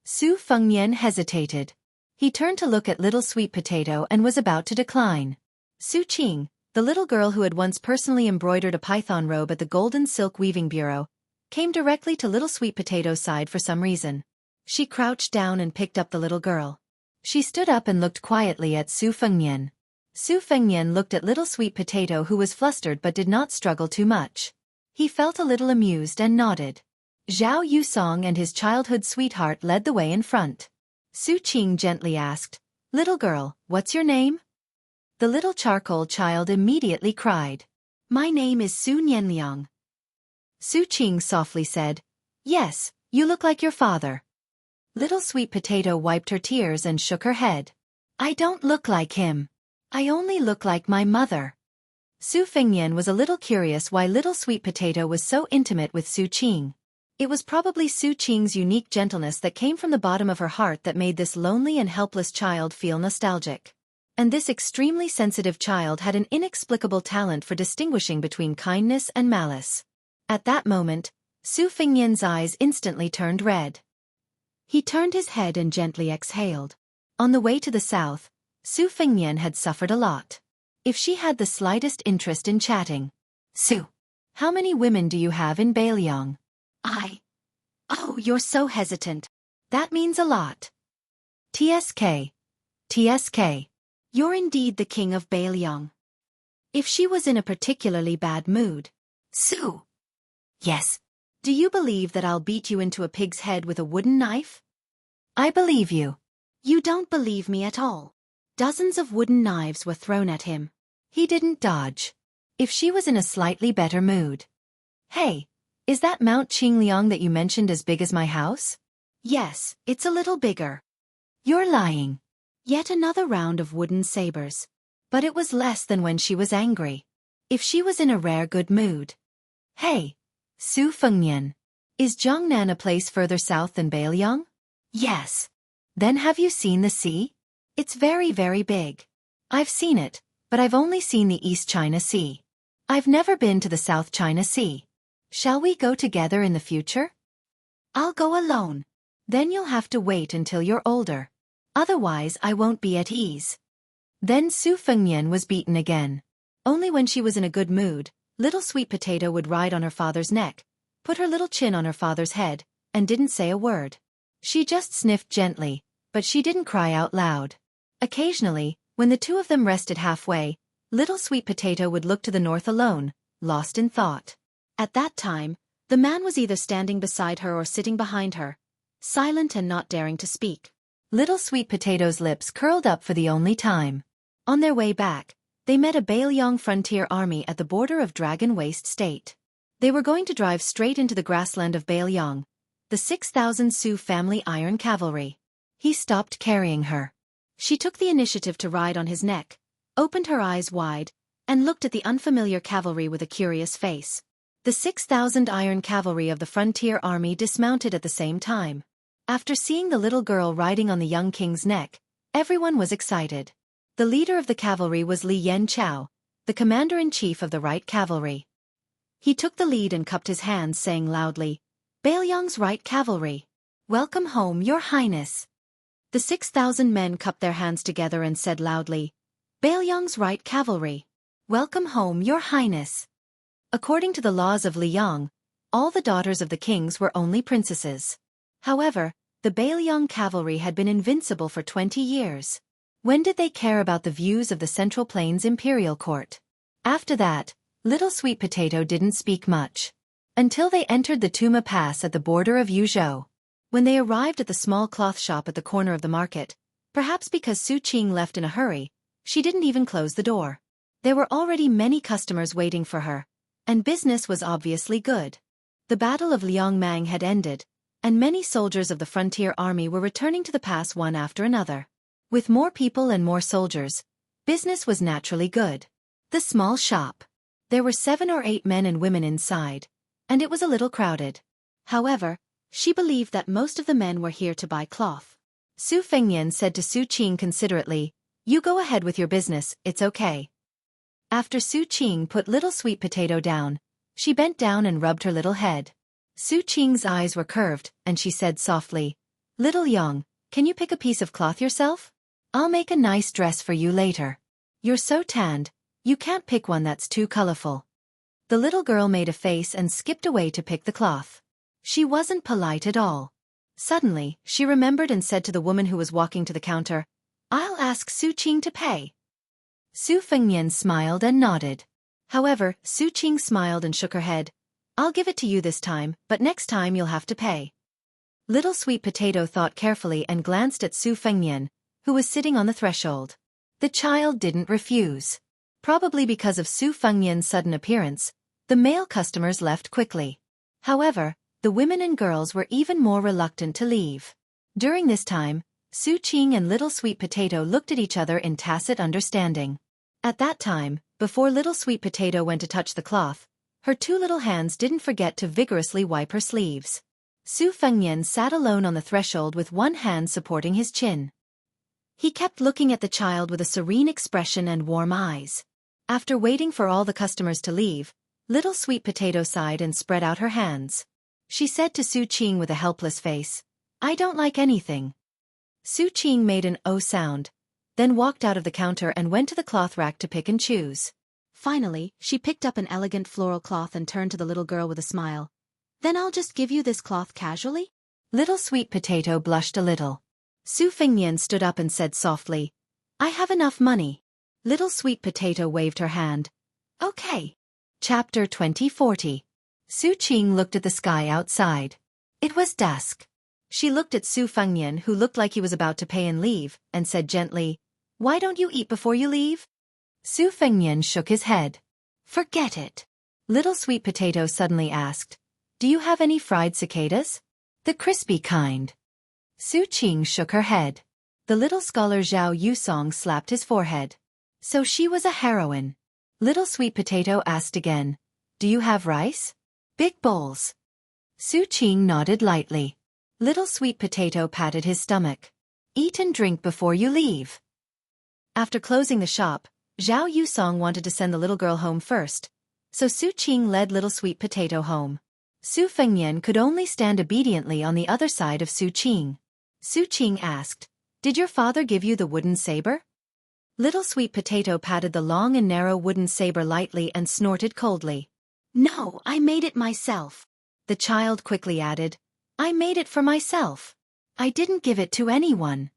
Su Fengnian hesitated. He turned to look at little sweet potato and was about to decline. Su Qing, the little girl who had once personally embroidered a python robe at the Golden Silk Weaving Bureau, came directly to little sweet potato's side for some reason. She crouched down and picked up the little girl. She stood up and looked quietly at Su Fengnian. Su Fengnian looked at little sweet potato who was flustered but did not struggle too much. He felt a little amused and nodded. Zhao Yusong and his childhood sweetheart led the way in front. Su Qing gently asked, "Little girl, what's your name?" The little charcoal child immediately cried, "My name is Su Nianliang." Su Qing softly said, "Yes, you look like your father." Little sweet potato wiped her tears and shook her head. "I don't look like him. I only look like my mother." Su Fengnian was a little curious why little sweet potato was so intimate with Su Qing. It was probably Su Qing's unique gentleness that came from the bottom of her heart that made this lonely and helpless child feel nostalgic. And this extremely sensitive child had an inexplicable talent for distinguishing between kindness and malice. At that moment, Su Fengnian's eyes instantly turned red. He turned his head and gently exhaled. On the way to the south, Su Fengnian had suffered a lot. If she had the slightest interest in chatting, "Su, how many women do you have in Beiliang?" "Oh, you're so hesitant. That means a lot." "TSK. TSK. You're indeed the king of Beiliang." If she was in a particularly bad mood, "Su." "Yes. Do you believe that I'll beat you into a pig's head with a wooden knife?" "I believe you." "You don't believe me at all." Dozens of wooden knives were thrown at him. He didn't dodge. If she was in a slightly better mood. "Hey, is that Mount Qingliang that you mentioned as big as my house?" "Yes, it's a little bigger." "You're lying." Yet another round of wooden sabers. But it was less than when she was angry. If she was in a rare good mood. "Hey, Su Fengnian. Is Jiangnan a place further south than Beiliang?" "Yes." "Then have you seen the sea? It's very, very big." "I've seen it, but I've only seen the East China Sea. I've never been to the South China Sea. Shall we go together in the future?" "I'll go alone." "Then you'll have to wait until you're older. Otherwise I won't be at ease." Then Su Fengnian was beaten again. Only when she was in a good mood, little sweet potato would ride on her father's neck, put her little chin on her father's head, and didn't say a word. She just sniffed gently, but she didn't cry out loud. Occasionally, when the two of them rested halfway, little sweet potato would look to the north alone, lost in thought. At that time, the man was either standing beside her or sitting behind her, silent and not daring to speak. Little sweet potato's lips curled up for the only time. On their way back, they met a Beiliang frontier army at the border of Dragon Waste State. They were going to drive straight into the grassland of Beiliang, the 6,000 Su family iron cavalry. He stopped carrying her. She took the initiative to ride on his neck, opened her eyes wide, and looked at the unfamiliar cavalry with a curious face. The 6,000 iron cavalry of the frontier army dismounted at the same time. After seeing the little girl riding on the young king's neck, everyone was excited. The leader of the cavalry was Li Yanchao, the commander-in-chief of the Right Cavalry. He took the lead and cupped his hands, saying loudly, "Beiliang's Right Cavalry. Welcome home, Your Highness." The 6,000 men cupped their hands together and said loudly, "Beiliang's Right Cavalry. Welcome home, Your Highness." According to the laws of Liang, all the daughters of the kings were only princesses. However, the Beiliang cavalry had been invincible for 20 years. When did they care about the views of the Central Plains Imperial Court? After that, little sweet potato didn't speak much. Until they entered the Tuma Pass at the border of Yuzhou. When they arrived at the small cloth shop at the corner of the market, perhaps because Su Qing left in a hurry, she didn't even close the door. There were already many customers waiting for her, and business was obviously good. The Battle of Liangmang had ended, and many soldiers of the frontier army were returning to the pass one after another. With more people and more soldiers, business was naturally good. The small shop. There were 7 or 8 men and women inside, and it was a little crowded. However, she believed that most of the men were here to buy cloth. Su Fengnian said to Su Qing considerately, "You go ahead with your business, it's okay." After Su Qing put little sweet potato down, she bent down and rubbed her little head. Su Qing's eyes were curved, and she said softly, "Little Yang, can you pick a piece of cloth yourself? I'll make a nice dress for you later. You're so tanned, you can't pick one that's too colorful." The little girl made a face and skipped away to pick the cloth. She wasn't polite at all. Suddenly, she remembered and said to the woman who was walking to the counter, "I'll ask Su Qing to pay." Su Fengnian smiled and nodded. However, Su Qing smiled and shook her head. I'll give it to you this time, but next time you'll have to pay. Little Sweet Potato thought carefully and glanced at Su Fengnian, who was sitting on the threshold. The child didn't refuse. Probably because of Su Fengnian's sudden appearance, the male customers left quickly. However, the women and girls were even more reluctant to leave. During this time, Su Qing and Little Sweet Potato looked at each other in tacit understanding. At that time, before Little Sweet Potato went to touch the cloth, her two little hands didn't forget to vigorously wipe her sleeves. Su Fengnian sat alone on the threshold with one hand supporting his chin. He kept looking at the child with a serene expression and warm eyes. After waiting for all the customers to leave, Little Sweet Potato sighed and spread out her hands. She said to Su Qing with a helpless face, "I don't like anything." Su Qing made an "oh" sound, then walked out of the counter and went to the cloth rack to pick and choose. Finally, she picked up an elegant floral cloth and turned to the little girl with a smile. "Then I'll just give you this cloth casually?" Little Sweet Potato blushed a little. Su Fengnian stood up and said softly, "I have enough money." Little Sweet Potato waved her hand. "Okay." Chapter 2040. Su Qing looked at the sky outside. It was dusk. She looked at Su Fengnian, who looked like he was about to pay and leave, and said gently, "Why don't you eat before you leave?" Su Fengnian shook his head. "Forget it." Little Sweet Potato suddenly asked, "Do you have any fried cicadas? The crispy kind?" Su Qing shook her head. The little scholar Zhao Yusong slapped his forehead. So she was a heroine. Little Sweet Potato asked again, "Do you have rice? Big bowls?" Su Qing nodded lightly. Little Sweet Potato patted his stomach. "Eat and drink before you leave." After closing the shop, Zhao Yusong wanted to send the little girl home first, so Su Qing led Little Sweet Potato home. Su Fengnian could only stand obediently on the other side of Su Qing. Su Qing asked, "Did your father give you the wooden saber?" Little Sweet Potato patted the long and narrow wooden saber lightly and snorted coldly. "No, I made it myself." The child quickly added, "I made it for myself. I didn't give it to anyone."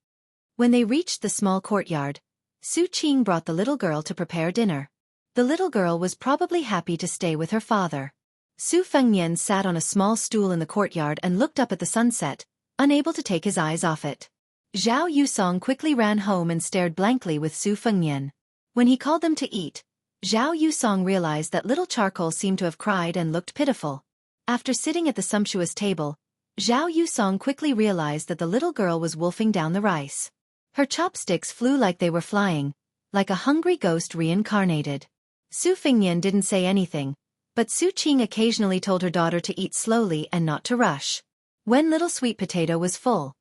When they reached the small courtyard, Su Qing brought the little girl to prepare dinner. The little girl was probably happy to stay with her father. Su Fengnian sat on a small stool in the courtyard and looked up at the sunset, unable to take his eyes off it. Zhao Yusong quickly ran home and stared blankly with Su Fengnian. When he called them to eat, Zhao Yusong realized that little Charcoal seemed to have cried and looked pitiful. After sitting at the sumptuous table, Zhao Yusong quickly realized that the little girl was wolfing down the rice. Her chopsticks flew like they were flying, like a hungry ghost reincarnated. Su Fengnian didn't say anything, but Su Qing occasionally told her daughter to eat slowly and not to rush. When Little Sweet Potato was full,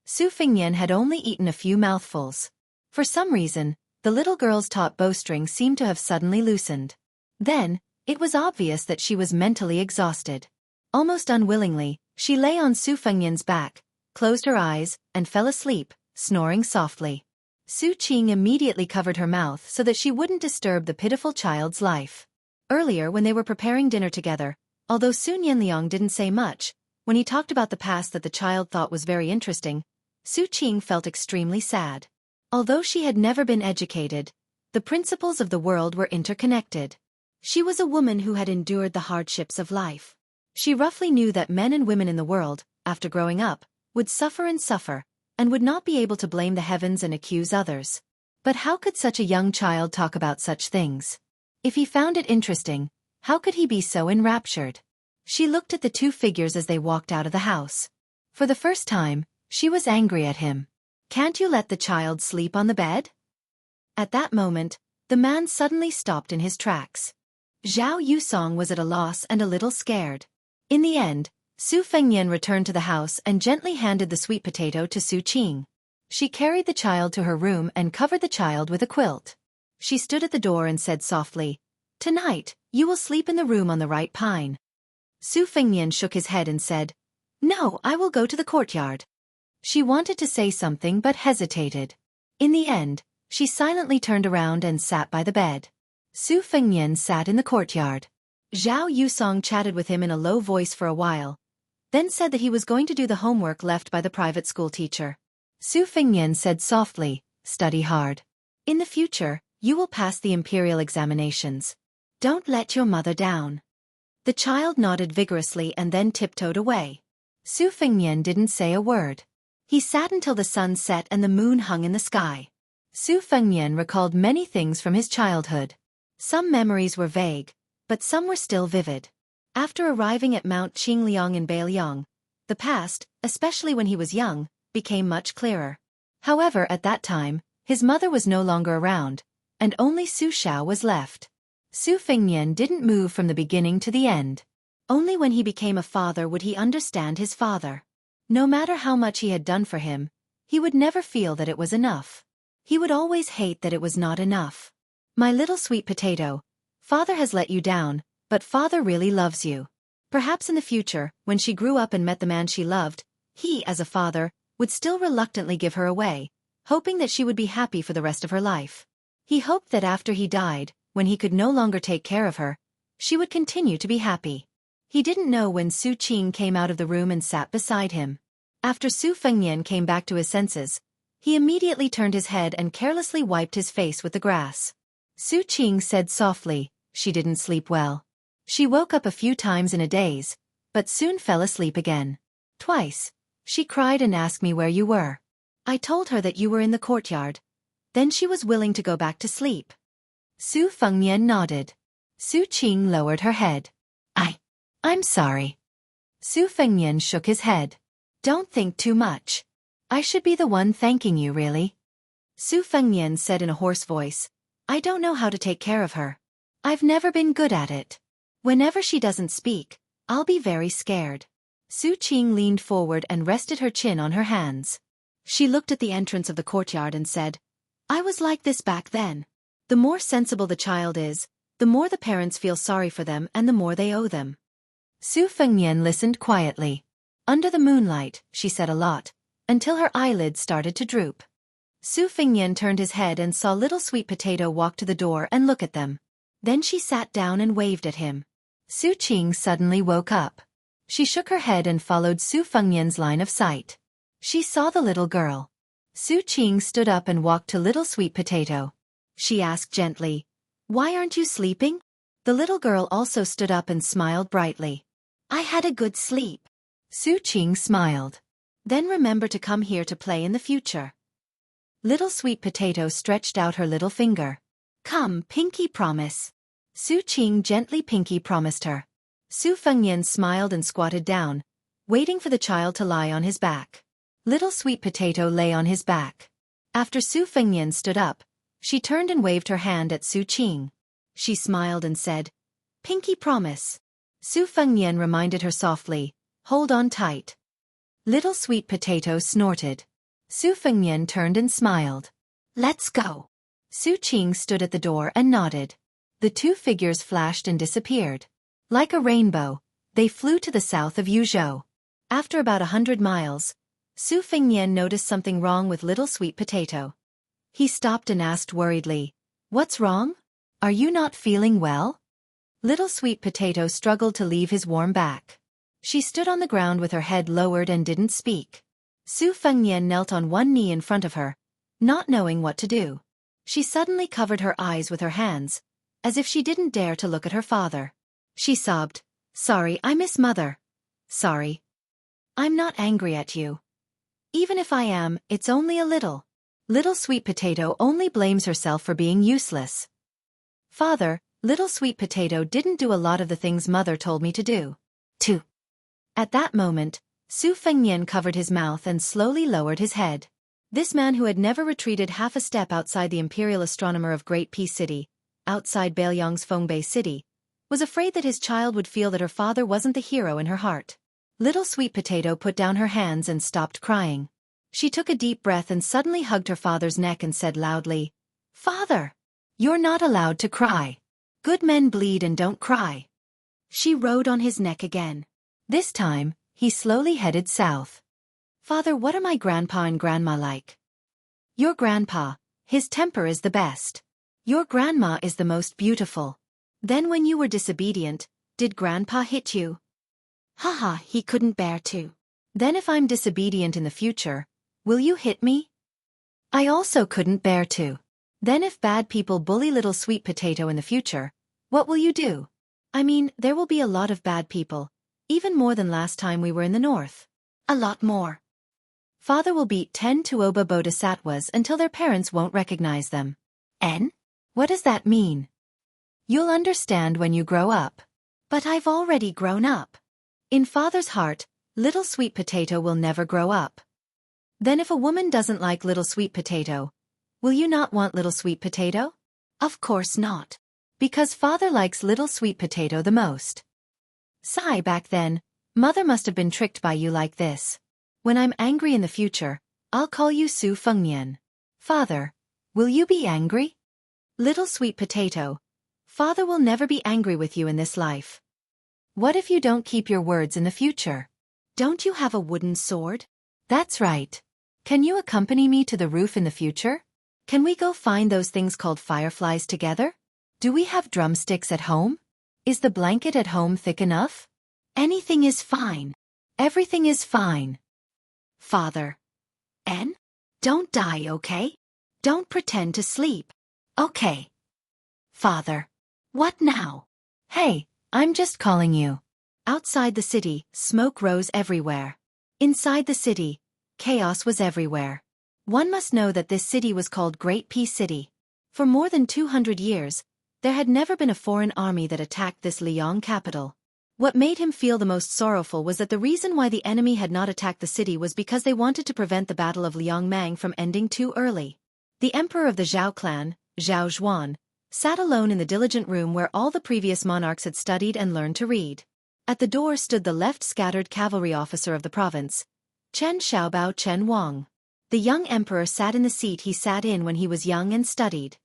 Su Fengnian had only eaten a few mouthfuls. For some reason, the little girl's taut bowstring seemed to have suddenly loosened. Then, it was obvious that she was mentally exhausted. Almost unwillingly, she lay on Su Fengnian's back, closed her eyes, and fell asleep, snoring softly. Su Qing immediately covered her mouth so that she wouldn't disturb the pitiful child's life. Earlier when they were preparing dinner together, although Sun Yanliang didn't say much, when he talked about the past that the child thought was very interesting, Su Qing felt extremely sad. Although she had never been educated, the principles of the world were interconnected. She was a woman who had endured the hardships of life. She roughly knew that men and women in the world, after growing up, would suffer and would not be able to blame the heavens and accuse others. But how could such a young child talk about such things? If he found it interesting, how could he be so enraptured? She looked at the two figures as they walked out of the house. For the first time, she was angry at him. "Can't you let the child sleep on the bed?" At that moment, the man suddenly stopped in his tracks. Zhao Yusong was at a loss and a little scared. In the end, Su Fengnian returned to the house and gently handed the sweet potato to Su Qing. She carried the child to her room and covered the child with a quilt. She stood at the door and said softly, "Tonight, you will sleep in the room on the right pine." Su Fengnian shook his head and said, "No, I will go to the courtyard." She wanted to say something but hesitated. In the end, she silently turned around and sat by the bed. Su Fengnian sat in the courtyard. Zhao Yusong chatted with him in a low voice for a while, then said that he was going to do the homework left by the private school teacher. Su Fengnian said softly, "Study hard. In the future, You will pass the imperial examinations. Don't let your mother down. The child nodded vigorously and then tiptoed away. Su Fengnian didn't say a word. He sat until the sun set and the moon hung in the sky. Su Fengnian recalled many things from his childhood. Some memories were vague, but some were still vivid. After arriving at Mount Qingliang in Beiliang, the past, especially when he was young, became much clearer. However, at that time, his mother was no longer around, and only Su Xiao was left. Su Fengnian didn't move from the beginning to the end. Only when he became a father would he understand his father. No matter how much he had done for him, he would never feel that it was enough. He would always hate that it was not enough. My little sweet potato, father has let you down, but father really loves you. Perhaps in the future, when she grew up and met the man she loved, he, as a father, would still reluctantly give her away, hoping that she would be happy for the rest of her life. He hoped that after he died, when he could no longer take care of her, she would continue to be happy. He didn't know when Su Qing came out of the room and sat beside him. After Su Fengnian came back to his senses, he immediately turned his head and carelessly wiped his face with the grass. Su Qing said softly, "She didn't sleep well. She woke up a few times in a daze, but soon fell asleep again. Twice, she cried and asked me where you were. I told her that you were in the courtyard. Then she was willing to go back to sleep." Su Fengnian nodded. Su Qing lowered her head. I'm sorry." Su Fengnian shook his head. "Don't think too much. I should be the one thanking you, really." Su Fengnian said in a hoarse voice, "I don't know how to take care of her. I've never been good at it. Whenever she doesn't speak, I'll be very scared." Su Qing leaned forward and rested her chin on her hands. She looked at the entrance of the courtyard and said, "I was like this back then. The more sensible the child is, the more the parents feel sorry for them and the more they owe them." Su Fengnian listened quietly. Under the moonlight, she said a lot, until her eyelids started to droop. Su Fengnian turned his head and saw little sweet potato walk to the door and look at them. Then she sat down and waved at him. Su Qing suddenly woke up. She shook her head and followed Su Fengnian's line of sight. She saw the little girl. Su Qing stood up and walked to little sweet potato. She asked gently, "Why aren't you sleeping?" The little girl also stood up and smiled brightly. "I had a good sleep." Su Qing smiled. "Then remember to come here to play in the future." Little sweet potato stretched out her little finger. "Come, Pinky, promise." Su Qing gently pinky promised her. Su Fengnian smiled and squatted down, waiting for the child to lie on his back. Little sweet potato lay on his back. After Su Fengnian stood up, she turned and waved her hand at Su Qing. She smiled and said, "Pinky promise." Su Fengnian reminded her softly, "Hold on tight." Little sweet potato snorted. Su Fengnian turned and smiled. "Let's go." Su Qing stood at the door and nodded. The two figures flashed and disappeared. Like a rainbow, they flew to the south of Yuzhou. After about 100 miles, Su Fengnian noticed something wrong with little sweet potato. He stopped and asked worriedly, "What's wrong? Are you not feeling well?" Little sweet potato struggled to leave his warm back. She stood on the ground with her head lowered and didn't speak. Su Fengnian knelt on one knee in front of her, not knowing what to do. She suddenly covered her eyes with her hands, as if she didn't dare to look at her father. She sobbed, "Sorry, I miss mother. Sorry. I'm not angry at you. Even if I am, it's only a little." Little sweet potato only blames herself for being useless. "Father, little sweet potato didn't do a lot of the things mother told me to do." Too. At that moment, Su Fengnian covered his mouth and slowly lowered his head. This man who had never retreated half a step outside the imperial astronomer of Great Peace City, outside Beiliang's Fengbei City, was afraid that his child would feel that her father wasn't the hero in her heart. Little sweet potato put down her hands and stopped crying. She took a deep breath and suddenly hugged her father's neck and said loudly, "Father! You're not allowed to cry. Good men bleed and don't cry." She rode on his neck again. This time, he slowly headed south. "Father, what are my grandpa and grandma like?" "Your grandpa, his temper is the best. Your grandma is the most beautiful. Then when you were disobedient, did grandpa hit you?" "Haha, he couldn't bear to." "Then if I'm disobedient in the future, will you hit me?" "I also couldn't bear to." Then if bad people bully little sweet potato in the future, what will you do? I mean, there will be a lot of bad people, even more than last time we were in the north. A lot more. Father will beat 10 Tuoba bodhisattvas until their parents won't recognize them. N? What does that mean? You'll understand when you grow up. But I've already grown up. In Father's heart, little sweet potato will never grow up. Then if a woman doesn't like little sweet potato, will you not want little sweet potato? Of course not. Because Father likes little sweet potato the most. Sigh, back then, Mother must have been tricked by you like this. When I'm angry in the future, I'll call you Su Fengnian. Father, will you be angry? Little sweet potato, Father will never be angry with you in this life. What if you don't keep your words in the future? Don't you have a wooden sword? That's right. Can you accompany me to the roof in the future? Can we go find those things called fireflies together? Do we have drumsticks at home? Is the blanket at home thick enough? Anything is fine. Everything is fine. Father. N? Don't die, okay? Don't pretend to sleep. Okay. Father. What now? Hey, I'm just calling you. Outside the city, smoke rose everywhere. Inside the city, chaos was everywhere. One must know that this city was called Great Peace City. For more than 200 years, there had never been a foreign army that attacked this Liang capital. What made him feel the most sorrowful was that the reason why the enemy had not attacked the city was because they wanted to prevent the Battle of Liangmang from ending too early. The emperor of the Zhao clan, Zhao Zhuan, sat alone in the diligent room where all the previous monarchs had studied and learned to read. At the door stood the left-scattered cavalry officer of the province, Chen Xiaobao Chen Wang. The young emperor sat in the seat he sat in when he was young and studied.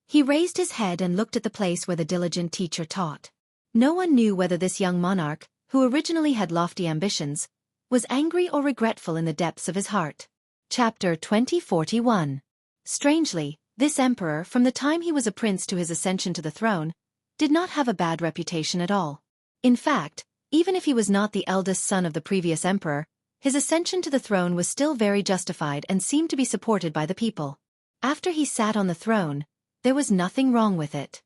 He raised his head and looked at the place where the diligent teacher taught. No one knew whether this young monarch, who originally had lofty ambitions, was angry or regretful in the depths of his heart. Chapter 2041. Strangely, this emperor, from the time he was a prince to his ascension to the throne, did not have a bad reputation at all. In fact, even if he was not the eldest son of the previous emperor, his ascension to the throne was still very justified and seemed to be supported by the people. After he sat on the throne, there was nothing wrong with it.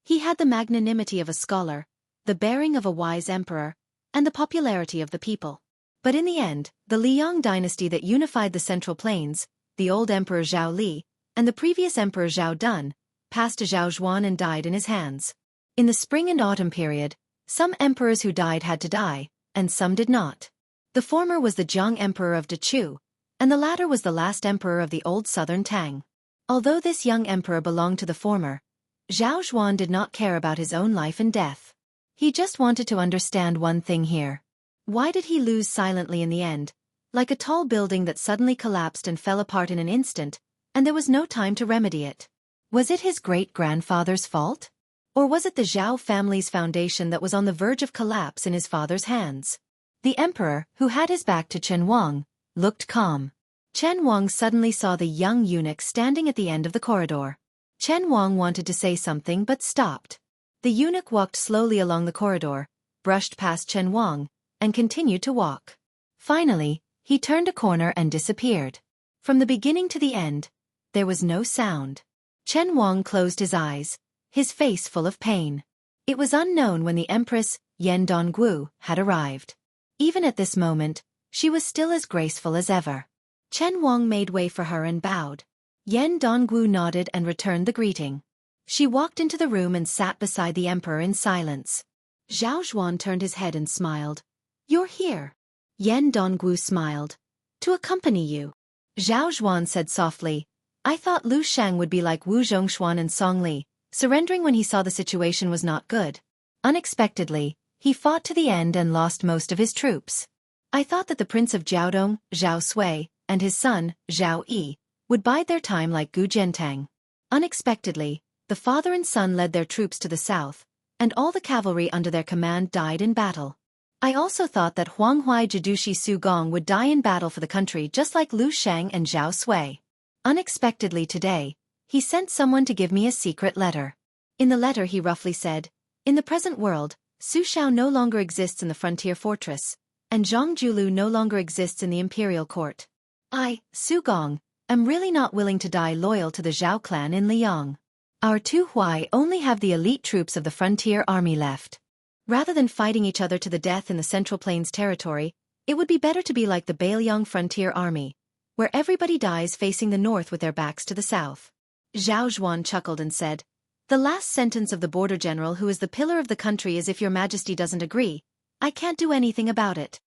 He had the magnanimity of a scholar, the bearing of a wise emperor, and the popularity of the people. But in the end, the Liang dynasty that unified the Central Plains, the old emperor Zhao Li, and the previous emperor Zhao Dun, passed to Zhao Zhuan and died in his hands. In the spring and autumn period, some emperors who died had to die, and some did not. The former was the Jiang emperor of Dechu, and the latter was the last emperor of the old southern Tang. Although this young emperor belonged to the former, Zhao Zhuan did not care about his own life and death. He just wanted to understand one thing here. Why did he lose silently in the end, like a tall building that suddenly collapsed and fell apart in an instant, and there was no time to remedy it? Was it his great-grandfather's fault? Or was it the Zhao family's foundation that was on the verge of collapse in his father's hands? The emperor, who had his back to Chen Wang, looked calm. Chen Wang suddenly saw the young eunuch standing at the end of the corridor. Chen Wang wanted to say something but stopped. The eunuch walked slowly along the corridor, brushed past Chen Wang, and continued to walk. Finally, he turned a corner and disappeared. From the beginning to the end, there was no sound. Chen Wang closed his eyes, his face full of pain. It was unknown when the Empress, Yan Dongwu, had arrived. Even at this moment, she was still as graceful as ever. Chen Wang made way for her and bowed. Yan Dongwu nodded and returned the greeting. She walked into the room and sat beside the emperor in silence. Zhao Zhuan turned his head and smiled. "You're here." Yan Dongwu smiled. "To accompany you." Zhao Zhuan said softly, "I thought Lu Shang would be like Wu Zhongshuan and Song Li, surrendering when he saw the situation was not good. Unexpectedly, he fought to the end and lost most of his troops. I thought that the Prince of Jiaodong, Zhao Sui, and his son, Zhao Yi, would bide their time like Gu Jiantang. Unexpectedly, the father and son led their troops to the south, and all the cavalry under their command died in battle. I also thought that Huanghuai Jidushi Su Gong would die in battle for the country just like Lu Shang and Zhao Sui. Unexpectedly today, he sent someone to give me a secret letter. In the letter he roughly said, in the present world, Su Shao no longer exists in the frontier fortress, and Zhang Julu no longer exists in the imperial court. I, Su Gong, am really not willing to die loyal to the Zhao clan in Liang. Our two Huai only have the elite troops of the frontier army left. Rather than fighting each other to the death in the Central Plains territory, it would be better to be like the Beiliang frontier army, where everybody dies facing the north with their backs to the south. Zhao Zhuan chuckled and said, "The last sentence of the border general who is the pillar of the country is if your majesty doesn't agree, I can't do anything about it."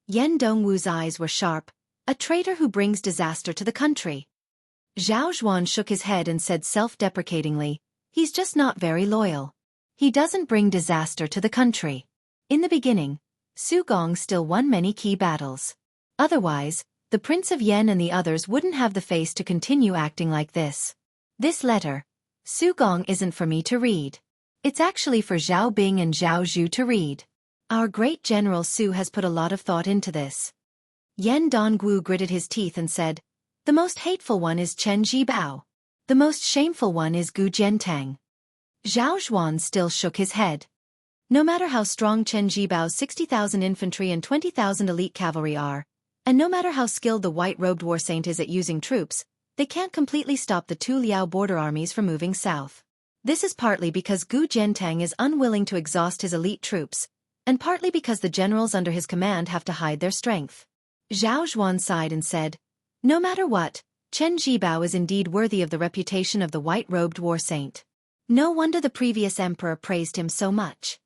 Yan Dongwu's eyes were sharp, a traitor who brings disaster to the country. Zhao Zhuan shook his head and said self-deprecatingly, "He's just not very loyal. He doesn't bring disaster to the country." In the beginning, Su Gong still won many key battles. Otherwise, the Prince of Yan and the others wouldn't have the face to continue acting like this. This letter, Su Gong, isn't for me to read. It's actually for Zhao Bing and Zhao Zhu to read. Our great General Su has put a lot of thought into this. Yan Dongwu gritted his teeth and said, "The most hateful one is Chen Zhibao. The most shameful one is Gu Jiantang." Zhao Zhuan still shook his head. No matter how strong Chen Zhibao's 60,000 infantry and 20,000 elite cavalry are, and no matter how skilled the white-robed war saint is at using troops, they can't completely stop the two Liao border armies from moving south. This is partly because Gu Jiantang is unwilling to exhaust his elite troops, and partly because the generals under his command have to hide their strength. Zhao Zhuan sighed and said, "No matter what, Chen Zhibao is indeed worthy of the reputation of the white-robed war saint. No wonder the previous emperor praised him so much."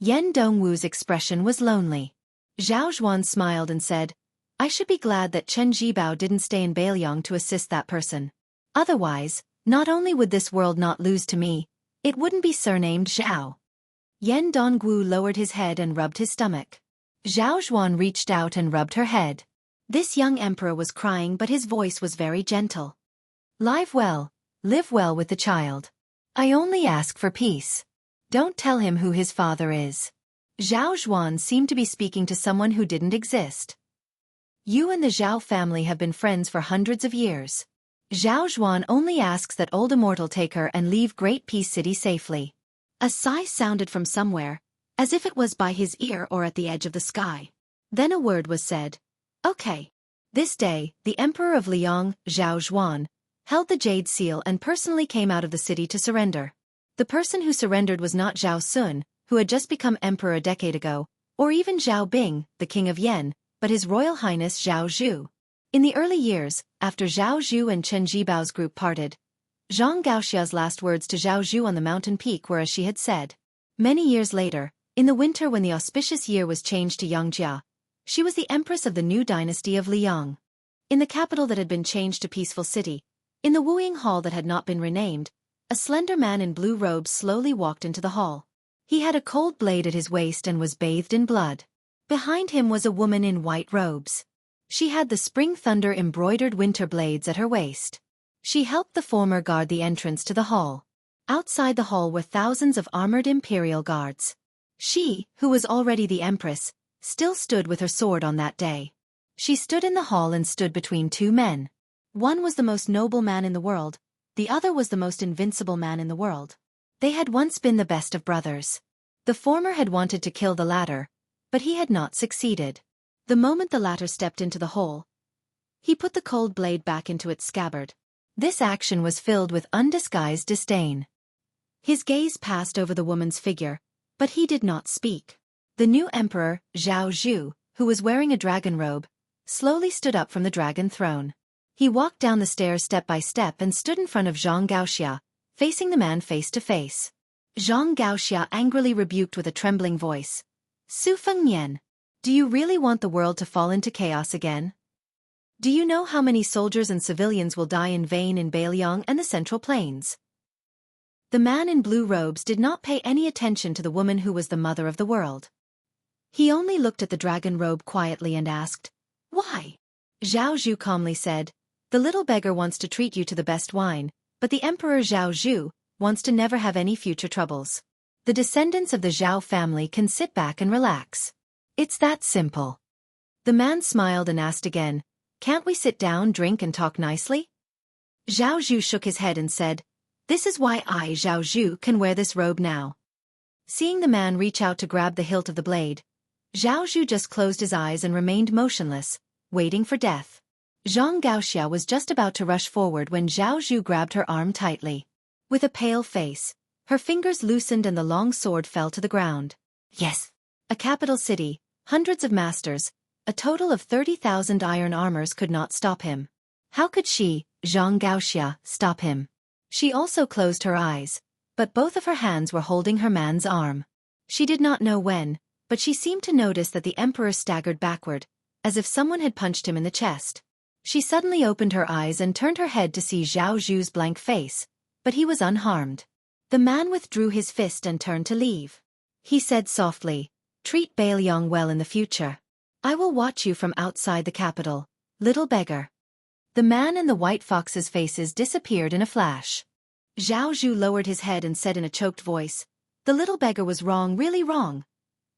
Yan Dongwu's expression was lonely. Zhao Zhuan smiled and said, "I should be glad that Chen Zhibao didn't stay in Beiliang to assist that person. Otherwise, not only would this world not lose to me, it wouldn't be surnamed Zhao." Yan Dongwu lowered his head and rubbed his stomach. Zhao Zhuan reached out and rubbed her head. This young emperor was crying, but his voice was very gentle. "Live well with the child. I only ask for peace. Don't tell him who his father is." Zhao Zhuan seemed to be speaking to someone who didn't exist. "You and the Zhao family have been friends for hundreds of years. Zhao Zhuan only asks that old immortal take her and leave Great Peace City safely." A sigh sounded from somewhere, as if it was by his ear or at the edge of the sky. Then a word was said. "Okay." This day, the Emperor of Liang, Zhao Zhuan, held the Jade Seal and personally came out of the city to surrender. The person who surrendered was not Zhao Sun, who had just become emperor a decade ago, or even Zhao Bing, the king of Yan, but His Royal Highness Zhao Zhu. In the early years, after Zhao Zhu and Chen Jibao's group parted, Xianxia's last words to Zhao Zhu on the mountain peak were as she had said. Many years later, in the winter when the auspicious year was changed to Xianxia, she was the empress of the new dynasty of Liang. In the capital that had been changed to Peaceful City, in the wooing hall that had not been renamed, a slender man in blue robes slowly walked into the hall. He had a cold blade at his waist and was bathed in blood. Behind him was a woman in white robes. She had the spring thunder embroidered winter blades at her waist. She helped the former guard the entrance to the hall. Outside the hall were thousands of armored imperial guards. She, who was already the empress, still stood with her sword on that day. She stood in the hall and stood between two men. One was the most noble man in the world, the other was the most invincible man in the world. They had once been the best of brothers. The former had wanted to kill the latter, but he had not succeeded. The moment the latter stepped into the hole, he put the cold blade back into its scabbard. This action was filled with undisguised disdain. His gaze passed over the woman's figure, but he did not speak. The new emperor, Zhao Zhu, who was wearing a dragon robe, slowly stood up from the dragon throne. He walked down the stairs step by step and stood in front of Xianxia, facing the man face to face. Xianxia angrily rebuked with a trembling voice. "Su Fengnian, do you really want the world to fall into chaos again? Do you know how many soldiers and civilians will die in vain in Beiliang and the Central Plains?" The man in blue robes did not pay any attention to the woman who was the mother of the world. He only looked at the dragon robe quietly and asked, "Why?" Zhao Zhu calmly said, "The little beggar wants to treat you to the best wine, but the Emperor Zhao Zhu wants to never have any future troubles. The descendants of the Zhao family can sit back and relax. It's that simple." The man smiled and asked again, "Can't we sit down, drink and talk nicely?" Zhao Zhu shook his head and said, "This is why I, Zhao Zhu, can wear this robe now." Seeing the man reach out to grab the hilt of the blade, Zhao Zhu just closed his eyes and remained motionless, waiting for death. Xianxia was just about to rush forward when Jianghu grabbed her arm tightly. With a pale face, her fingers loosened and the long sword fell to the ground. Yes. A capital city, hundreds of masters, a total of 30,000 iron armors could not stop him. How could she, Xianxia, stop him? She also closed her eyes, but both of her hands were holding her man's arm. She did not know when, but she seemed to notice that the emperor staggered backward, as if someone had punched him in the chest. She suddenly opened her eyes and turned her head to see Zhao Zhu's blank face, but he was unharmed. The man withdrew his fist and turned to leave. He said softly, "Treat Beiliang well in the future. I will watch you from outside the capital, little beggar." The man and the white fox's faces disappeared in a flash. Zhao Zhu lowered his head and said in a choked voice, "The little beggar was wrong, really wrong."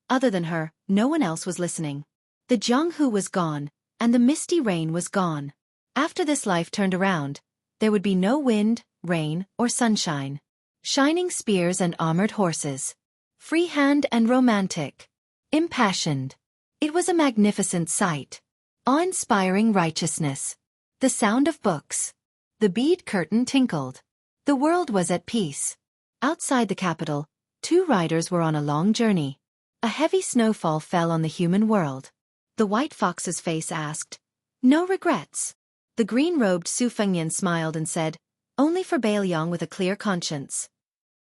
Other than her, no one else was listening. The Jianghu was gone, and the misty rain was gone. After this life turned around, there would be no wind, rain, or sunshine. Shining spears and armored horses. Freehand and romantic. Impassioned. It was a magnificent sight. Awe-inspiring righteousness. The sound of books. The bead curtain tinkled. The world was at peace. Outside the capital, two riders were on a long journey. A heavy snowfall fell on the human world. The white fox's face asked, "No regrets?" The green-robed Su Fengnian smiled and said, "Only for Beiliang with a clear conscience."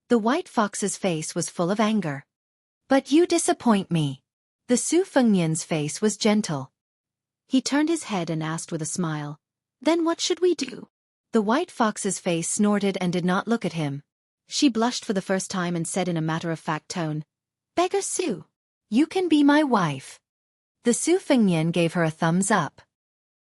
The white fox's face was full of anger. "But you disappoint me." The Su Fengnian's face was gentle. He turned his head and asked with a smile, "Then what should we do?" The white fox's face snorted and did not look at him. She blushed for the first time and said in a matter-of-fact tone, "Beggar Su, you can be my wife." The Su Fengnian gave her a thumbs up.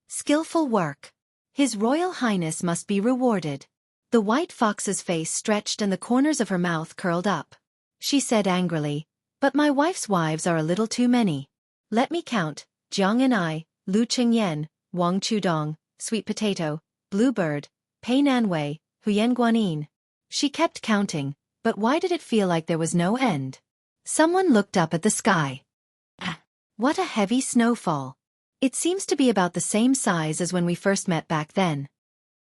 Skillful work. His Royal Highness must be rewarded. The white fox's face stretched and the corners of her mouth curled up. She said angrily, "But my wife's wives are a little too many. Let me count: Jiang and I, Lu Qingyan, Wang Chudong, Sweet Potato, Bluebird, Pei Nanwei, Huyen Guanyin." She kept counting, but why did it feel like there was no end? Someone looked up at the sky. What a heavy snowfall. It seems to be about the same size as when we first met back then.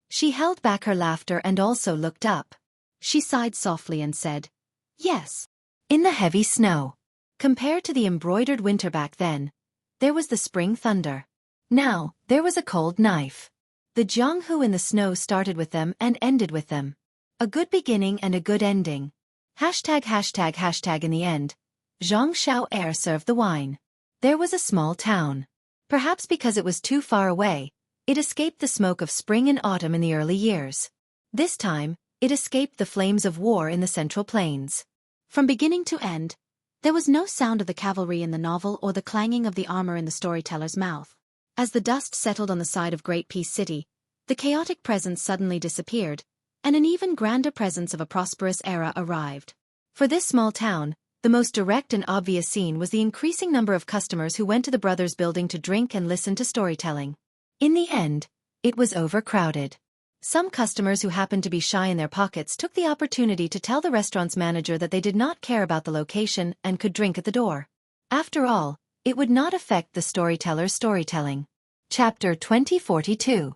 She held back her laughter and also looked up. She sighed softly and said, "Yes." In the heavy snow. Compared to the embroidered winter back then, there was the spring thunder. Now, there was a cold knife. The Jianghu in the snow started with them and ended with them. A good beginning and a good ending. ####. In the end, Zhang Xiao served the wine. There was a small town. Perhaps because it was too far away, it escaped the smoke of spring and autumn in the early years. This time, it escaped the flames of war in the Central Plains. From beginning to end, there was no sound of the cavalry in the novel or the clanging of the armor in the storyteller's mouth. As the dust settled on the side of Great Peace City, the chaotic presence suddenly disappeared, and an even grander presence of a prosperous era arrived. For this small town, the most direct and obvious scene was the increasing number of customers who went to the brothers' building to drink and listen to storytelling. In the end, it was overcrowded. Some customers who happened to be shy in their pockets took the opportunity to tell the restaurant's manager that they did not care about the location and could drink at the door. After all, it would not affect the storyteller's storytelling. Chapter 2042.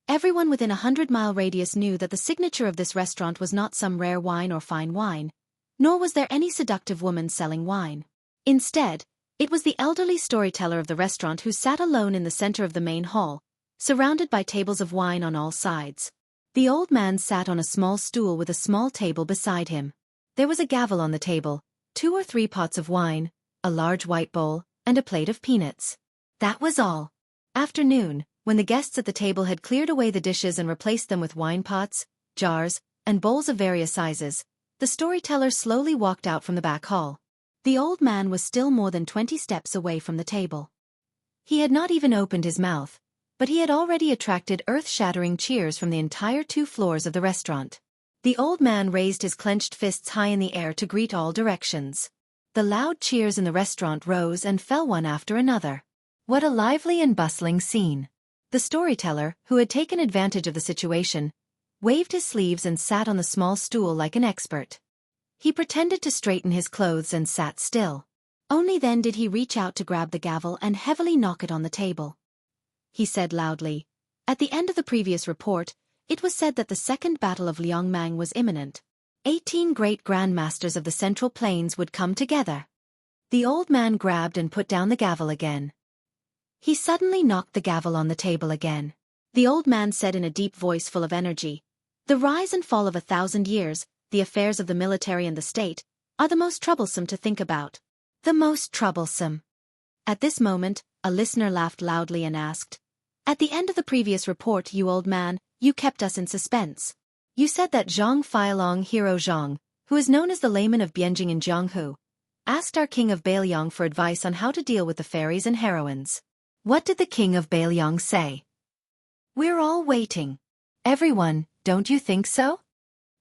Everyone within a 100-mile radius knew that the signature of this restaurant was not some rare wine or fine wine, nor was there any seductive woman selling wine. Instead, it was the elderly storyteller of the restaurant who sat alone in the center of the main hall, surrounded by tables of wine on all sides. The old man sat on a small stool with a small table beside him. There was a gavel on the table, 2 or 3 pots of wine, a large white bowl, and a plate of peanuts. That was all. After noon, when the guests at the table had cleared away the dishes and replaced them with wine pots, jars, and bowls of various sizes, the storyteller slowly walked out from the back hall. The old man was still more than 20 steps away from the table. He had not even opened his mouth, but he had already attracted earth-shattering cheers from the entire 2 floors of the restaurant. The old man raised his clenched fists high in the air to greet all directions. The loud cheers in the restaurant rose and fell one after another. What a lively and bustling scene. The storyteller, who had taken advantage of the situation, waved his sleeves and sat on the small stool like an expert. He pretended to straighten his clothes and sat still. Only then did he reach out to grab the gavel and heavily knock it on the table. He said loudly, At the end of the previous report, it was said that the Second Battle of Liangmang was imminent. 18 great grandmasters of the Central Plains would come together. The old man grabbed and put down the gavel again. He suddenly knocked the gavel on the table again. The old man said in a deep voice full of energy, "The rise and fall of 1,000 years, the affairs of the military and the state, are the most troublesome to think about. The most troublesome." At this moment, a listener laughed loudly and asked, "At the end of the previous report, you old man, you kept us in suspense. You said that Zhang Feilong hero Zhang, who is known as the layman of Bianjing in Jianghu, asked our king of Baliang for advice on how to deal with the fairies and heroines. What did the king of Baliang say?" "We're all waiting." "Everyone, don't you think so?"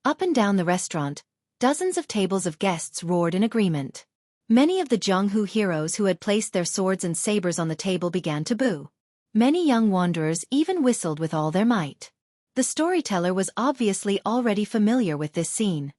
Up and down the restaurant, dozens of tables of guests roared in agreement. Many of the Jianghu heroes who had placed their swords and sabers on the table began to boo. Many young wanderers even whistled with all their might. The storyteller was obviously already familiar with this scene.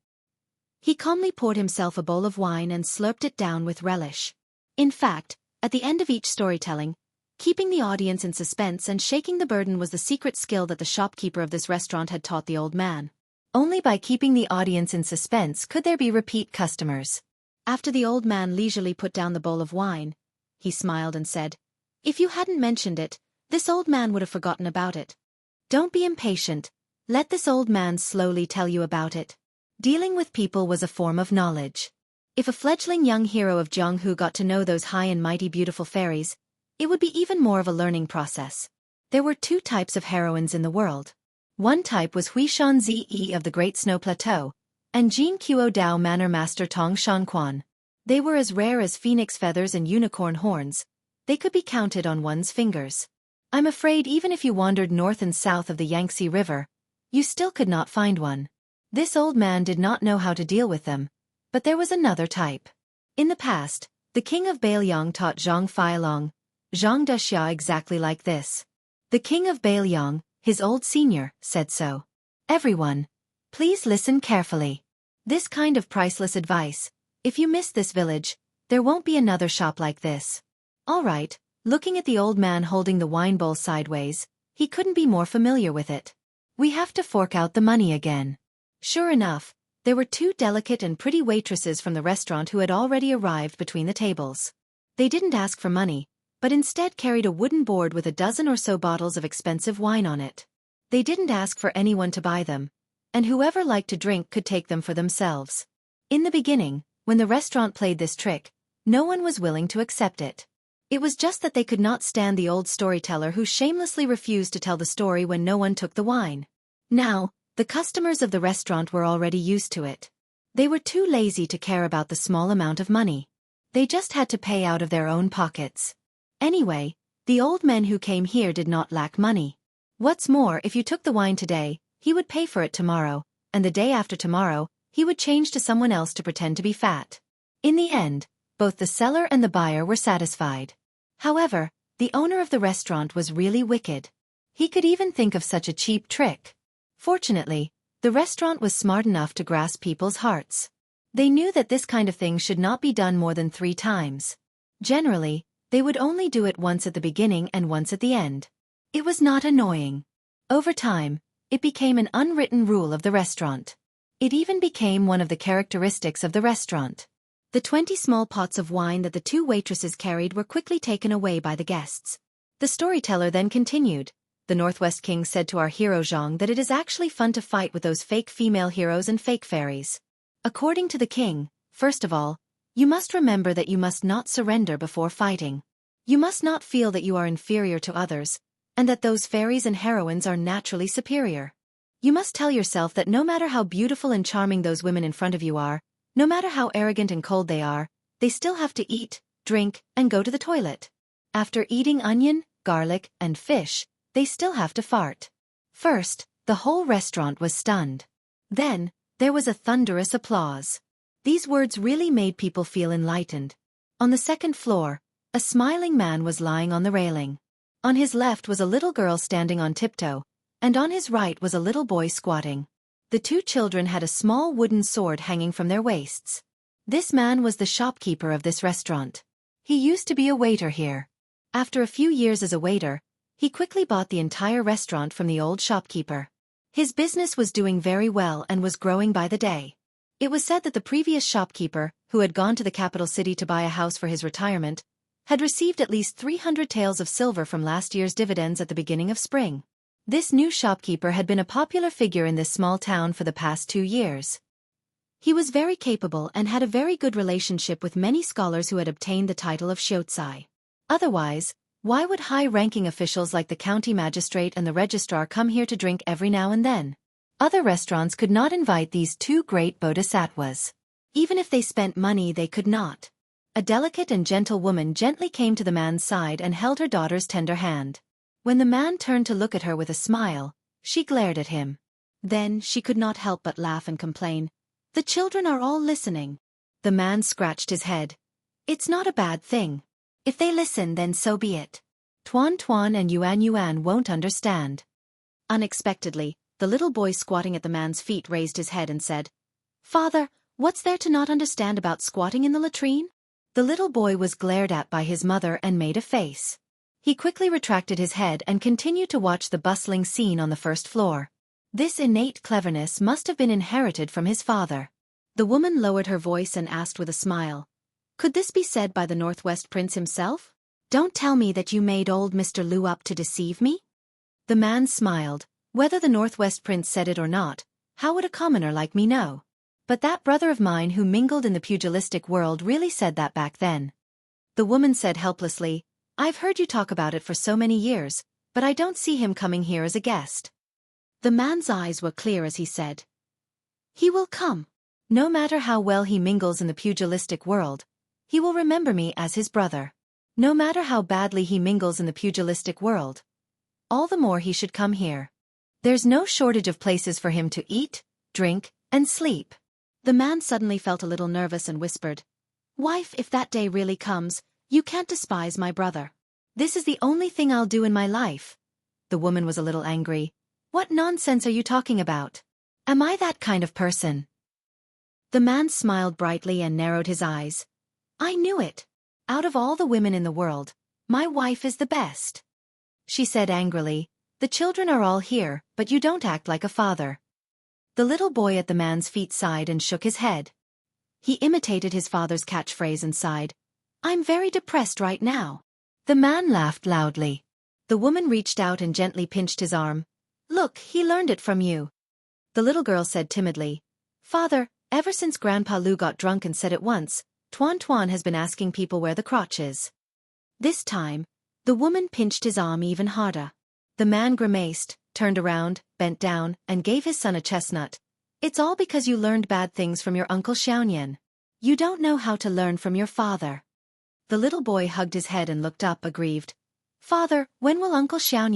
He calmly poured himself a bowl of wine and slurped it down with relish. In fact, at the end of each storytelling, keeping the audience in suspense and shaking the burden was the secret skill that the shopkeeper of this restaurant had taught the old man. Only by keeping the audience in suspense could there be repeat customers. After the old man leisurely put down the bowl of wine, he smiled and said, "If you hadn't mentioned it, this old man would have forgotten about it. Don't be impatient. Let this old man slowly tell you about it. Dealing with people was a form of knowledge. If a fledgling young hero of Jianghu got to know those high and mighty beautiful fairies, it would be even more of a learning process. There were 2 types of heroines in the world. One type was Xianxia of the Great Snow Plateau, and Jianghu Dao Manor Master Tong Shanquan. They were as rare as phoenix feathers and unicorn horns. They could be counted on one's fingers. I'm afraid even if you wandered north and south of the Yangtze River, you still could not find one. This old man did not know how to deal with them, but there was another type. In the past, the king of Baliang taught Zhang Feilong, Zhang Duxia exactly like this. The king of Baliang, his old senior, said so. Everyone, please listen carefully. This kind of priceless advice, if you miss this village, there won't be another shop like this. All right, looking at the old man holding the wine bowl sideways, he couldn't be more familiar with it. We have to fork out the money again. Sure enough, there were 2 delicate and pretty waitresses from the restaurant who had already arrived between the tables. They didn't ask for money, but instead carried a wooden board with a dozen or so bottles of expensive wine on it. They didn't ask for anyone to buy them, and whoever liked to drink could take them for themselves. In the beginning, when the restaurant played this trick, no one was willing to accept it. It was just that they could not stand the old storyteller who shamelessly refused to tell the story when no one took the wine. Now, the customers of the restaurant were already used to it. They were too lazy to care about the small amount of money. They just had to pay out of their own pockets. Anyway, the old men who came here did not lack money. What's more, if you took the wine today, he would pay for it tomorrow, and the day after tomorrow, he would change to someone else to pretend to be fat. In the end, both the seller and the buyer were satisfied. However, the owner of the restaurant was really wicked. He could even think of such a cheap trick. Fortunately, the restaurant was smart enough to grasp people's hearts. They knew that this kind of thing should not be done more than 3 times. Generally, they would only do it once at the beginning and once at the end. It was not annoying. Over time, it became an unwritten rule of the restaurant. It even became one of the characteristics of the restaurant. The 20 small pots of wine that the 2 waitresses carried were quickly taken away by the guests. The storyteller then continued. The Northwest King said to our hero Zhang that it is actually fun to fight with those fake female heroes and fake fairies. According to the king, first of all, you must remember that you must not surrender before fighting. You must not feel that you are inferior to others, and that those fairies and heroines are naturally superior. You must tell yourself that no matter how beautiful and charming those women in front of you are, no matter how arrogant and cold they are, they still have to eat, drink, and go to the toilet. After eating onion, garlic, and fish, they still have to fart. First, the whole restaurant was stunned. Then, there was a thunderous applause. These words really made people feel enlightened. On the second floor, a smiling man was lying on the railing. On his left was a little girl standing on tiptoe, and on his right was a little boy squatting. The 2 children had a small wooden sword hanging from their waists. This man was the shopkeeper of this restaurant. He used to be a waiter here. After a few years as a waiter, He quickly bought the entire restaurant from the old shopkeeper. His business was doing very well and was growing by the day. It was said that the previous shopkeeper, who had gone to the capital city to buy a house for his retirement, had received at least 300 taels of silver from last year's dividends at the beginning of spring. This new shopkeeper had been a popular figure in this small town for the past 2 years. He was very capable and had a very good relationship with many scholars who had obtained the title of Xianxia. Otherwise, why would high-ranking officials like the county magistrate and the registrar come here to drink every now and then? Other restaurants could not invite these two great bodhisattvas. Even if they spent money, they could not. A delicate and gentle woman gently came to the man's side and held her daughter's tender hand. When the man turned to look at her with a smile, she glared at him. Then she could not help but laugh and complain, "The children are all listening." The man scratched his head. "It's not a bad thing. If they listen, then so be it. Tuan Tuan and Yuan Yuan won't understand." Unexpectedly, the little boy squatting at the man's feet raised his head and said, "Father, what's there to not understand about squatting in the latrine?" The little boy was glared at by his mother and made a face. He quickly retracted his head and continued to watch the bustling scene on the first floor. This innate cleverness must have been inherited from his father. The woman lowered her voice and asked with a smile, "Could this be said by the Northwest Prince himself? Don't tell me that you made old Mr. Liu up to deceive me?" The man smiled. "Whether the Northwest Prince said it or not, how would a commoner like me know? But that brother of mine who mingled in the pugilistic world really said that back then." The woman said helplessly, "I've heard you talk about it for so many years, but I don't see him coming here as a guest." The man's eyes were clear as he said, "He will come. No matter how well he mingles in the pugilistic world, he will remember me as his brother. No matter how badly he mingles in the pugilistic world, all the more he should come here. There's no shortage of places for him to eat, drink, and sleep." The man suddenly felt a little nervous and whispered, "Wife, if that day really comes, you can't despise my brother. This is the only thing I'll do in my life." The woman was a little angry. "What nonsense are you talking about? Am I that kind of person?" The man smiled brightly and narrowed his eyes. "I knew it. Out of all the women in the world, my wife is the best." She said angrily, "The children are all here, but you don't act like a father." The little boy at the man's feet sighed and shook his head. He imitated his father's catchphrase and sighed, "I'm very depressed right now." The man laughed loudly. The woman reached out and gently pinched his arm. "Look, he learned it from you." The little girl said timidly, "Father, ever since Grandpa Lu got drunk and said it once, Tuan Tuan has been asking people where the crotch is." This time, the woman pinched his arm even harder. The man grimaced, turned around, bent down, and gave his son a chestnut. "It's all because you learned bad things from your Uncle Xiaoyan. You don't know how to learn from your father." The little boy hugged his head and looked up aggrieved. "Father, when will Uncle Xiaoyan